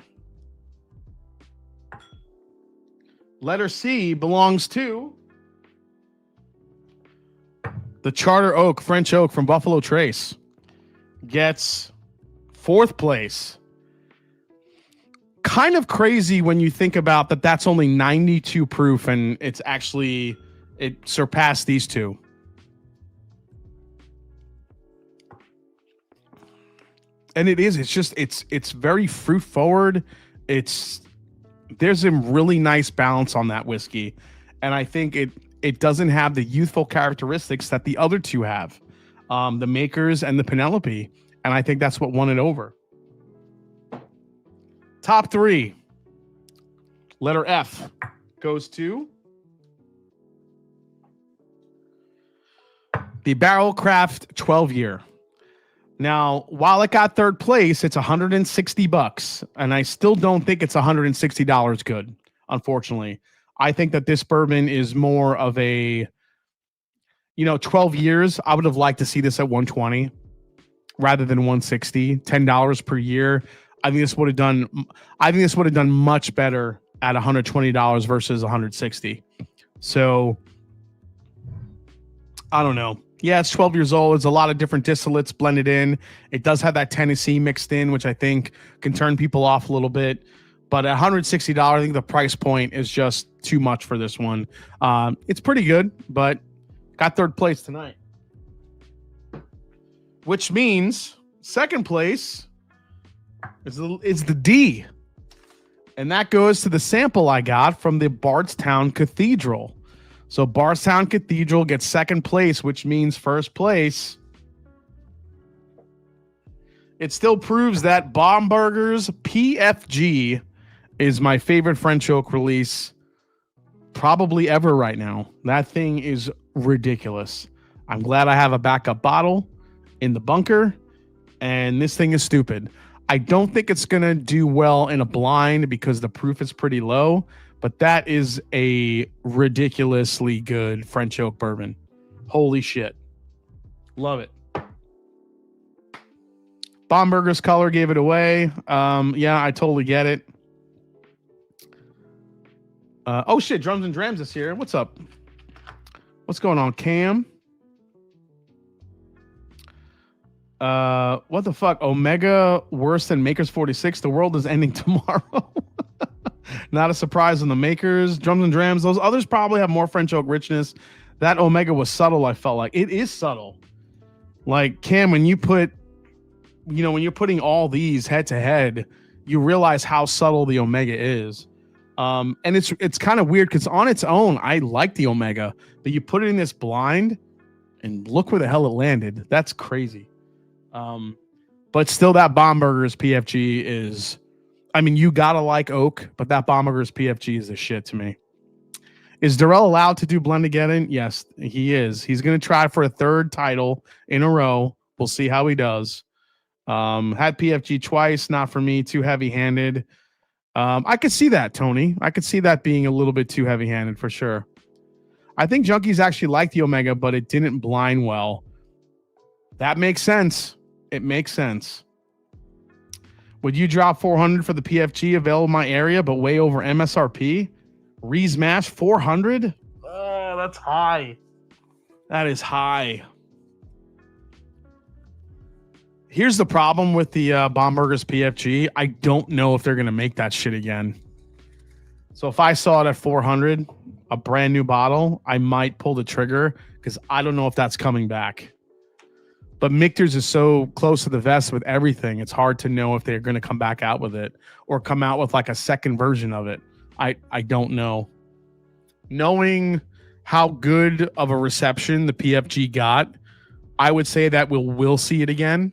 Letter C belongs to The Charter Oak, French Oak from Buffalo Trace, gets 4th place. Kind of crazy when you think about that. That's only 92 proof, and it surpassed these two. And it's very fruit forward. There's a really nice balance on that whiskey, and I think it doesn't have the youthful characteristics that the other two have, the Makers and the Penelope, and I think that's what won it over. Top 3, letter F goes to the Barrel Craft 12-year. Now, while it got 3rd place, it's $160, and I still don't think it's $160 good, unfortunately. I think that this bourbon is more of a, 12 years. I would have liked to see this at $120 rather than $160, $10 per year. I think this would have done much better at $120 versus $160. So I don't know. Yeah, it's 12 years old. It's a lot of different distillates blended in. It does have that Tennessee mixed in, which I think can turn people off a little bit. But at $160, I think the price point is just too much for this one. It's pretty good, but got 3rd place tonight. Which means 2nd place is the D. And that goes to the sample I got from the Bardstown Cathedral. So Bardstown Cathedral gets 2nd place, which means 1st place. It still proves that Baumburger's PFG is my favorite French oak release probably ever right now. That thing is ridiculous. I'm glad I have a backup bottle in the bunker, and this thing is stupid. I don't think it's going to do well in a blind because the proof is pretty low, but that is a ridiculously good French oak bourbon. Holy shit. Love it. Baumburger's color gave it away. Yeah, I totally get it. Oh shit, Drums and Drams is here. What's up? What's going on, Cam? What the fuck? Omega worse than Makers 46. The world is ending tomorrow. Not a surprise on the Makers. Drums and Drams. Those others probably have more French oak richness. That Omega was subtle. I felt like it is subtle. Like Cam, when you put, when you're putting all these head to head, you realize how subtle the Omega is. And it's kind of weird because on its own, I like the Omega, but you put it in this blind, and look where the hell it landed. That's crazy. But still, that Baumburger's PFG is, you gotta like oak, but that Baumburger's PFG is the shit to me. Is Durrell allowed to do blend again? Yes, he is. He's going to try for a 3rd title in a row. We'll see how he does. Had PFG twice, not for me, too heavy-handed. I could see that, Tony. I could see that being a little bit too heavy-handed for sure. I think junkies actually like the Omega, but it didn't blind well. That makes sense. It makes sense. Would you drop $400 for the PFG available in my area, but way over MSRP? Rees Mash $400? Oh, that's high. That is high. Here's the problem with the Baumburger's PFG. I don't know if they're going to make that shit again. So if I saw it at $400, a brand new bottle, I might pull the trigger because I don't know if that's coming back. But Michter's is so close to the vest with everything. It's hard to know if they're going to come back out with it or come out with like a second version of it. I don't know. Knowing how good of a reception the PFG got, I would say that we'll see it again.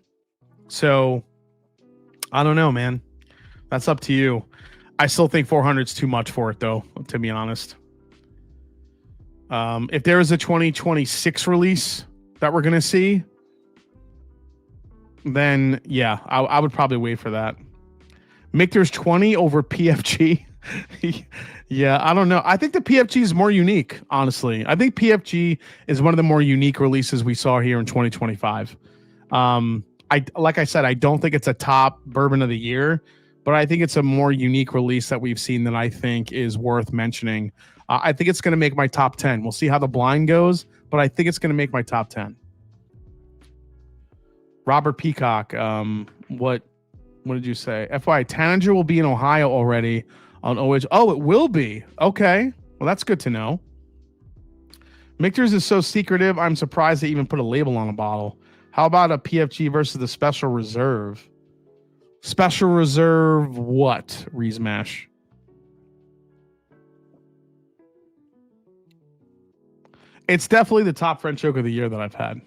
So I don't know, man. That's up to you. I still think 400 is too much for it, though, to be honest. If there is a 2026 release that we're going to see, then yeah, I would probably wait for that. Michter's 20 over PFG. Yeah, I don't know. I think the PFG is more unique, honestly. I think PFG is one of the more unique releases we saw here in 2025. Like I said, I don't think it's a top bourbon of the year, but I think it's a more unique release that we've seen that I think is worth mentioning. I think it's going to make my top 10. We'll see how the blind goes, but I think it's going to make my top 10. Robert Peacock, what did you say? FYI, Tanager will be in Ohio already on OH. Oh, it will be. Okay. Well, that's good to know. Michter's is so secretive, I'm surprised they even put a label on a bottle. How about a PFG versus the Special Reserve? Special Reserve what, Reesmash? It's definitely the top French oak of the year that I've had.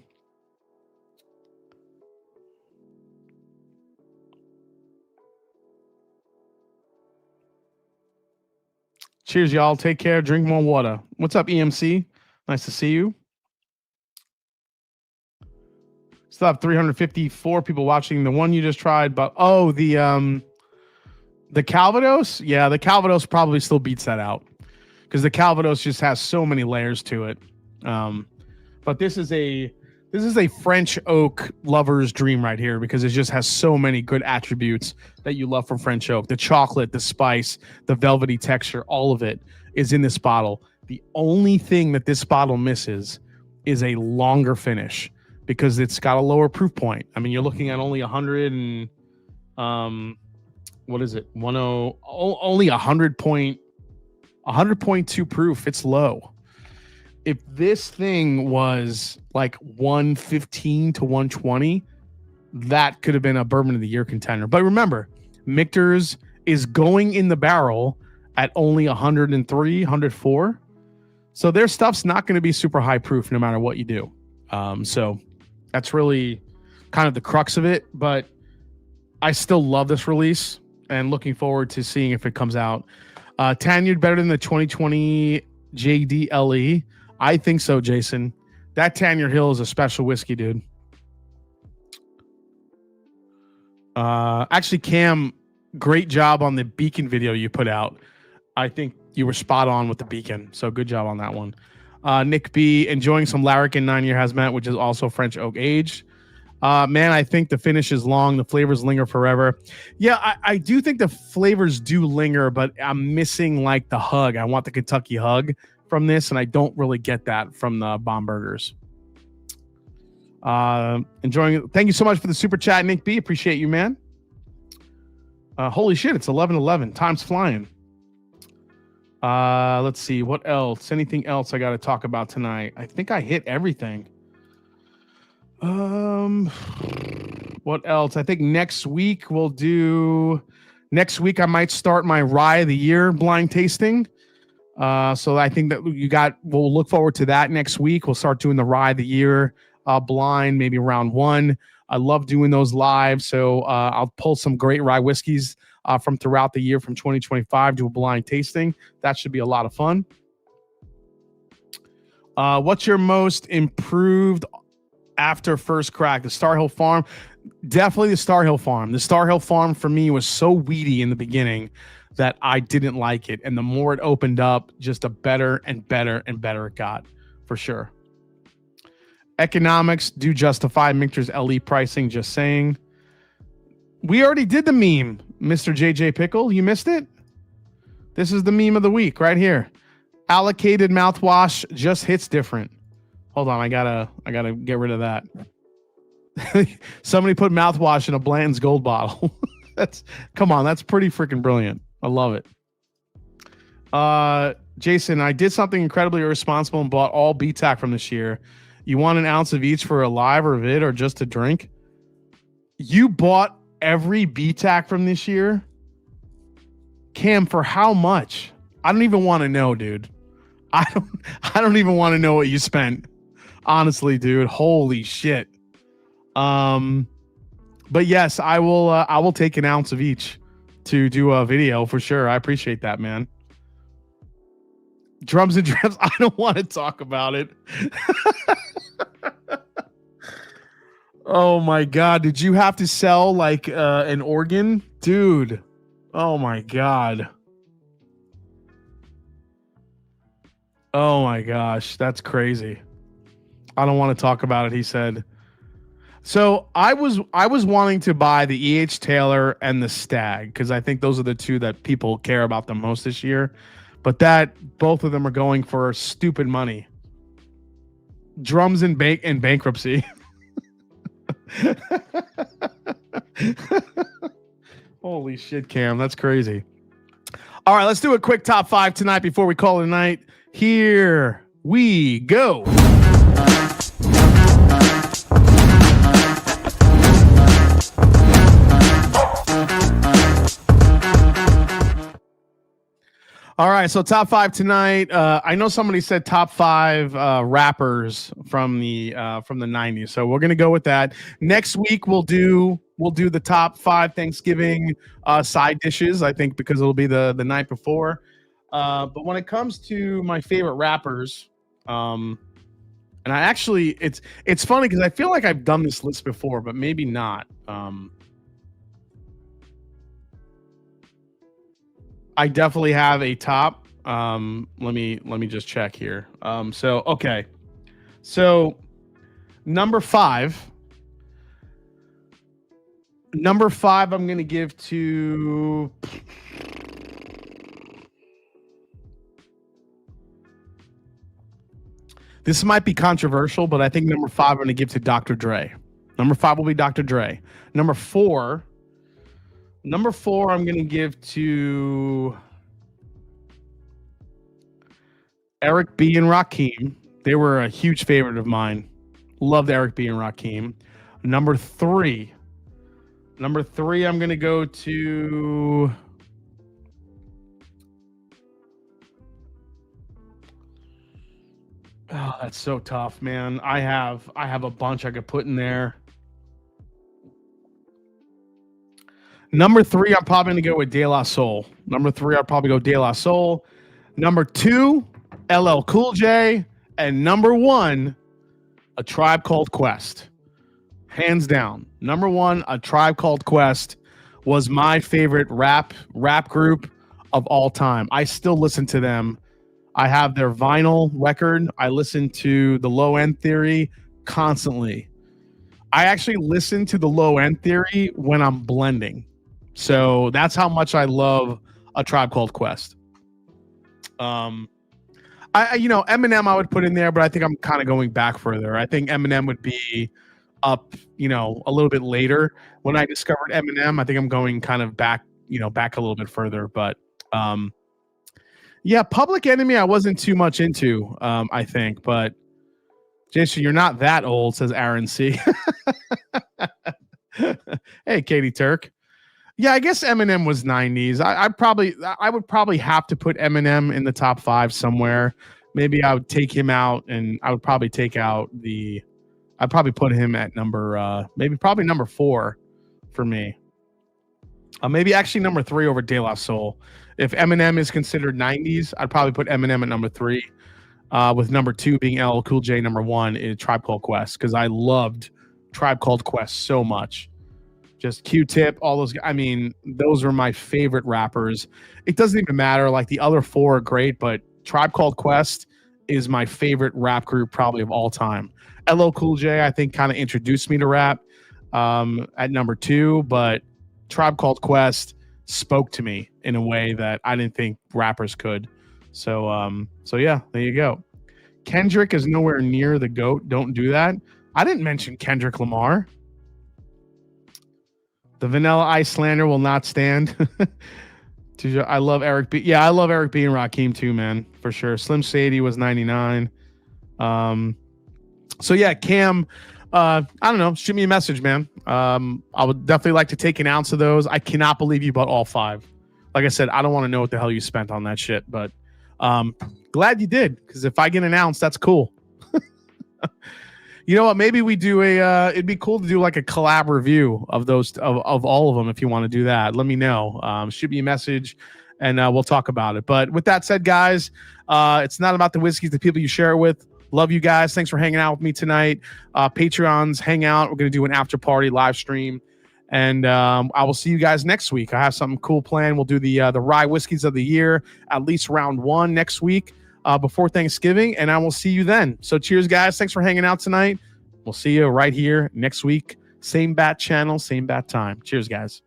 Cheers, y'all. Take care. Drink more water. What's up, EMC? Nice to see you. Still have 354 people watching. The one you just tried, but the Calvados. Yeah, the Calvados probably still beats that out because the Calvados just has so many layers to it. But this is a French oak lover's dream right here because it just has so many good attributes that you love from French oak. The chocolate, the spice, the velvety texture, all of it is in this bottle. The only thing that this bottle misses is a longer finish because it's got a lower proof point. I mean, you're looking at only 100 and what is it? Only 100.2 proof. It's low. If this thing was like 115 to 120, that could have been a bourbon of the year contender. But remember, Michter's is going in the barrel at only 103, 104. So their stuff's not going to be super high proof no matter what you do. So that's really kind of the crux of it. But I still love this release and looking forward to seeing if it comes out. Tanyard better than the 2020 JDLE. I think so, Jason. That Tanyard Hill is a special whiskey, dude. Actually, Cam, great job on the Beacon video you put out. I think you were spot on with the Beacon, so good job on that one. Nick B, enjoying some Larrikin 9-year Hazmat, which is also French oak aged. Man, I think the finish is long. The flavors linger forever. Yeah, I do think the flavors do linger, but I'm missing like the hug. I want the Kentucky hug from this, and I don't really get that from the Bombergers. Enjoying it. Thank you so much for the super chat, Nick B. Appreciate you, man. Holy shit, it's 11:11. Time's flying. Let's see. What else? Anything else I got to talk about tonight? I think I hit everything. What else? I think next week I might start my Rye of the Year blind tasting. So I think that we'll look forward to that next week. We'll start doing the Rye of the Year blind, maybe round 1. I love doing those live. So I'll pull some great rye whiskeys from throughout the year from 2025 to a blind tasting. That should be a lot of fun. What's your most improved after first crack? The Star Hill Farm. Definitely the Star Hill Farm. The Star Hill Farm for me was so weedy in the beginning that I didn't like it. And the more it opened up, just a better and better and better it got, for sure. Economics do justify Michter's LE pricing, just saying. We already did the meme, Mr. JJ Pickle. You missed it? This is the meme of the week right here. Allocated mouthwash just hits different. Hold on, I gotta get rid of that. Somebody put mouthwash in a Blanton's Gold bottle. Come on, that's pretty freaking brilliant. I love it. Jason, I did something incredibly irresponsible and bought all BTAC from this year. You want an ounce of each for a live or a vid or just to drink? You bought every BTAC from this year? Cam, for how much? I don't even want to know, dude. I don't even want to know what you spent. Honestly, dude. Holy shit. But yes, I will take an ounce of each to do a video for sure. I appreciate that, man. Drums and Drums. I don't want to talk about it. Oh my God. Did you have to sell like an organ? Dude. Oh my God. Oh my gosh. That's crazy. I don't want to talk about it, he said. So I was wanting to buy the E.H. Taylor and the Stag because I think those are the two that people care about the most this year. But both of them are going for stupid money. Drums in bankruptcy. Holy shit, Cam. That's crazy. All right, let's do a quick top 5 tonight before we call it a night. Here we go. All right, so top 5 tonight. I know somebody said top 5 rappers from the 90s, so we're gonna go with that. Next week we'll do the top 5 Thanksgiving side dishes. I think because it'll be the night before. But when it comes to my favorite rappers, and I actually it's funny because I feel like I've done this list before, but maybe not. I definitely have a top. Let me just check here. So okay. So number 5. Number 5 I'm gonna give to this might be controversial, but I think number 5 I'm gonna give to Dr. Dre. Number 5 will be Dr. Dre. Number 4 I'm going to give to Eric B. and Rakim. They were a huge favorite of mine. Loved Eric B. and Rakim. Number 3 I'm going to go to oh, that's so tough, man. I have a bunch I could put in there. Number 3, I'm probably going to go with De La Soul. Number 3, I'll probably go De La Soul. Number 2, LL Cool J. And number 1, A Tribe Called Quest. Hands down. Number 1, A Tribe Called Quest was my favorite rap group of all time. I still listen to them. I have their vinyl record. I listen to the Low End Theory constantly. I actually listen to the Low End Theory when I'm blending. So that's how much I love A Tribe Called Quest. Eminem I would put in there, but I think I'm kind of going back further. I think Eminem would be up, a little bit later. When I discovered Eminem, I think I'm going kind of back a little bit further. But Public Enemy I wasn't too much into, I think. But Jason, you're not that old, says Aaron C. Hey, Katie Turk. Yeah, I guess Eminem was 90s. I would probably have to put Eminem in the top 5 somewhere. Maybe I would take him out, and I would probably take out I'd probably put him at probably number 4 for me. Maybe actually number 3 over De La Soul. If Eminem is considered 90s, I'd probably put Eminem at number 3. With number 2 being LL Cool J, number 1 is Tribe Called Quest, because I loved Tribe Called Quest so much. Just Q-Tip, all those. I mean, those are my favorite rappers. It doesn't even matter. Like the other 4 are great, but Tribe Called Quest is my favorite rap group probably of all time. LL Cool J, I think, kind of introduced me to rap at number 2, but Tribe Called Quest spoke to me in a way that I didn't think rappers could. So yeah, there you go. Kendrick is nowhere near the GOAT. Don't do that. I didn't mention Kendrick Lamar. The Vanilla Ice slander will not stand. I love Eric B. Yeah, I love Eric B. and Rakim too, man, for sure. Slim Shady was 99. So yeah, Cam, I don't know. Shoot me a message, man. I would definitely like to take an ounce of those. I cannot believe you bought all 5. Like I said, I don't want to know what the hell you spent on that shit, but glad you did, because if I get an ounce, that's cool. You know what? Maybe we do it'd be cool to do like a collab review of those of all of them. If you want to do that, let me know. Shoot me a message, and we'll talk about it. But with that said, guys, it's not about the whiskey; it's the people you share it with. Love you guys. Thanks for hanging out with me tonight. Patreons, hang out. We're gonna do an after party live stream, and I will see you guys next week. I have something cool planned. We'll do the rye whiskeys of the year, at least round 1 next week. Before Thanksgiving, and I will see you then. So cheers, guys. Thanks for hanging out tonight. We'll see you right here next week. Same bat channel, same bat time. Cheers, guys.